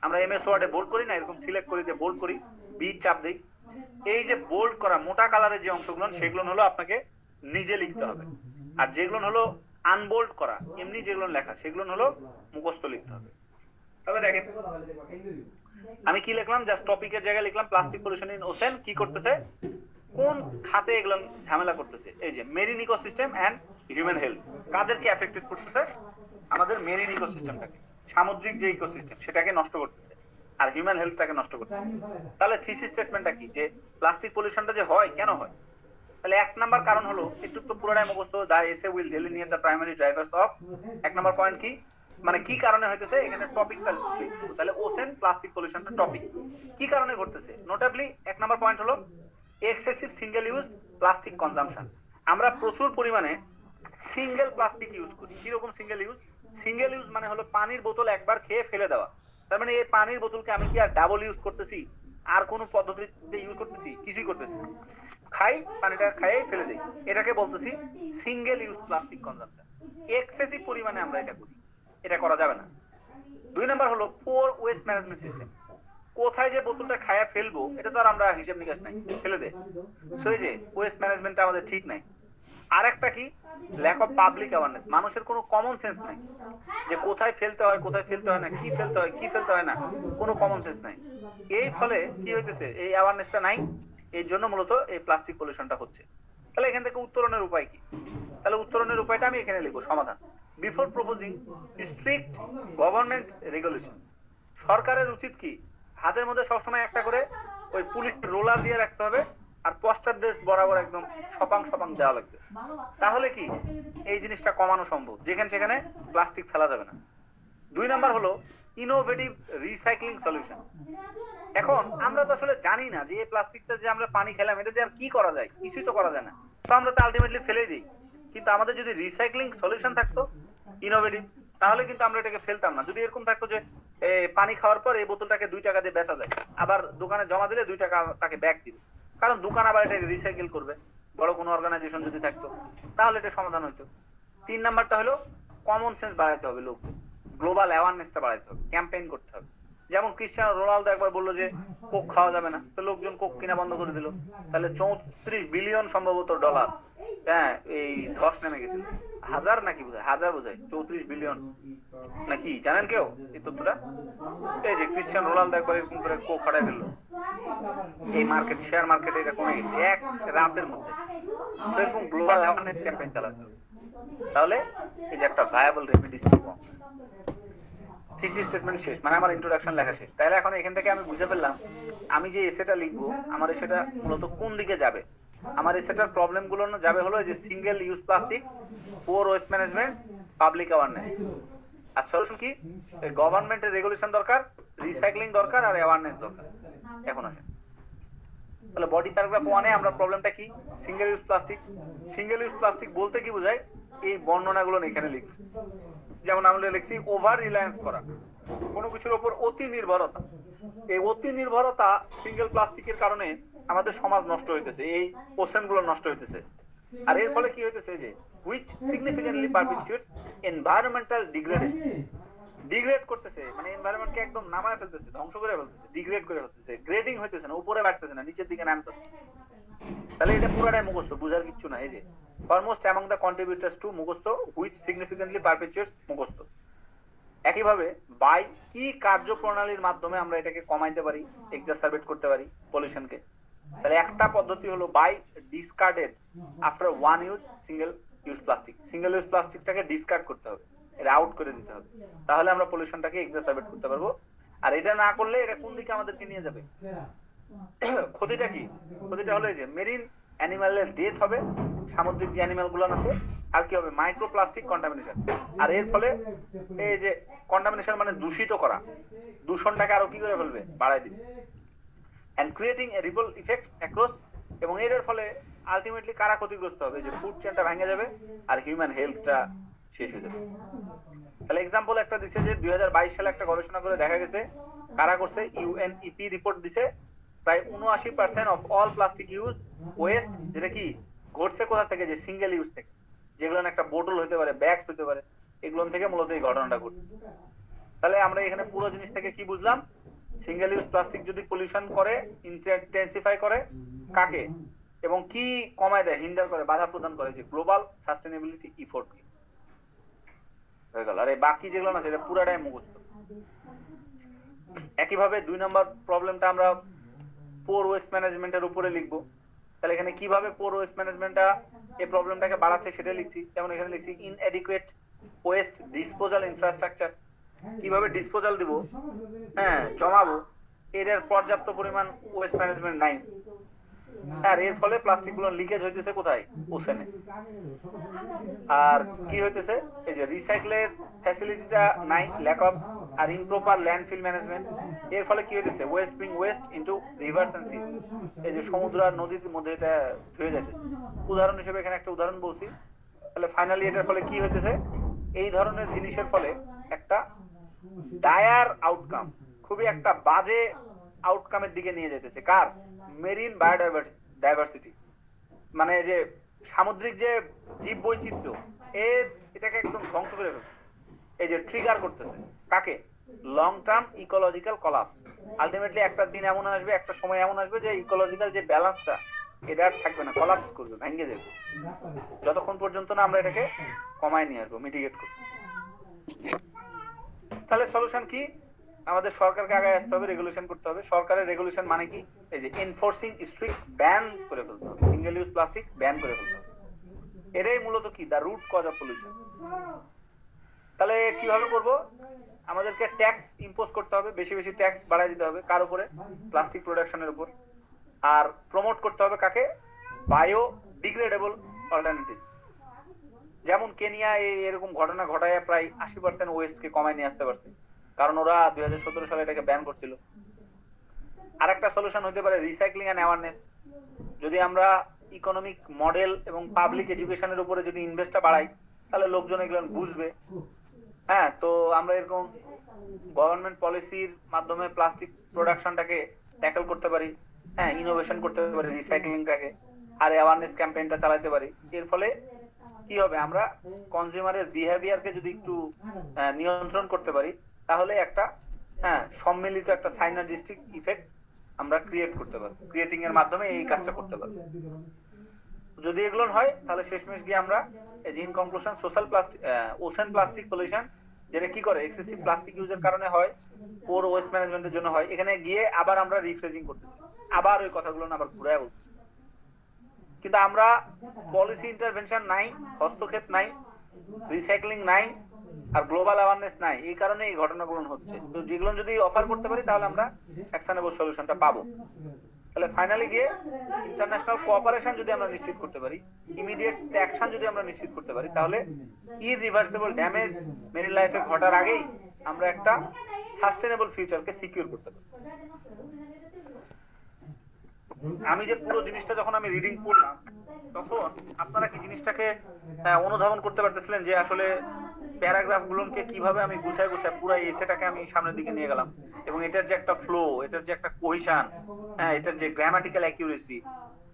Speaker 1: আমরা এমএস ওয়ার্ডে বোল্ড করি না, এরকম সিলেক্ট করি যে বোল্ড করি, বিট চাপ দেই। এই যে বোল্ড করা মোটা কালারের যে অংশগুলো, সেগুলো হলো আপনাকে নিজে লিখতে হবে। আর যেগুলো হলো আনবোল্ড করা, এমনি যেগুলো লেখা, সেগুলো হলো মুখস্থ লিখতে হবে। তবে দেখেন আমি কি লিখলাম, জাস্ট টপিকের জায়গায় লিখলাম প্লাস্টিক পলিউশন ইন ওশেন কি করতেছে, কোন খাতে এগুলো ঝামেলা করতেছে। এই যে marine ecosystem and human health, কাদেরকে এফেক্টেড করতেছে, আমাদের মেরিন ইকোসিস্টেমটাকে, সামুদ্রিক যে ইকোসিস্টেম সেটাকে নষ্ট করতেছে, আর হিউম্যান হেলথটাকে নষ্ট করতেছে। তাহলে থিসিস স্টেটমেন্টটা কি, যে প্লাস্টিক পলিউশনটা যে হয় কেন হয়। তাহলে এক নাম্বার কারণ হলো, একটু তো পুরোটাই মুখস্থ, the essay will delineate the primary drivers of, এক নাম্বার পয়েন্ট কি, মানে কি কারণে হইতেছে, এখানে টপিকটা। তাহলে ওশেন প্লাস্টিক পলিউশনটা টপিক, কি কারণে ঘটতেছে। নোটাবলি এক নাম্বার পয়েন্ট হলো excessive single use plastic consumption. আমরা প্রচুর পরিমাণে সিঙ্গেল প্লাস্টিক ইউজ করি। কিরকম সিঙ্গেল ইউজ? সিঙ্গেল ইউজ মানে হলো পানির বোতল একবার খেয়ে ফেলে দেওয়া। তার মানে এই পানির বোতলকে আমি কি আর ডাবল ইউজ করতেছি, আর কোন পদ্ধতিতে ইউজ করতেছি, কিছুই করতেছি না, খাই পানিটা খাই ফেলে দিই, এটাকে বলতেছি single use plastic consumption. Excessive পরিমাণে আমরা এটা করি, এটা করা যাবে না। দুই নাম্বার হলো পোর ওয়েস্ট ম্যানেজমেন্ট সিস্টেম। কোথায় যে বোতলটা খায়া ফেলবো এটা তো আর আমরা হিসাব নিকাশ নাই, ফেলে দে। সো এই যে ওয়েস্ট ম্যানেজমেন্টটা আমাদের ঠিক নাই। আর একটা কি, ল্যাক অফ পাবলিক অ্যাওয়ারনেস। মানুষের কোনো কমন সেন্স নাই যে কোথায় ফেলতে হয়, কোথায় ফেলতে হয় না, কি ফেলতে হয়, কি ফেলতে হয় না, কোনো কমন সেন্স নাই। এই ফলে কি হইতেছে, এই অ্যাওয়ারনেসটা নাই, এই জন্য মূলত এই প্লাস্টিক পলিউশনটা হচ্ছে। তাহলে এখান থেকে উত্তরণের উপায় কি? তাহলে উত্তরণের উপায়টা আমি এখানে লিখবো, সমাধান। Before proposing strict government regulation, সরকারের উচিত কি, হাতের মধ্যে সবসময় একটা করে ওই পুলিশ রোলার দিয়ে রাখতে হবে, আর পোস্টার ড্রেস বরাবর একদম সপাং সপাং দেওয়া লাগবে। তাহলে কি এই জিনিসটা কমানো সম্ভব, যেখানে সেখানে প্লাস্টিক ফেলা যাবে না। দুই নাম্বার হলো ইনোভেটিভ রিসাইক্লিং সলিউশন। এখন আমরা তো আসলে জানি না যে এই প্লাস্টিকটা যে আমরা পানি খেলাম এটা দিয়ে আর কি করা যায়, কিছুই তো করা যায় না, তো আমরা তো আলটিমেটলি ফেলে দিই। কিন্তু আমাদের যদি রিসাইক্লিং সলিউশন থাকতো ইনোভেটিভ, তাহলে কিন্তু আমরা এটাকে ফেলতাম না। যদি এরকম থাকতো যে পানি খাওয়ার পর এই বোতলটাকে 2 টাকা দিয়ে বেচা যায়, আবার দোকানে জমা দিলে 2 টাকা তাকে ব্যাক দিবে, কারণ দোকান আবার এটা রিসাইকেল করবে, বড় কোনো অর্গানাইজেশন যদি থাকতো তাহলে এটা সমাধান হইতো। 3 নাম্বারটা হলো কমন সেন্স বাড়াইতে হবে, লোক গ্লোবাল অ্যাওয়ারনেসটা বাড়াইতে হবে, ক্যাম্পেইন করতে হবে। যেমন ক্রিস্টিয়ানো রোনালদো একবার বললো যে কোক খাওয়া যাবে না, তো লোকজন কোক কিনা বন্ধ করে দিল, তাহলে 34 বিলিয়ন সম্ভবত ডলার, হ্যাঁ এই ধস নেমে গেছিল। হাজার নাকি বোধহয়, হাজার বোধহয় 34 বিলিয়ন নাকি, জানেন কেউ এই তথ্যটা? এই যে ক্রিস্টিয়ানো রোনালদো একবার এরকম করে কোক হারাই ফেললো, এই মার্কেট, শেয়ার মার্কেটে এটা কমে গেছে এক রাতের মধ্যে। তো এরকম গ্লোবাল অ্যাওয়ারনেস ক্যাম্পেইন চালাতে হবে। তাহলে এই যে একটা viable remedy scheme, thesis statement শেষ, মানে আমার ইন্ট্রোডাকশন লেখা শেষ। তাহলে এখন এখান থেকে আমি বুঝে ফেললাম আমি যে এসেটা লিখবো আমার এসেটা মূলত কোন দিকে যাবে। আমার এসেটার প্রবলেম গুলো যাবে হলো যে single use plastic, poor waste management, public awareness. আর সলিউশন কি? গভর্নমেন্টের রেগুলেশন দরকার, রিসাইক্লিং দরকার, আর অ্যাওয়ারনেস দরকার। এখন আসেন তাহলে বডি প্যারাগ্রাফ 1 এ আমরা প্রবলেমটা কি? Single use plastic. Single use plastic বলতে কি বোঝায় এই বর্ণনাগুলো এখানে লিখছি। যেমন আমরা লিখছি ওভার রিলায়েন্স করা, কোনো কিছুর উপর অতি নির্ভরতা। এই অতি নির্ভরতা সিঙ্গেল প্লাস্টিকের কারণে আমাদের সমাজ নষ্ট হইতেছে, এই ওশেন গুলো নষ্ট হইতেছে। আর এর ফলে কি হইতেছে যে which significantly perpetuates environmental degradation, degrade করতেছে, মানে এনভায়রনমেন্টকে একদম নামায় ফেলতেছে, ধ্বংস করে ফেলতেছে, ডিগ্রেড করে ফেলতেছে, গ্রেডিং হইতেছে না, উপরে বাড়তেছে না, নিচের দিকে নামতেছে। তাহলে এটা পুরোটাই মুখস্থ, বুঝার কিছু না। এই যে foremost among the contributors to মুখস্থ, which significantly perpetuates মুখস্থ। একইভাবে বাই কি কার্যপ্রণালীর মাধ্যমে আমরা এটাকে কমাইতে পারি, এক্সাসারবেট করতে পারি পলিউশনকে। তাহলে একটা পদ্ধতি হলো by discarded after one use single use plastic. Single use প্লাস্টিকটাকে ডিসকার্ড করতে হবে, এটা আউট করে দিতে হবে, তাহলে আমরা পলিউশনটাকে এক্সাসারবেট করতে পারবো। আর এটা না করলে এটা কোন দিকে আমাদেরকে নিয়ে যাবে? ক্ষতিটা কি? ক্ষতিটা হলো এই যে মেরিন অ্যানিমালের ডেথ হবে, সামুদ্রিক যে অ্যানিমাল গুলো আছে। আর কি হবে? Microplastic contamination. আর এর ফলে এই যে কন্টামিনেশন মানে দূষিত করা, দূষণটাকে আরো কি করে ফেলবে? বাড়াই দিবে। and creating a ripple effects across, এবং এর ফলে আলটিমেটলি কারা ক্ষতিগ্রস্ত হবে? যে ফুড চেইনটা ভেঙে যাবে আর হিউম্যান হেলথটা শেষ হয়ে যাবে। তাহলে এক্সাম্পল একটা দিছে যে 2022 সালে একটা গবেষণা করে দেখা গেছে, কারা করছে? ইউএনইপি রিপোর্ট দিছে প্রায় 79% of all plastic use West, যেটা কি ঘটছে কোথা থেকে? যে সিঙ্গেল ইউজ থেকে, যেগুলো একটা বোতল হতে পারে, ব্যাগ হতে পারে, এগুলো থেকে মূলত এই ঘটনাটা ঘটছে। তাহলে আমরা এখানে পুরো জিনিস থেকে কি বুঝলাম? সিঙ্গেল ইউজ প্লাস্টিক যদি পলিউশন করে, ইন্টেন্সিফাই করে, কাকে এবং কি কমায় দেয়, হিন্ডার করে, বাধা প্রদান করে? যে গ্লোবাল সাস্টেনেবিলিটি ইফোর্ট হয়ে গেল। আর এই বাকি যেগুলো না সেটা পুরাটাই মুখস্থ। একইভাবে 2 নম্বর প্রবলেমটা আমরা পোর ওয়েস্ট ম্যানেজমেন্টের উপরে লিখবো। তাহলে এখানে কিভাবে পোর ওয়েস্ট ম্যানেজমেন্টটা এই প্রবলেমটাকে বাড়াচ্ছে সেটা লিখছি। যেমন এখানে লিখছি ইনএডিকুয়েট ওয়েস্ট ডিসপোজাল ইনফ্রাস্ট্রাকচার, কিভাবে ডিসপোজাল দিব, হ্যাঁ জমাবো, এর পর্যাপ্ত পরিমাণ ওয়েস্ট ম্যানেজমেন্ট নাই। আর এর ফলে প্লাস্টিক গুলো লিকেজ হইতেছে কোথায়? ওশেনে। আর কি হইতেছে? এই যে রিসাইকেলের ফ্যাসিলিটিটা নাই, ল্যাক অফ, আর ইমপ্রপার ল্যান্ডফিল ম্যানেজমেন্ট। এর ফলে কি হইতেছে? Waste being waste into rivers and seas, এই যে সমুদ্র আর নদীর মধ্যে এটা ধুয়ে যাইতেছে। উদাহরণ হিসেবে এখানে একটা উদাহরণ বলছি। তাহলে ফাইনালি এটার ফলে কি হইতেছে? এই ধরনের জিনিসের ফলে একটা ডায়ার আউটকাম, খুবই একটা বাজে আউটকামের দিকে নিয়ে যেতেছে। কার? মেরিন বায়োডাইভার্সিটি, মানে যে সামুদ্রিক যে জীব বৈচিত্র্য, এটাকে একদম ধ্বংস করে ফেলতেছে। এই যে ট্রিগার করতেছে কাকে? Long term ecological collapse. Ultimately একটা দিন এমন আসবে, একটা সময় এমন আসবে যে ইকোলজিক্যাল যে ব্যালেন্সটা এটা আর থাকবে না, কলাপস করবে, ভেঙে যাবে, যতক্ষণ পর্যন্ত না আমরা এটাকে কমায় নিয়ে আসবো, মিটিগেট করবো। তাহলে সলিউশন কি? আমাদের সরকারকে আগে আসতে হবে, রেগুলেশন করতে হবে। সরকারের রেগুলেশন মানে কি? এই যে এনফোর্সিং স্ট্রিক্ট ব্যান করে ফেলতে হবে, সিঙ্গেল ইউজ প্লাস্টিক ব্যান করে ফেলতে হবে। এটাই মূলত কি? The root cause of pollution. তাহলে কিভাবে করব? আমাদেরকে ট্যাক্স ইম্পোজ করতে হবে, বেশি বেশি ট্যাক্স বাড়াই দিতে হবে। কার উপরে? প্লাস্টিক প্রোডাকশনের উপর। আর প্রমোট করতে হবে কাকে? Bio degradable alternative. যেমন কেনিয়া এরকম ঘটনা ঘটায় প্রায় 80% ওয়েস্টকে কমায় নিয়ে আসতে পারছে, কারণ ওরা 2017 সালে এটাকে ব্যান করছিল। আরেকটা সলিউশন হতে পারে রিসাইক্লিং এন্ড অ্যাওয়ারনেস। যদি আমরা ইকোনমিক মডেল এবং পাবলিক এডুকেশনের উপরে যদি ইনভেস্টটা বাড়াই, তাহলে লোকজন এগুলো বুঝবে। হ্যাঁ, তো আমরা এরকম গভর্নমেন্ট পলিসির মাধ্যমে প্লাস্টিক প্রোডাকশনটাকে ট্যাকল করতে পারি, হ্যাঁ ইনোভেশন করতে পারি, রিসাইক্লিংটাকে, আর অ্যাওয়ারনেস ক্যাম্পেইনটা চালাতে পারি। এর ফলে কি হবে? আমরা কনজিউমারের বিহেভিয়ারকে যদি একটু নিয়ন্ত্রণ করতে পারি, তাহলে একটা হ্যাঁ সম্মিলিত একটা সাইনার্জিস্টিক ইফেক্ট আমরা ক্রিয়েট করতে পারবো, ক্রিয়েটিং এর মাধ্যমে এই কাজটা করতে পারবো। যদি এগুলো হয় তাহলে শেষমেশ গিয়ে আমরা এই যে in conclusion social plastic ocean plastic pollution, যেটা কি করে এক্সেসিভ প্লাস্টিক ইউজের কারণে হয়, পোর ওয়েস্ট ম্যানেজমেন্টের জন্য হয়, এখানে গিয়ে আবার আমরা রিফ্রেজিং করতেছি, আবার ওই কথাগুলো আবার ঘুরে বলতেছি। কিন্তু আমরা পলিসি ইন্টারভেনশন নাই, হস্তক্ষেপ নাই, রিসাইক্লিং নাই, আর গ্লোবাল অ্যাওয়ারনেস নাই, এই কারণে এই ঘটনাগুলো হচ্ছে। তো যেগুলো যদি অফার করতে পারি তাহলে আমরা অ্যাকশনেবল সলিউশনটা পাবো। তাহলে ফাইনালি গিয়ে ইন্টারন্যাশনাল কোঅপারেশন যদি আমরা নিশ্চিত করতে পারি, ইমিডিয়েট অ্যাকশন যদি আমরা নিশ্চিত করতে পারি, তাহলে ইরিভার্সিবল ড্যামেজ মেরিন লাইফে ঘটার আগেই আমরা একটা সাস্টেনেবল ফিউচারকে সিকিউর করতে পারি। আমি যে পুরো জিনিসটা যখন আমি রিডিং করলাম তখন আপনারা কি জিনিসটাকে অনুধাবন করতে পারতেছিলেন যে আসলে প্যারাগ্রাফ গুলোকে কিভাবে আমি গুছায় গুছায় পুরো এসেটাকে আমি সামনের দিকে নিয়ে গেলাম, এবং এটার যে একটা ফ্লো, এটার যে একটা কোহেশন, হ্যাঁ এটার যে গ্রামাটিক্যাল অ্যাকিউরেসি,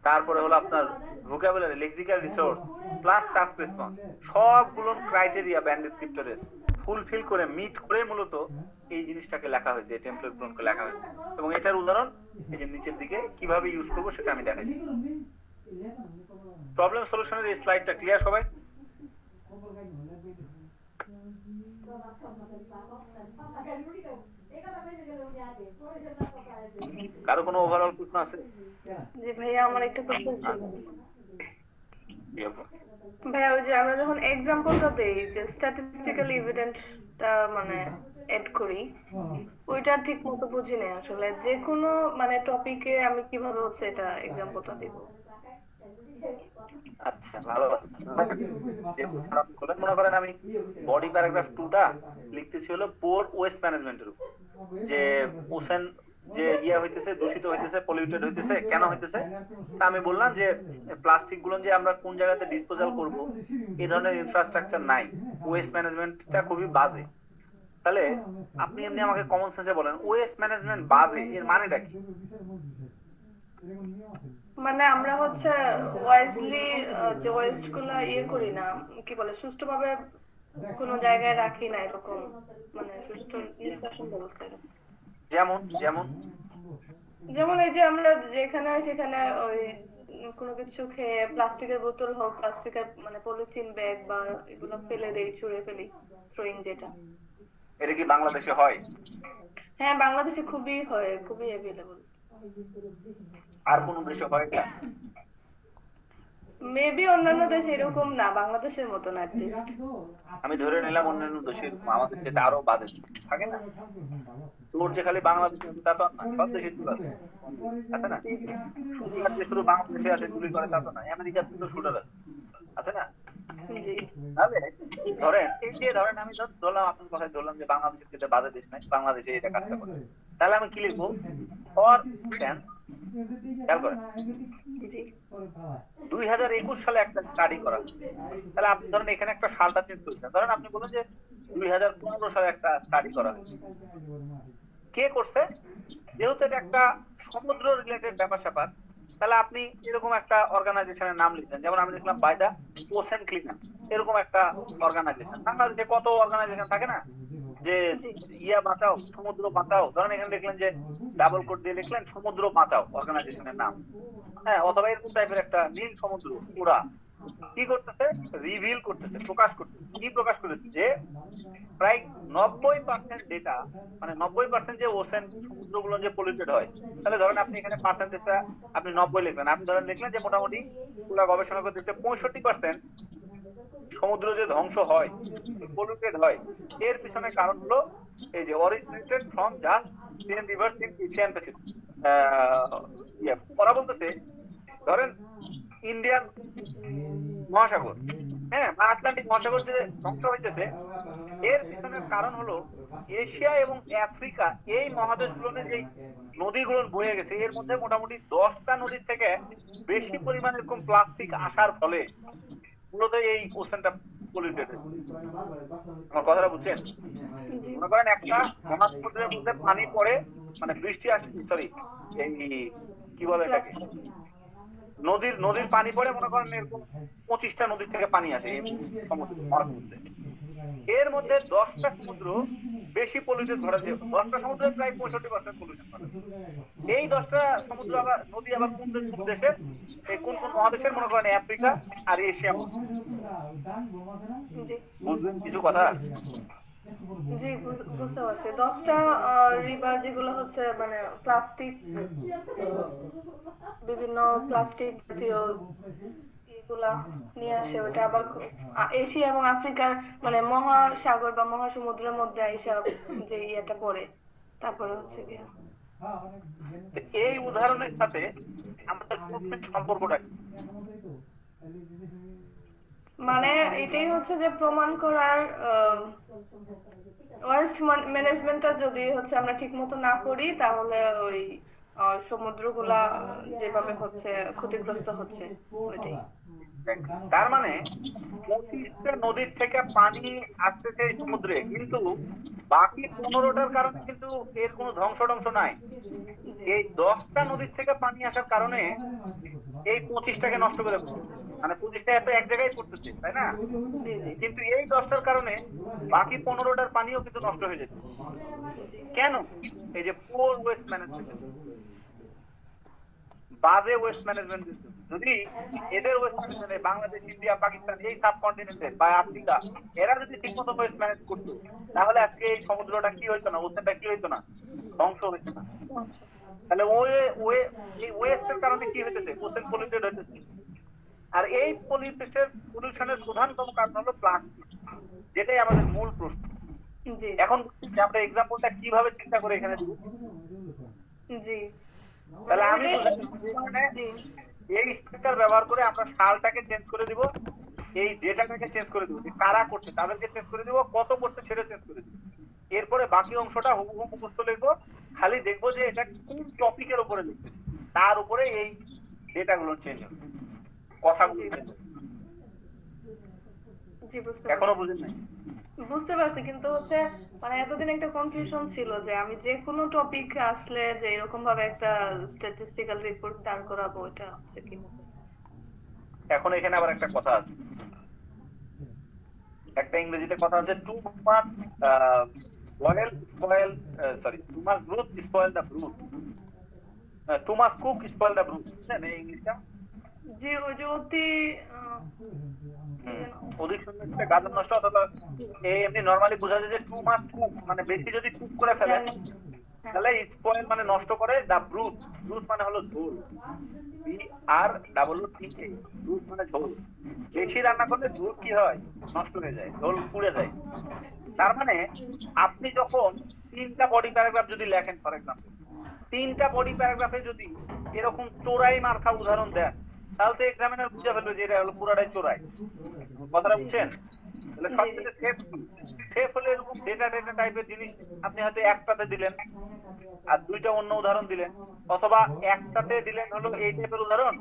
Speaker 1: তারপরে হলো আপনার vocabulary, lexical resource plus task response, সবগুলো ক্রাইটেরিয়া ব্যান্ড ডেসক্রিপ্টরের ফুলফিল করে মিট করে মূলত এই জিনিসটাকে লেখা হয়েছে, এই টেমপ্লেট গুলোকে লেখা হয়েছে। এবং এটার উদাহরণ এই যে নিচের দিকে কিভাবে ইউজ করবো সেটা আমি দেখাই দিচ্ছি। প্রবলেম সলিউশনের এই স্লাইডটা ক্লিয়ার সবাই? কারো কোনো ওভারঅল প্রশ্ন আছে?
Speaker 8: জি ভাইয়া, আমার একটা কোশ্চেন ছিল।
Speaker 1: জি আপু।
Speaker 8: ভাইয়া, ওই যে আমরা যখন এক্সাম্পলটা দেই যে স্ট্যাটিস্টিক্যাল এভিডেন্সটা মানে এড করি, ওইটা ঠিক মতো বুঝি না আসলে। যে কোনো মানে টপিকে আমি কিভাবে হচ্ছে এটা এক্সাম্পলটা দিব?
Speaker 1: আচ্ছা ভালো। মনে করেন আমি বডি প্যারাগ্রাফ 2টা লিখতেছি হলো পোর ওয়েস্ট ম্যানেজমেন্টের উপর, যে ওশেন যে হইতেছে, দূষিত হইতেছে, পলিউটেড হইতেছে, কেন হইতেছে তা আমি বললাম যে প্লাস্টিক গুলো যে আমরা কোন জায়গাতে ডিসপোজাল করব এই ধরনের ইনফ্রাস্ট্রাকচার নাই, ওয়েস্ট ম্যানেজমেন্টটা খুবই বাজে। তাহলে আপনি এমনি আমাকে কমন সেন্সে বলেন ওয়েস্ট ম্যানেজমেন্ট বাজে এর মানেটা কি?
Speaker 8: মানে আমরা হচ্ছে ওয়াইজলি যে ওয়েস্ট গুলা করি না, কি বলে, সুষ্ঠুভাবে কোনো জায়গায় রাখি না, এরকম মানে সুষ্ঠু নিষ্কাশন ব্যবস্থা এরকম।
Speaker 1: যেমন যেমন
Speaker 8: যেমন এই যে আমরা যেখানে সেখানে ওই কোনো কিছু খেয়ে প্লাস্টিকের বোতল হোক, প্লাস্টিকের মানে পলিথিন ব্যাগ বা এগুলো ফেলে দেই, ছুঁড়ে ফেলি, থ্রোয়িং যেটা।
Speaker 1: এটা কি বাংলাদেশে হয়?
Speaker 8: হ্যাঁ, বাংলাদেশে খুবই হয়, খুবই অ্যাভেলেবল।
Speaker 1: আর কোন দেশে হয় এটা?
Speaker 8: মেবি অন্যান্য দেশে এরকম না, বাংলাদেশের মতো না লিস্ট।
Speaker 1: আমি ধরে নিলাম অন্যান্য দেশে আমাদের চেয়ে আরো বাজে থাকে না, তোর যে খালি বাংলাদেশে তা তো না, সব দেশে চুল আছে না, শুধু বাংলাদেশে আছে গুলি করে তা তো না, আমেরিকাতে তো শুটার আছে না। তাহলে ধরেন এই যে ধরেন আমি ধরলাম আপনার কথায় ধরলাম যে বাংলাদেশের যেটা বাজে দেশ নাই, বাংলাদেশে এটা কাজটা করে, তাহলে আমি কি লিখবো? ফর ইনস্ট্যান্স, খেয়াল করেন 2021 সালে একটা স্টাডি করা, তাহলে আপনি ধরেন এখানে একটা সালটা চেঞ্জ করেছেন, ধরেন আপনি বলেন যে 2015 সালে একটা স্টাডি করা হয়েছে। কে করছে? যেহেতু এটা একটা সমুদ্র রিলেটেড ব্যাপার স্যাপার, তাহলে আপনি এরকম একটা অর্গানাইজেশনের নাম লিখলেন, যেমন আমি দেখলাম বাই দা ওশেন ক্লিনার, এরকম একটা অর্গানাইজেশন। বাংলাদেশে কত অর্গানাইজেশন থাকে না, যে বাঁচাও, সমুদ্র বাঁচাও, ধরেন এখানে লিখলেন যে ডাবল কোড দিয়ে লিখলেন সমুদ্র বাঁচাও অর্গানাইজেশনের নাম, হ্যাঁ, অথবা এরকম টাইপের একটা নীল সমুদ্র ওরা কি করতেছে? রিভিল করতেছে, প্রকাশ করতেছে। কি প্রকাশ করেছে? যে প্রায় 90% ডেটা, মানে 90% যে ওশেন সমুদ্রগুলো যে পলিউটেড হয়, তাহলে ধরেন আপনি এখানে পার্সেন্টেজটা আপনি 90 লিখবেন, আপনি ধরেন লিখলেন যে মোটামুটি পুরো গবেষণা করতে 65% সমুদ্র যে ধ্বংস হয়, পলিউটেড হয়, এর পিছনে কারণ হলো এই যে originated from just 10 rivers in Asian Pacific. ওরা বলতেছে ধরেন ইন্ডিয়ান মহাসাগর, হ্যাঁ, বা আটলান্টিক মহাসাগর যে ধ্বংস হইতেছে, এর পিছনের কারণ হলো এশিয়া এবং আফ্রিকা এই মহাদেশগুলোতে যে নদীগুলো বয়ে গেছে, এর মধ্যে মোটামুটি 10টা নদীর থেকে বেশি পরিমাণ এরকম প্লাস্টিক আসার ফলে মূলত এই ওশেনটা পলিউটেড। আমার কথাটা বুঝছেন? মনে করেন একটা মহাসমুদ্রের মধ্যে পানি পড়ে, মানে বৃষ্টি আসে, সরি এই কি বলে এটাকে, নদীর পানি পড়ে, মনে করেন এরকম 25টা নদীর থেকে পানি আসে এই সমুদ্রে। এর মধ্যে 10টা সমুদ্র বেশি পলিউটেড ধরা যায়, 10টা সমুদ্রে প্রায় 65% পলিউশন ধরা যায়। এই 10টা সমুদ্র আবার নদী আবার কোন কোন দেশের, এই কোন কোন মহাদেশের, মনে করেন আফ্রিকা আর এশিয়া।
Speaker 8: জি
Speaker 1: বুঝলেন কিছু কথা?
Speaker 8: জি বুঝতে পারছি। 10টা রিভার যেগুলো হচ্ছে মানে প্লাস্টিক, বিভিন্ন প্লাস্টিক জাতীয় এগুলা নিয়ে আসে, ওটা আবার এশিয়া এবং আফ্রিকার মানে মহাসাগর বা মহাসমুদ্রের মধ্যে এসে যে ইয়েটা পড়ে। তারপরে হচ্ছে কি
Speaker 1: তো এই উদাহরণের সাথে আমাদের সম্পর্কটা কি?
Speaker 8: মানে এটাই হচ্ছে যে প্রমাণ করার ওয়েস্ট ম্যানেজমেন্টটা যদি হচ্ছে আমরা ঠিক মতো না করি, তাহলে ওই সমুদ্রগুলা যেভাবে হচ্ছে ক্ষতিগ্রস্ত হচ্ছে ওইটাই।
Speaker 1: তার মানে 25টা নদীর থেকে পানি আসতেছে সমুদ্রে, কিন্তু বাকি 15টার কারণে কিন্তু এর কোনো ধ্বংস নাই। এই 10টা নদীর থেকে পানি আসার কারণে এই 25টাকে নষ্ট করে ফেলছে। মানে 25টা এত এক জায়গায় পড়তেছে, তাই না? কিন্তু এই 10টার কারণে বাকি 15টার পানিও কিন্তু নষ্ট হয়ে যাচ্ছে। কেন? এই যে পোর ওয়েস্ট ম্যানেজমেন্ট, বাজে ওয়েস্ট ম্যানেজমেন্ট। যদি এদের waste management, Bangladesh, India, Pakistan, এই সাবকন্টিনেন্টের বা আফ্রিকা, এরা যদি ঠিক মতো ওয়েস্ট ম্যানেজ করতো, তাহলে আজকে এই সমুদ্রটা কি হইতো না, ওখানটা কি হইতো না, ধ্বংস হইতো না। তাহলে এই ওয়েস্টের কারণে কি হইতেছে? ওশেন পলিউটেড হইতেছে। আর এই পলিউশনের প্রধানতম কারণ হলো প্লাস্টিক, যেটাই আমাদের মূল প্রশ্ন। এখন আমরা এক্সাম্পলটা কিভাবে চিন্তা করে এখানে দিব?
Speaker 8: জি
Speaker 1: তাহলে আমি এই স্ট্রাকচার ব্যবহার করে আমরা সালটাকে চেঞ্জ করে দিব, এই ডেটাটাকে চেঞ্জ করে দিব, যে কারা করছে তাদেরকে চেঞ্জ করে দিব, কত করছে সেটা চেঞ্জ করে দিব। এরপরে বাকি অংশটা হুবহু মুখস্থ লিখবো, খালি দেখবো যে এটা কোন টপিকের উপরে লিখছে, তার উপরে এই ডেটাগুলো চেঞ্জ হবে, কথাগুলো।
Speaker 8: জি বুঝতে
Speaker 1: এখনো
Speaker 8: পারছি।
Speaker 1: বুঝেন নাই?
Speaker 8: বুঝতে পারছি, কিন্তু হচ্ছে মানে এতদিন একটা কনফিউশন ছিল যে আমি যে কোনো টপিক আসলে যে এরকম ভাবে একটা স্ট্যাটিস্টিক্যাল রিপোর্ট দাঁড় করাবো, এটা হচ্ছে কি।
Speaker 1: এখন এখানে আবার একটা কথা আছে, একটা ইংরেজিতে কথা আছে, too much growth spoil the broth, too much cook spoil the broth. বুঝলেন এই ইংলিশটা?
Speaker 8: জি ওই যে অতি
Speaker 1: অধিক সুন্দর গাজন নষ্ট, অথবা এমনি নরমালি বোঝা যায় যে টু মাচ কুক মানে বেশি যদি কুক করে ফেলেন, তাহলে স্পয়েল মানে নষ্ট করে, দা ব্রুট, ব্রুট মানে হলো ঝোল, BROOT, ব্রুট মানে ঝোল। বেশি রান্না করলে ঝোল কি হয়? নষ্ট হয়ে যায়, ঝোল পুড়ে যায়। তার মানে আপনি যখন 3টা বডি প্যারাগ্রাফ যদি লেখেন, ফর এক্সাম্পল 3টা বডি প্যারাগ্রাফে যদি এরকম চোরাই মার্কা উদাহরণ দেন, তাহলে তো এক্সামিনার বুঝে ফেলবে যে এটা হলো পুরাটাই চোরাই। কথাটা বুঝছেন? তাহলে সবচেয়ে সেফ হলে এরকম ডেটা টাইপের জিনিস আপনি হয়তো একটাতে দিলেন আর 2টা অন্য উদাহরণ দিলেন, অথবা একটাতে দিলেন হলো এই টাইপের উদাহরণ,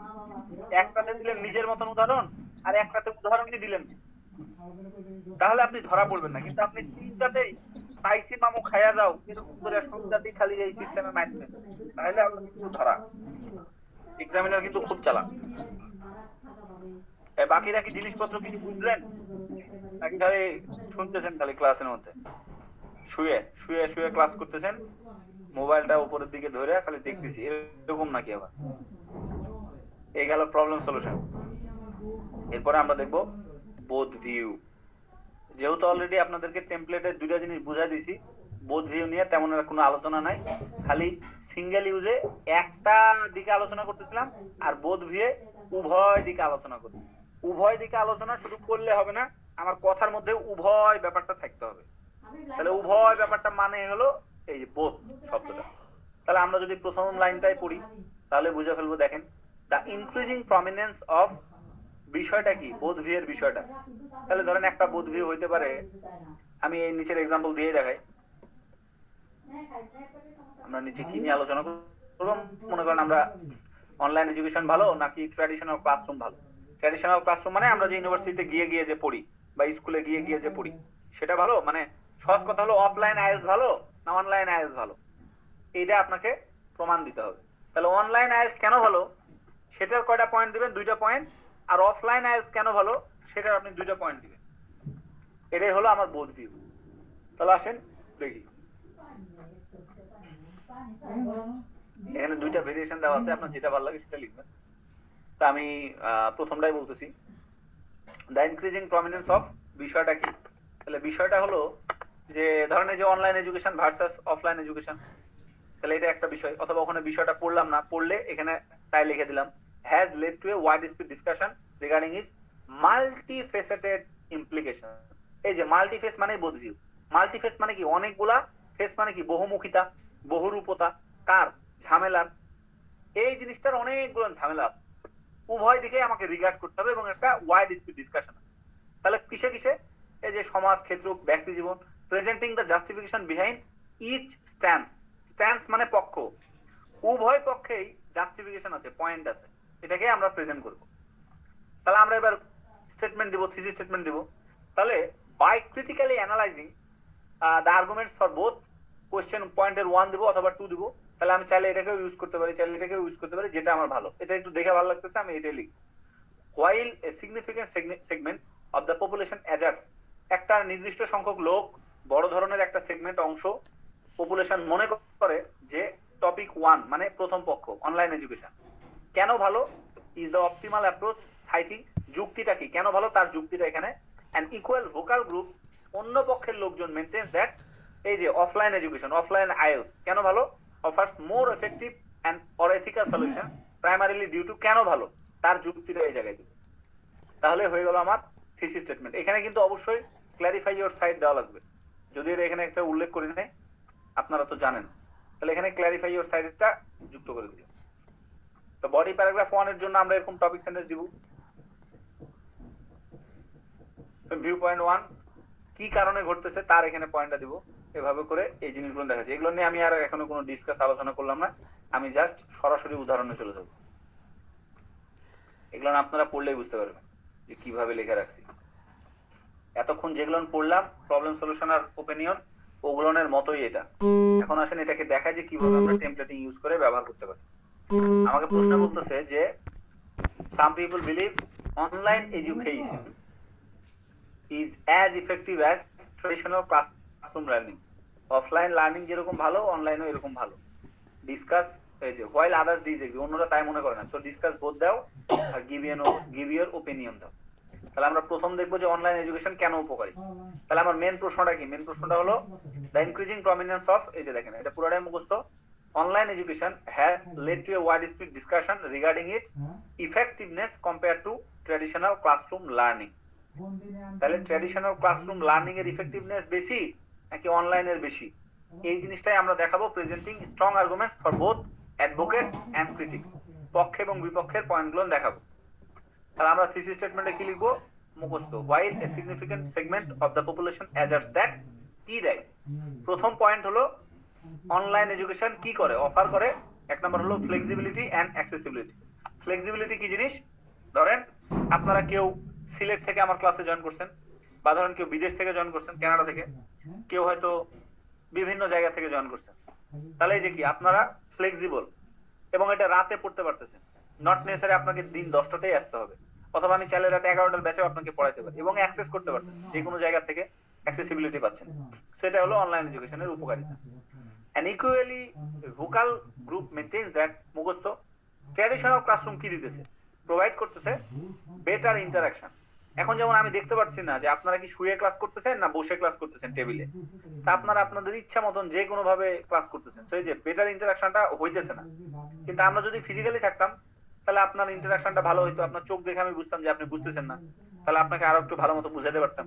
Speaker 1: একটাতে দিলেন নিজের মতন উদাহরণ, আর একটাতে উদাহরণই দিলেন, তাহলে আপনি ধরা পড়বেন না। কিন্তু আপনি 3টাতেই স্পাইসি মামু খায়া যাও এরকম করে সবটাতেই খালি এই সিস্টেমে মাইন্ড, তাহলে আপনি কিন্তু ধরা। এক্সামিনার কিন্তু খুব চালাক। বাকিরা কি জিনিসপত্র কিছু বুঝলেন নাকি খালি শুনতেছেন? খালি ক্লাসের মধ্যে শুয়ে শুয়ে শুয়ে ক্লাস করতেছেন, মোবাইলটা উপরের দিকে ধরে খালি দেখতেছি, এরকম নাকি? আবার এই গেল প্রবলেম সলিউশন। এরপরে আমরা দেখবো বোথ ভিউ। যেহেতু অলরেডি আপনাদেরকে টেমপ্লেটে 2টা জিনিস বুঝাই দিছি, বোথ ভিউ নিয়ে তেমন কোনো আলোচনা নাই, খালি সিঙ্গেল ইউজে একটা দিকে আলোচনা করতেছিলাম, আর বোথ ভিউয়ে উভয় দিকে আলোচনা করব। উভয় দিকে আলোচনা শুধু করলে হবে না, আমার কথার মধ্যে উভয় ব্যাপারটা থাকতে হবে। তাহলে উভয় ব্যাপারটা মানে হলো এই যে বোথ শব্দটা। তাহলে আমরা যদি প্রথম লাইনটাই পড়ি, তাহলে বুঝে ফেলবো। দেখেন, দ্য ইনক্রিজিং প্রমিনেন্স অফ, বিষয়টা কি? বোথ ভিউ এর বিষয়টা। তাহলে ধরেন একটা বোথ ভিউ হইতে পারে, আমি এই নিচের এক্সাম্পল দিয়ে দেখাই। আমরা নিচে কি নিয়ে আলোচনা করব? মনে করেন আমরা অনলাইন এডুকেশন ভালো নাকি ট্র্যাডিশনাল ক্লাসরুম ভালো। ট্র্যাডিশনাল ক্লাসরুম মানে আমরা যে ইউনিভার্সিটিতে গিয়ে গিয়ে যে পড়ি বা স্কুলে গিয়ে গিয়ে যে পড়ি সেটা ভালো, মানে সহজ কথা হলো অফলাইন আইএলটিএস ভালো না অনলাইন আইএলটিএস ভালো, এইটা আপনাকে প্রমাণ দিতে হবে। তাহলে অনলাইন আইএলটিএস কেন ভালো সেটার কয়টা পয়েন্ট দিবেন? 2টা পয়েন্ট। আর অফলাইন আইএলটিএস কেন ভালো সেটার আপনি 2টা পয়েন্ট দিবেন।
Speaker 9: এটাই হলো আমার বোধ ভিউ। তাহলে আসেন দেখি, এখানে দুইটা ভেরিয়েশন দেওয়া আছে, আপনার যেটা ভালো লাগে সেটা লিখবেন। তা আমি প্রথমটাই বলতেছি, দ্য ইনক্রিজিং প্রমিনেন্স অফ, বিষয়টা কি? তাহলে বিষয়টা হলো যে ধরেন এই যে online education versus offline education, তাহলে এটা একটা বিষয়। অথবা ওখানে বিষয়টা পড়লাম না, পড়লে এখানে তাই লিখে দিলাম, has led to a wide speed discussion regarding is multifaceted implication. এই যে মাল্টিফেস মানে বোধ ভিউ, মাল্টিফেস মানে কি অনেকগুলা, ফেস মানে কি বহুমুখিতা, বহুরূপতা, কার ঝামেলার, এই জিনিসটার অনেকগুলো ঝামেলা আছে, উভয় দিকে আমাকে রিগার্ড করতে হবে এবং একটা ওয়াইড স্পিড ডিসকাশন। তাহলে কিসে কিসে? এই যে সমাজ, ক্ষেত্র, ব্যক্তি জীবন, presenting the justification behind each stance, stance মানে পক্ষ, উভয় পক্ষেই জাস্টিফিকেশন আছে, পয়েন্ট আছে, এটাকে আমরা প্রেজেন্ট করব। তাহলে আমরা এবার স্টেটমেন্ট দিব, থিসিস স্টেটমেন্ট দিব। তাহলে by critically analysing the arguments for both, question পয়েন্টের 1 দিব অথবা 2 দিব। তাহলে আমি চাইলে এটাকেও ইউজ করতে পারি, চাইলে এটাকেও ইউজ করতে পারি, যেটা আমার ভালো, এটা একটু দেখে ভালো লাগতেছে আমি এটাই লিখব। while a significant segment of the population asserts, একটা নির্দিষ্ট সংখ্যক লোক, বড় ধরনের একটা সেগমেন্ট অংশ পপুলেশন মনে করে যে টপিক 1 মানে প্রথম পক্ষ অনলাইন এডুকেশন কেন ভালো, is the optimal approach, citing, যুক্তিটা কি, কেন ভালো তার যুক্তিটা এখানে। অ্যান্ড ইকুয়াল ভোকাল গ্রুপ, অন্য পক্ষের লোকজন মেনটেন্স দ্যাট এই যে অফলাইন এডুকেশন, অফলাইন আইএলস কেন ভালো, offers more effective and or ethical solutions primarily due to, কেন ভালো তার যুক্তিটা এই জায়গায় দিবে। তাহলে হয়ে গেল আমার থিসিস স্টেটমেন্ট। এখানে কিন্তু অবশ্যই ক্ল্যারিফাই ইওর সাইড দেওয়া লাগবে, যদি এখানে একটা উল্লেখ করি নাই, আপনারা তো জানেন। তাহলে এখানে ক্ল্যারিফাই ইওর সাইডটা যুক্ত করে দিই। তো বডি প্যারাগ্রাফ 1 এর জন্য আমরা এরকম টপিক সেন্টেন্স দিব, ভিউ পয়েন্ট 1 কি কারণে ঘটতেছে তার এখানে পয়েন্টটা দিব। এভাবে করে এই জিনিসগুলো দেখাচ্ছি। এগুলো নিয়ে আমি আর এখনো কোনো ডিসকাস আলোচনা করলাম না, আমি জাস্ট সরাসরি উদাহরণে চলে যাব। এগুলো আপনারা পড়লেই বুঝতে পারবেন যে কিভাবে লেখা রাখছি। এতক্ষণ যেগুলো পড়লাম প্রবলেম সলিউশন আর ওপিনিয়ন, ওগুলোনের মতোই এটা। এখন আসেন এটাকে দেখাই যে কিভাবে আমরা টেমপ্লেটিং ইউজ করে ব্যবহার করতে পারি। আমাকে প্রশ্ন বলতেছে যে some people believe online education is as effective as traditional classroom learning. Offline learning যেরকম ভালো, অনলাইনও এরকম ভালো। ডিসকাস এই যে while others disagree, অন্যরা তাই মনে করে না। সো ডিসকাস বোথ দাও আর give your opinion দাও। তাহলে আমরা প্রথম দেখবো যে অনলাইন এডুকেশন কেন উপকারী। তাহলে আমার মেন প্রশ্নটা কি? মেন প্রশ্নটা হলো দ্য ইনক্রিজিং প্রমিনেন্স অফ, এই যে দেখেন এটা পুরোটাই মুখস্থ, online education has led to a wide speed discussion regarding its effectiveness compare to traditional classroom learning. তাহলে ট্র্যাডিশনাল ক্লাসরুম লার্নিং এর ইফেক্টিভনেস বেশি নাকি অনলাইনের বেশি, এই জিনিসটাই আমরা দেখাবো, presenting strong arguments for both advocates and critics, পক্ষ এবং বিপক্ষের পয়েন্টগুলো দেখাবো। তাহলে আমরা থিসিস স্টেটমেন্টে কি লিখবো? মুখস্থ, while a significant segment of the population asserts that, কি দেয়? প্রথম পয়েন্ট হলো অনলাইন এডুকেশন কি করে, অফার করে। এক নম্বর হলো ফ্লেক্সিবিলিটি এন্ড অ্যাক্সেসিবিলিটি। ফ্লেক্সিবিলিটি কি জিনিস? ধরেন আপনারা কেউ সিলেট থেকে আমার ক্লাসে জয়েন করছেন, বা ধরেন কেউ বিদেশ থেকে জয়েন করছেন, কানাডা থেকে, কেউ হয়তো বিভিন্ন জায়গা থেকে জয়েন করছেন। তাহলে এই যে কি আপনারা ফ্লেক্সিবল এবং এটা রাতে পড়তে পারতেছেন, নট নেসেসারি আপনাকে দিন 10টাতেই আসতে হবে, অথবা আমি চাইলে রাতে 11টার ব্যাচেও আপনাকে পড়াইতে পারি এবং অ্যাক্সেস করতে পারতেছেন, যে কোনো জায়গা থেকে অ্যাক্সেসিবিলিটি পাচ্ছেন। সেটা হলো অনলাইন এডুকেশনের উপকারিতা। An equally vocal group maintains that, মুখস্থ, ট্র্যাডিশনাল ক্লাসরুম কি দিতেছে? প্রোভাইড করতেছে বেটার ইন্টারাকশন। এখন যেমন আমি দেখতে পাচ্ছি না যে আপনারা কি শুয়ে ক্লাস করতেছেন না বসে ক্লাস করতেছেন টেবিলে, তা আপনারা আপনাদের ইচ্ছা মতন যে কোনো ভাবে ক্লাস করতেছেন, সেই যে বেটার ইন্টারাকশনটা হইতেছে না। কিন্তু আমরা যদি ফিজিক্যালি থাকতাম তাহলে আপনার ইন্টারাকশনটা ভালো হইতো, আপনার চোখ দেখে আমি বুঝতাম যে আপনি বুঝতেছেন না, তাহলে আপনাকে আরো একটু ভালো মতো বুঝাতে পারতাম।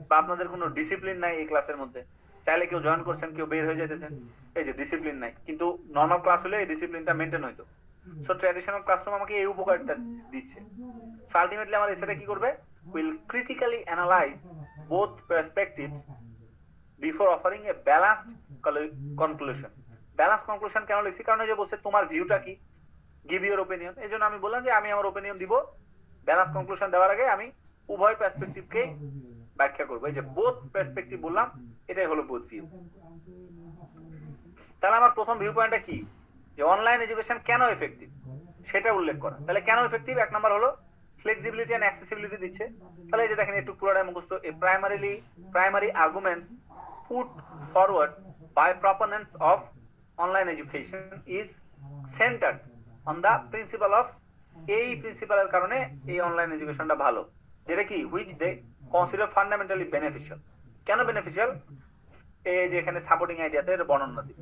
Speaker 9: বা আপনাদের কোনো ডিসিপ্লিন নাই এই ক্লাসের মধ্যে, চাইলে কেউ জয়েন করছেন কেউ বের হয়ে যেতেছেন, এই যে ডিসিপ্লিন নাই, কিন্তু নর্মাল ক্লাস হলে এই ডিসিপ্লিনটা মেনটেন হইতো। সো ট্র্যাডিশনাল ক্লাসরুম আমাকে এই উপকারটা দিচ্ছে। সো আলটিমেটলি আমার এসেটা কি করবে? Will critically analyse both perspectives before offering A balanced conclusion. Balance conclusion কেন লিখছি? কারণ এই যে বলছে তোমার ভিউটা কি, গিভ ইউর ওপিনিয়ন। এই জন্য আমি বললাম যে আমি আমার ওপিনিয়ন দিব, ব্যালেন্স কনক্লুশন দেওয়ার আগে আমি উভয় পার্সপেক্টিভকে ব্যাখ্যা করবো। এই যে বোথ পার্সপেক্টিভ বললাম, এটাই হলো বোথ ভিউ। তাহলে আমার প্রথম ভিউ পয়েন্টটা কি? যে অনলাইন এডুকেশন কেন এফেক্টিভ সেটা উল্লেখ করা। তাহলে কেন এফেক্টিভ? এক নম্বর হলো ফ্লেক্সিবিলিটি এন্ড অ্যাক্সেসিবিলিটি দিচ্ছে। তাহলে এই যে দেখেন একটু পুরোটাই মুখস্থ, primary arguments put forward by proponents of online education is centered on the principle of, এই প্রিন্সিপালের কারণে এই অনলাইন এডুকেশনটা ভালো, যেটা কি which they consider fundamentally beneficial। কেন বেনিফিশিয়াল, এই যে এখানে সাপোর্টিং আইডিয়াতে এর বর্ণনা দিই।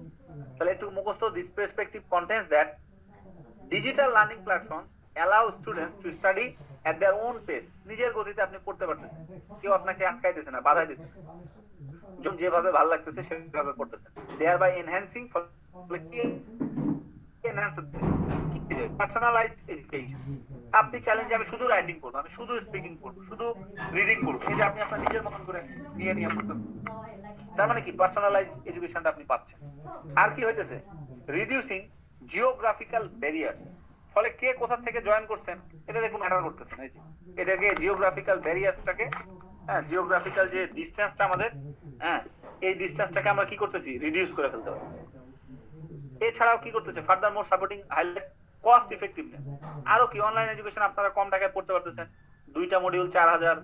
Speaker 9: তাহলে একটু মুখস্থ, this perspective contains that digital learning platforms allow students to study at their own pace। নিজের গতিতে আপনি পড়তে পারতেছেন, কেউ আপনাকে আটকাইতেছে না, বাধা দিতেছে না, যেভাবে ভালো লাগতেছে সেভাবে পড়তেছেন। thereby enhancing enhance হচ্ছে পার্সোনালাইজড এডুকেশন। আপনি চ্যালেঞ্জ, আমি শুধু রাইটিং করবো, আমি শুধু স্পিকিং করবো, শুধু রিডিং করবো, এই যে আপনি আপনার নিজের মতন করে নিয়ে নিয়ে পড়তে পারছেন। তার মানে কি পার্সোনালাইজ এডুকেশনটা আপনি পাচ্ছেন। আর কি হইতেছে, রিডিউসিং জিওগ্রাফিক্যাল ব্যারিয়ার। ফলে কে কোথা থেকে জয়েন করছেন এটা দেখুন ম্যাটার করতেছে না। এই যে এটাকে জিওগ্রাফিক্যাল ব্যারিয়ারটাকে, হ্যাঁ জিওগ্রাফিক্যাল যে ডিসটেন্সটা আমাদের, হ্যাঁ এই ডিসটেন্সটাকে আমরা কি করতেছি, রিডিউস করে ফেলতে পারতেছি। এছাড়াও কি করতেছে, ফার্দার মোর সাপোর্টিং হাইলাইটস কস্ট ইফেক্টিভনেস। আরো কি, অনলাইন এডুকেশন আপনারা কম টাকায় পড়তে পারতেছেন, 2টা মডিউল 4000,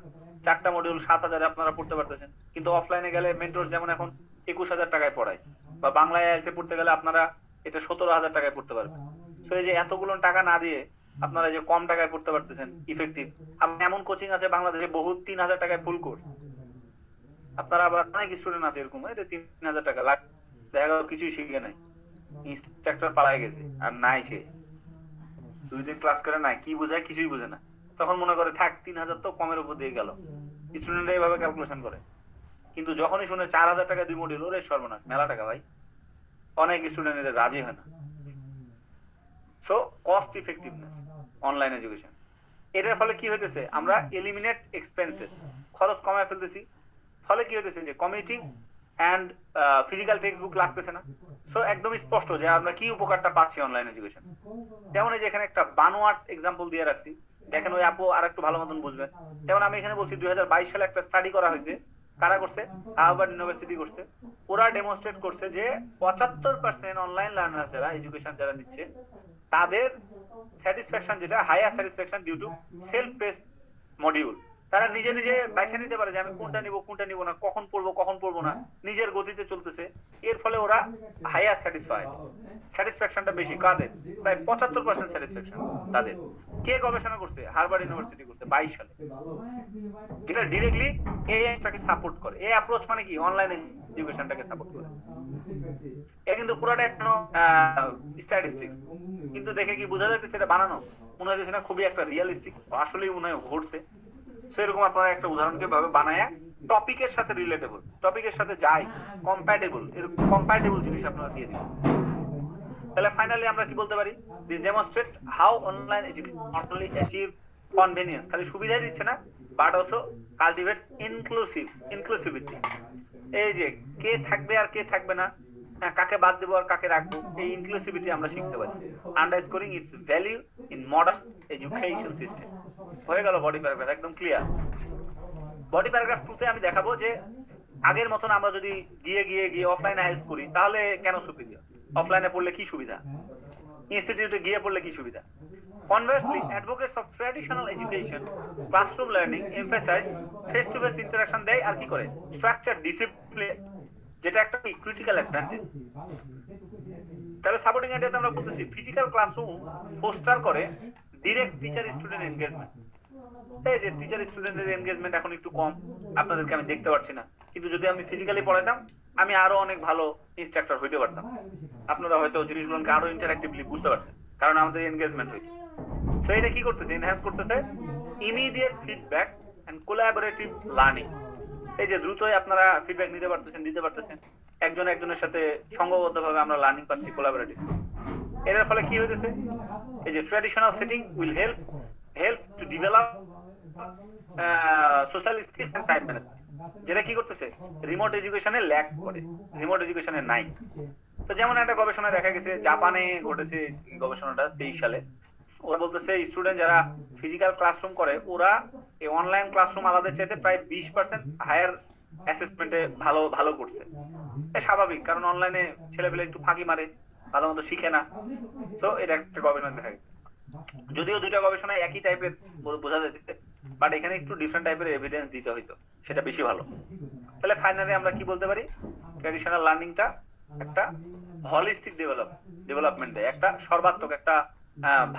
Speaker 9: 4টা মডিউল 7000 আপনারা পড়তে পারতেছেন। কিন্তু অফলাইনে গেলে মেন্টর যেমন এখন 21000 টাকায় পড়ায়, বা বাংলায় আইএলটিএস পড়তে গেলে আপনারা এটা 17000 টাকায় পড়তে পারবেন। তো এই যে এতগুলো টাকা না দিয়ে আপনারা যে কম টাকায় পড়তে পারতেছেন ইফেক্টিভ, এমন কোচিং আছে বাংলাদেশে বহুত 3000 টাকায় ফুল কোর্স। আপনারা আবার অনেক স্টুডেন্ট আছে এরকম, এটা 3000 টাকা লাখ, দেখা গেল কিছুই শিখে নাই, ইনস্ট্রাক্টর পালায় গেছে আর নাই, সে 2 দিন ক্লাস করে নাই, কি বোঝায় কিছুই বোঝে না। তখন মনে করে থাক 3000 তো কমের উপর দিয়ে গেল, স্টুডেন্টরা এইভাবে ক্যালকুলেশন করে। কিন্তু যখনই শুনে 4000 টাকা 2 মডিউল, ওরে সর্বনাশ, মেলা টাকা ভাই, অনেক স্টুডেন্ট এদের রাজি হয় না। So cost effectiveness online education, এটার ফলে কি হইতেছে, আমরা এলিমিনেট এক্সপেন্সেস, খরচ কমায় ফেলতেছি। ফলে কি হইতেছে যে কমিউনিটিং এন্ড ফিজিক্যাল টেক্সট বুক লাগতেছে না। সো একদম স্পষ্ট যে আমরা কি উপকারটা পাচ্ছি অনলাইন এডুকেশন। যেমন এই যে এখানে একটা বানোয়াট এক্সাম্পল দিয়ে রাখছি, দেখেন ওই আপু আর একটু ভালো মতন বুঝবেন। যেমন আমি এখানে বলছি 2022 সালে একটা স্টাডি করা হয়েছে, কারা করছে, হার্ভার্ড ইউনিভার্সিটি করছে। ওরা ডেমনস্ট্রেট করছে যে 75% অনলাইন লার্নার যারা এডুকেশন যারা নিচ্ছে, তাদের স্যাটিসফ্যাকশন যেটা higher satisfaction due to self paced module. তারা নিজে নিজে বেছে নিতে পারে যে আমি কোনটা নিব কোনটা নিব না, কখন পড়বো না, নিজের গতিতে চলতেছে। এর ফলে ওরা হায়ার স্যাটিসফ্যাকশনটা বেশি। কাদের? প্রায় 75% স্যাটিসফ্যাকশন তাদের। কে গবেষণা করছে? হার্ভার্ড ইউনিভার্সিটি করছে 22 সালে, যেটা ডিরেক্টলি এআইটাকে সাপোর্ট করে। এই অ্যাপ্রোচ মানে কি, অনলাইন এডুকেশনটাকে সাপোর্ট করে। এটা কিন্তু পুরোটা একটা স্ট্যাটিস্টিক্স, কিন্তু দেখে কি বোঝা যাচ্ছে সেটা বানানো, মনে হচ্ছে না খুবই একটা রিয়েলিস্টিক, আসলেই মনে হয় ঘটছে। সেরকম আপনারা একটা উদাহরণকে ভাবে বানায় টপিকের সাথে রিলেটেবল, টপিকের সাথে যাই কম্প্যাটেবল, এরকম কম্প্যাটেবল জিনিস আপনারা দিয়ে দিন। তাহলে ফাইনালি আমরা কি বলতে পারি, this demonstrate how online education not only achieve convenience, খালি সুবিধা দিচ্ছে না, বাট অলসো কালটিভেটস ইনক্লুসিভিটি। এই যে কে থাকবে আর কে থাকবে না, কাকে বাদ দেবো আর কাকে রাখবো, এই ইনক্লুসিভিটি আমরা শিখতে পারি। Underscoring its value in modern education system. হয়ে গেল বডি প্যারাগ্রাফ, একদম ক্লিয়ার। বডি প্যারাগ্রাফ 2 তে আমি দেখাবো যে আগের মতন আমরা যদি গিয়ে অফলাইনে হেল্প করি তাহলে কেন সুবিধা, অফলাইনে পড়লে কি সুবিধা, ইনস্টিটিউটে গিয়ে পড়লে কি সুবিধা। Conversely, advocates of traditional education, classroom learning emphasize face-to-face interaction দেয় আর কি করে, structure discipline, যেটা একটা ক্রিটিক্যাল অ্যাডভান্টেজ। তাহলে সাপোর্টিং আইডিয়াতে আমরা বলতেছি ফিজিক্যাল ক্লাসরুম ফোস্টার করে ডিরেক্ট টিচার স্টুডেন্ট এনগেজমেন্ট। এই যে টিচার স্টুডেন্টের এনগেজমেন্ট এখন একটু কম, আপনাদেরকে আমি দেখতে পাচ্ছি না, কিন্তু যদি আমি ফিজিক্যালি পড়াইতাম আমি আরো অনেক ভালো ইনস্ট্রাক্টর হইতে পারতাম। আপনারা হয়তো জিনিসগুলোকে আরো ইন্টারঅ্যাক্টিভলি বুঝতে পারতেন, কারণ আমাদের এনগেজমেন্ট হইতো। তো এটা কি করতেছে, এনহ্যান্স করতেছে immediate feedback and collaborative learning. এই যে দ্রুতই আপনারা ফিডব্যাক দিতে পারতেছেন, একজন একজনের সাথে সংঘবদ্ধভাবে আমরা লার্নিং পাচ্ছি, কোলাবোরেটিভ। এর ফলে কি হইতেছে, এই যে traditional setting will help to develop social skills and time management, যেটা কি করতেছে রিমোট এডুকেশনে ল্যাক করে, রিমোট এডুকেশনে নাই। তো যেমন একটা গবেষণা দেখা গেছে, জাপানে ঘটেছে গবেষণাটা 23 সালে। ওরা বলতেছে স্টুডেন্ট যারা ফিজিক্যাল ক্লাসরুম করে ওরা এই অনলাইন ক্লাসরুম আলাদা চাইতে প্রায় 20% হায়ার অ্যাসেসমেন্টে ভালো করছে। এটা স্বাভাবিক, কারণ অনলাইনে ছেলেপেলে একটু ফাঁকি মারে, ভালো মতো শিখে না। তো এটা একটা গবেষণা দেখা গেছে। যদিও দুইটা গবেষণায় একই টাইপের বোঝা যেতে, বাট এখানে একটু ডিফারেন্ট টাইপের এভিডেন্স দিতে হইতো, সেটা বেশি ভালো। তাহলে ফাইনালি আমরা কি বলতে পারি, ট্র্যাডিশনাল লার্নিংটা একটা হলিস্টিক ডেভেলপমেন্ট দেয়, একটা সর্বাত্মক একটা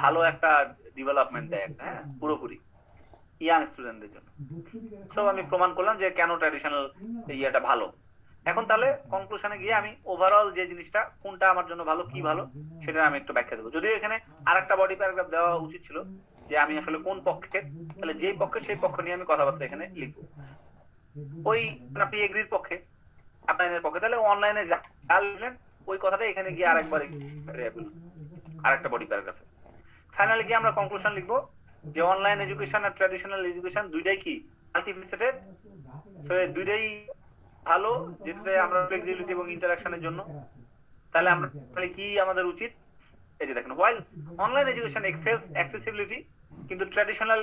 Speaker 9: ভালো একটা ডেভেলপমেন্ট দেয় একটা, হ্যাঁ, পুরোপুরি ইয়াং স্টুডেন্টদের জন্য। সো আমি প্রমাণ করলাম যে কেন ট্র্যাডিশনাল ইয়েটা ভালো। এখন তাহলে কনক্লুশনে গিয়ে আমি ওভারঅল যে জিনিসটা কোনটা আমার জন্য ভালো, কি ভালো, সেটা আমি একটু ব্যাখ্যা দেবো। যদিও এখানে আরেকটা বডি প্যারাগ্রাফ দেওয়া উচিত ছিল যে আমি আসলে কোন পক্ষে, তাহলে যেই পক্ষে সেই পক্ষ নিয়ে আমি কথাবার্তা এখানে লিখবো। ওই আপনি এগ্রির পক্ষে, আপনার পক্ষে, তাহলে অনলাইনে যা লিখলেন ওই কথাটা এখানে গিয়ে আরেকবার আরেকটা বডি প্যারাগ্রাফে। ফাইনালি গিয়ে আমরা কনক্লুশন লিখবো যে অনলাইন এডুকেশন আর ট্র্যাডিশনাল এডুকেশন দুইটাই কি মাল্টিফেসেটেড, তো দুইটাই ভালো, যেটাতে আমরা ফ্লেক্সিবিলিটি এবং ইন্টারাকশনের জন্য। তাহলে আমরা কি আমাদের উচিত, এই যে দেখেন, while online education excels accessibility, কিন্তু ট্র্যাডিশনাল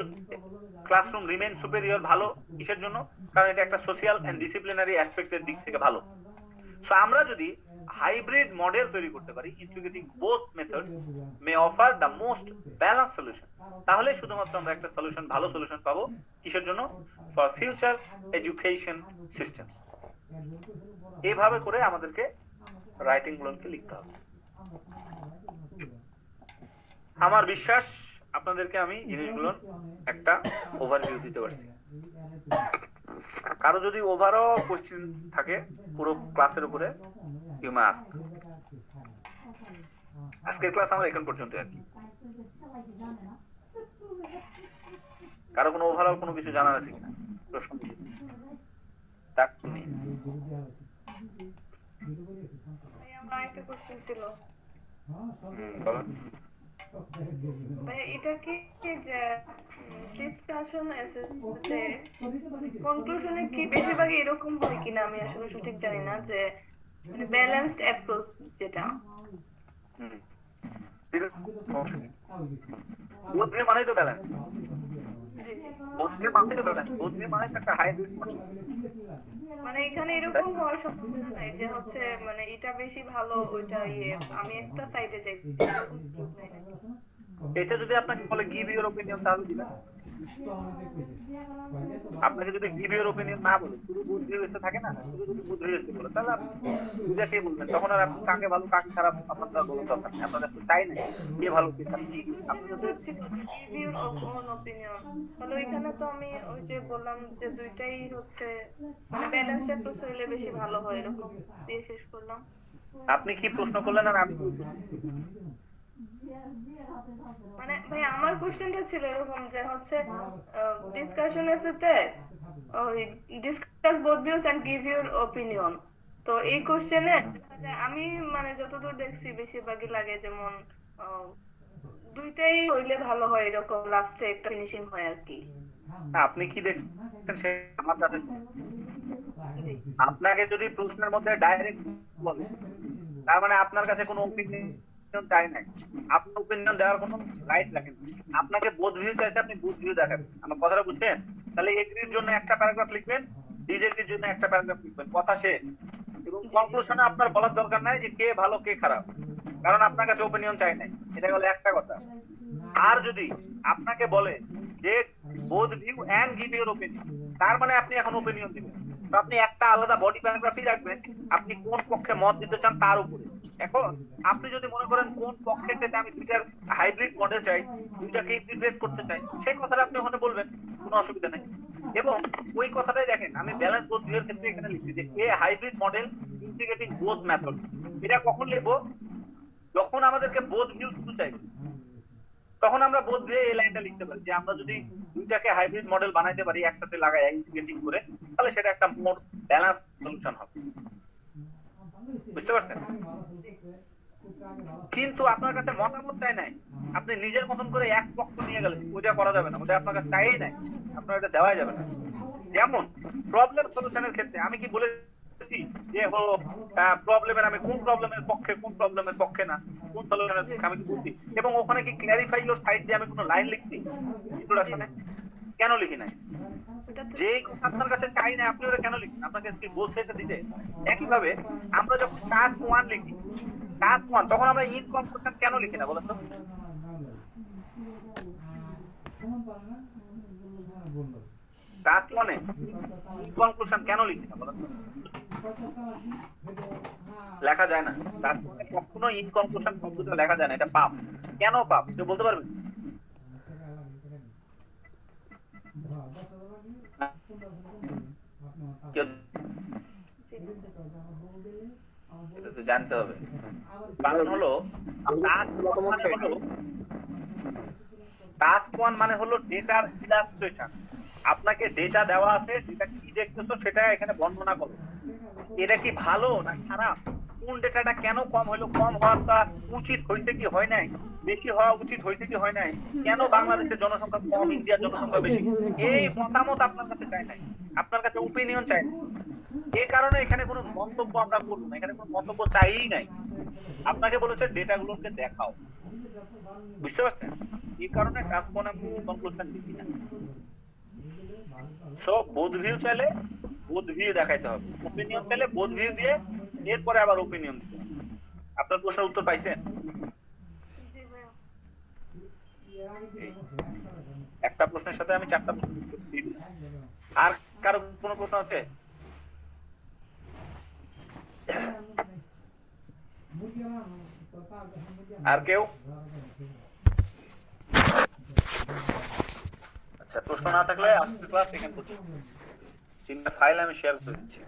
Speaker 9: ক্লাসরুম রিমেইন সুপেরিয়র। ভালো কিসের জন্য? কারণ এটা একটা সোশিয়াল এন্ড ডিসিপ্লিনারি অ্যাসপেক্টের দিক থেকে ভালো। সো আমরা যদি হাইব্রিড মডেল তৈরি করতে পারি, integrating both methods May offer the most balance solution, তাহলে শুধুমাত্র আমরা একটা সলিউশন, ভালো সলিউশন পাবো। কিসের জন্য? For future education systems. এইভাবে করে আমাদেরকে রাইটিং গুলোকে লিখতে হবে। আমার বিশ্বাস আপনাদেরকে আমি জিনিসগুলোর একটা ওভারভিউ দিতে পারছি। কারো যদি ওভারঅল কোশ্চেন থাকে পুরো ক্লাসের উপরে, ইউ মে আস্ক। আজকের ক্লাস আমার এখন পর্যন্ত আর কি। কারো কোনো ওভারঅল কোনো কিছু জানার আছে কিনা, প্রশ্ন তাক তুমি?
Speaker 8: আমার একটা কোশ্চেন ছিল
Speaker 9: বলো।
Speaker 8: ভাই, এটা কি যে ডিসকাশন এসেছে কনক্লুশনে কি বেশিরভাগই এরকম হয় কিনা আমি আসলে সঠিক জানি না, যে মানে ব্যালেন্সড অ্যাপ্রোচ যেটা
Speaker 9: বুদ্ধি মানে তো ব্যালেন্স, বুদ্ধি মানে তো ব্যালেন্স, বুদ্ধি মানে একটা হাইব্রিড।
Speaker 8: মানে এখানে এরকম হওয়ার সম্ভাবনা নাই যে হচ্ছে মানে এটা বেশি ভালো ওইটা ইয়ে, আমি একটা সাইডে যাই।
Speaker 9: এটা যদি আপনাকে বলে গিভ ইউর ওপিনিয়ন, তাহলে দিবেন। আপনাকে যদি গিভ ইউর ওপিনিয়ন না বলে, শুধু বুদ্ধি এসে থাকে না, শুধু যদি বুদ্ধি এসে বলে, তাহলে আপনি বুঝাকেই বলবেন। তখন আর আপনি কাকে ভালো কাকে খারাপ আপনার বলার দরকার নেই। আপনাদের তো চাই না কে ভালো কে খারাপ। আপনি যদি
Speaker 8: অপিনিয়ন, তাহলে ওইখানে তো আমি ওই যে বললাম যে দুইটাই হচ্ছে মানে ব্যালেন্স অ্যাপ্রোচ হইলে বেশি ভালো হয়, এরকম দিয়ে শেষ করলাম।
Speaker 9: আপনি কি প্রশ্ন করলেন আর আমি
Speaker 8: মানে ভাই আমার কোশ্চেনটা ছিল এরকম যে হচ্ছে ডিসকাশনের সাথে ওই discuss both views and give your opinion. তো এই কোশ্চেনে আমি মানে যতদূর দেখছি বেশিরভাগই লাগে যেমন দুইটাই হইলে ভালো হয়, এরকম লাস্টে একটা ফিনিশিং হয় আর কি।
Speaker 9: আপনি কি দেখছেন সে আমার কাছে? আপনাকে যদি প্রশ্নের মধ্যে ডাইরেক্ট বলে, তার মানে আপনার কাছে কোনো ওপিনিয়ন চাই নাই, আপনি ওপিনিয়ন দেওয়ার কোনো রাইট রাখেন। আপনাকে বোধ ভিউ চাইছে, আপনি বোধ ভিউ দেখাবেন। আমার কথাটা বুঝছেন? তাহলে এগ্রির জন্য একটা প্যারাগ্রাফ লিখবেন, ডিজেগ্রির জন্য একটা প্যারাগ্রাফ লিখবেন, কথা শেষ। এবং কনক্লুশনে আপনার বলার দরকার নাই যে কে ভালো কে খারাপ, কারণ আপনার কাছে ওপিনিয়ন চাই নাই। এটা হলো একটা কথা। আর যদি আপনাকে বলে যে both view and give your opinion, তার মানে আপনি এখন ওপিনিয়ন দিবেন। তো আপনি একটা আলাদা বডি প্যারাগ্রাফই রাখবেন আপনি কোন পক্ষে মত দিতে চান তার উপরে। এখন আপনি যদি মনে করেন কোন পক্ষের ক্ষেত্রে আমি দুইটার হাইব্রিড মডেল চাই, দুইটাকে ইন্টিগ্রেট করতে চাই, সেই কথাটা আপনি ওখানে বলবেন, কোনো অসুবিধা নেই। এবং ওই কথাটাই দেখেন আমি ব্যালেন্স বোথ ভিউর ক্ষেত্রে এখানে লিখছি যে a hybrid model integrating both method. এটা কখন লিখবো? যখন আমাদেরকে বোথ ভিউ শুধু চাইবে, তখন আমরা বোধ ভিউ এই লাইনটা লিখতে পারি যে আমরা যদি দুইটাকে হাইব্রিড মডেল বানাইতে পারি একসাথে লাগাই ইন্টিগ্রেটিং করে, তাহলে সেটা একটা মোর ব্যালেন্স সলিউশন হবে। বুঝতে পারছেন? কিন্তু আপনার কাছে মতামত চাই নাই, আপনি নিজের মতন করে এক পক্ষ নিয়ে গেলেন, ওটা করা যাবে না, ওটা আপনার কাছে চাই নাই, আপনার এটা দেওয়াই যাবে না। যেমন প্রবলেম সলিউশনের ক্ষেত্রে আমি কি বলেছি যে হলো প্রবলেমের আমি কোন প্রবলেমের পক্ষে কোন প্রবলেমের পক্ষে না, কোন সলিউশনের পক্ষে আমি কি বলছি, এবং ওখানে কি ক্ল্যারিফাই ইউর সাইড দিয়ে আমি কোনো লাইন লিখছি ইন্ট্রোডাকশনে? কেন লিখি নাই? যে কথা আপনার কাছে চাই না আপনি ওটা কেন লিখছেন? আপনাকে কি বলছে এটা দিতে? একইভাবে আমরা যখন টাস্ক 1 লিখি, টাস্ক 1, তখন আমরা ইন কনক্লুশন কেন লিখি না বলেন তো?
Speaker 1: টাস্ক 1 এ কনক্লুশন কেন লিখি না বলেন তো? লেখা যায় না টাস্ক 1 এ কখনো ইনকনক্লুশন শব্দটা লেখা যায় না, এটা পাপ। কেন পাপ কেউ বলতে পারবে? কেউ এটা তো জানতে হবে। কারণ হলো টাস্ক 1 মানে হলো ডেটার ইলাস্ট্রেশন। আপনাকে ডেটা দেওয়া আছে, যেটা কি দেখতেছো সেটা এখানে বর্ণনা করো। এটা কি ভালো না খারাপ, কোন ডেটাটা কেন কম হলো, কম হওয়াটা উচিত হয়েছে কি হয় নাই, বেশি হওয়া উচিত হয়েছে কি হয় নাই, কেন বাংলাদেশের জনসংখ্যা কম ইন্ডিয়ার জনসংখ্যা বেশি, এই মতামত আপনার কাছে চাই নাই, আপনার কাছে ওপিনিয়ন চাই না। এই কারণে এখানে কোনো মন্তব্য আমরা করব না, এখানে কোনো মন্তব্য চাইই নাই। আপনাকে বলেছে ডেটাগুলোকে দেখাও, বুঝতে পারছেন? এই কারণে টাস্ক 1 আমি কনক্লুশন দিচ্ছি না। সো বোধ ভিউ চাইলে বোধ ভিউ দেখাইতে হবে, ওপিনিয়ন চাইলে বোধ ভিউ দিয়ে এরপরে আবার ওপিনিয়ন দিতে হবে। আপনার প্রশ্নের উত্তর পাইছেন?
Speaker 8: জি ভাইয়া।
Speaker 1: একটা প্রশ্নের সাথে আমি 4টা প্রশ্ন উত্তর দিই। আর কারো কোনো প্রশ্ন আছে? আর কেউ? আচ্ছা, প্রশ্ন না থাকলে আজকের ক্লাস এখানে পর্যন্ত। 3টা ফাইল আমি শেয়ার করে দিচ্ছি।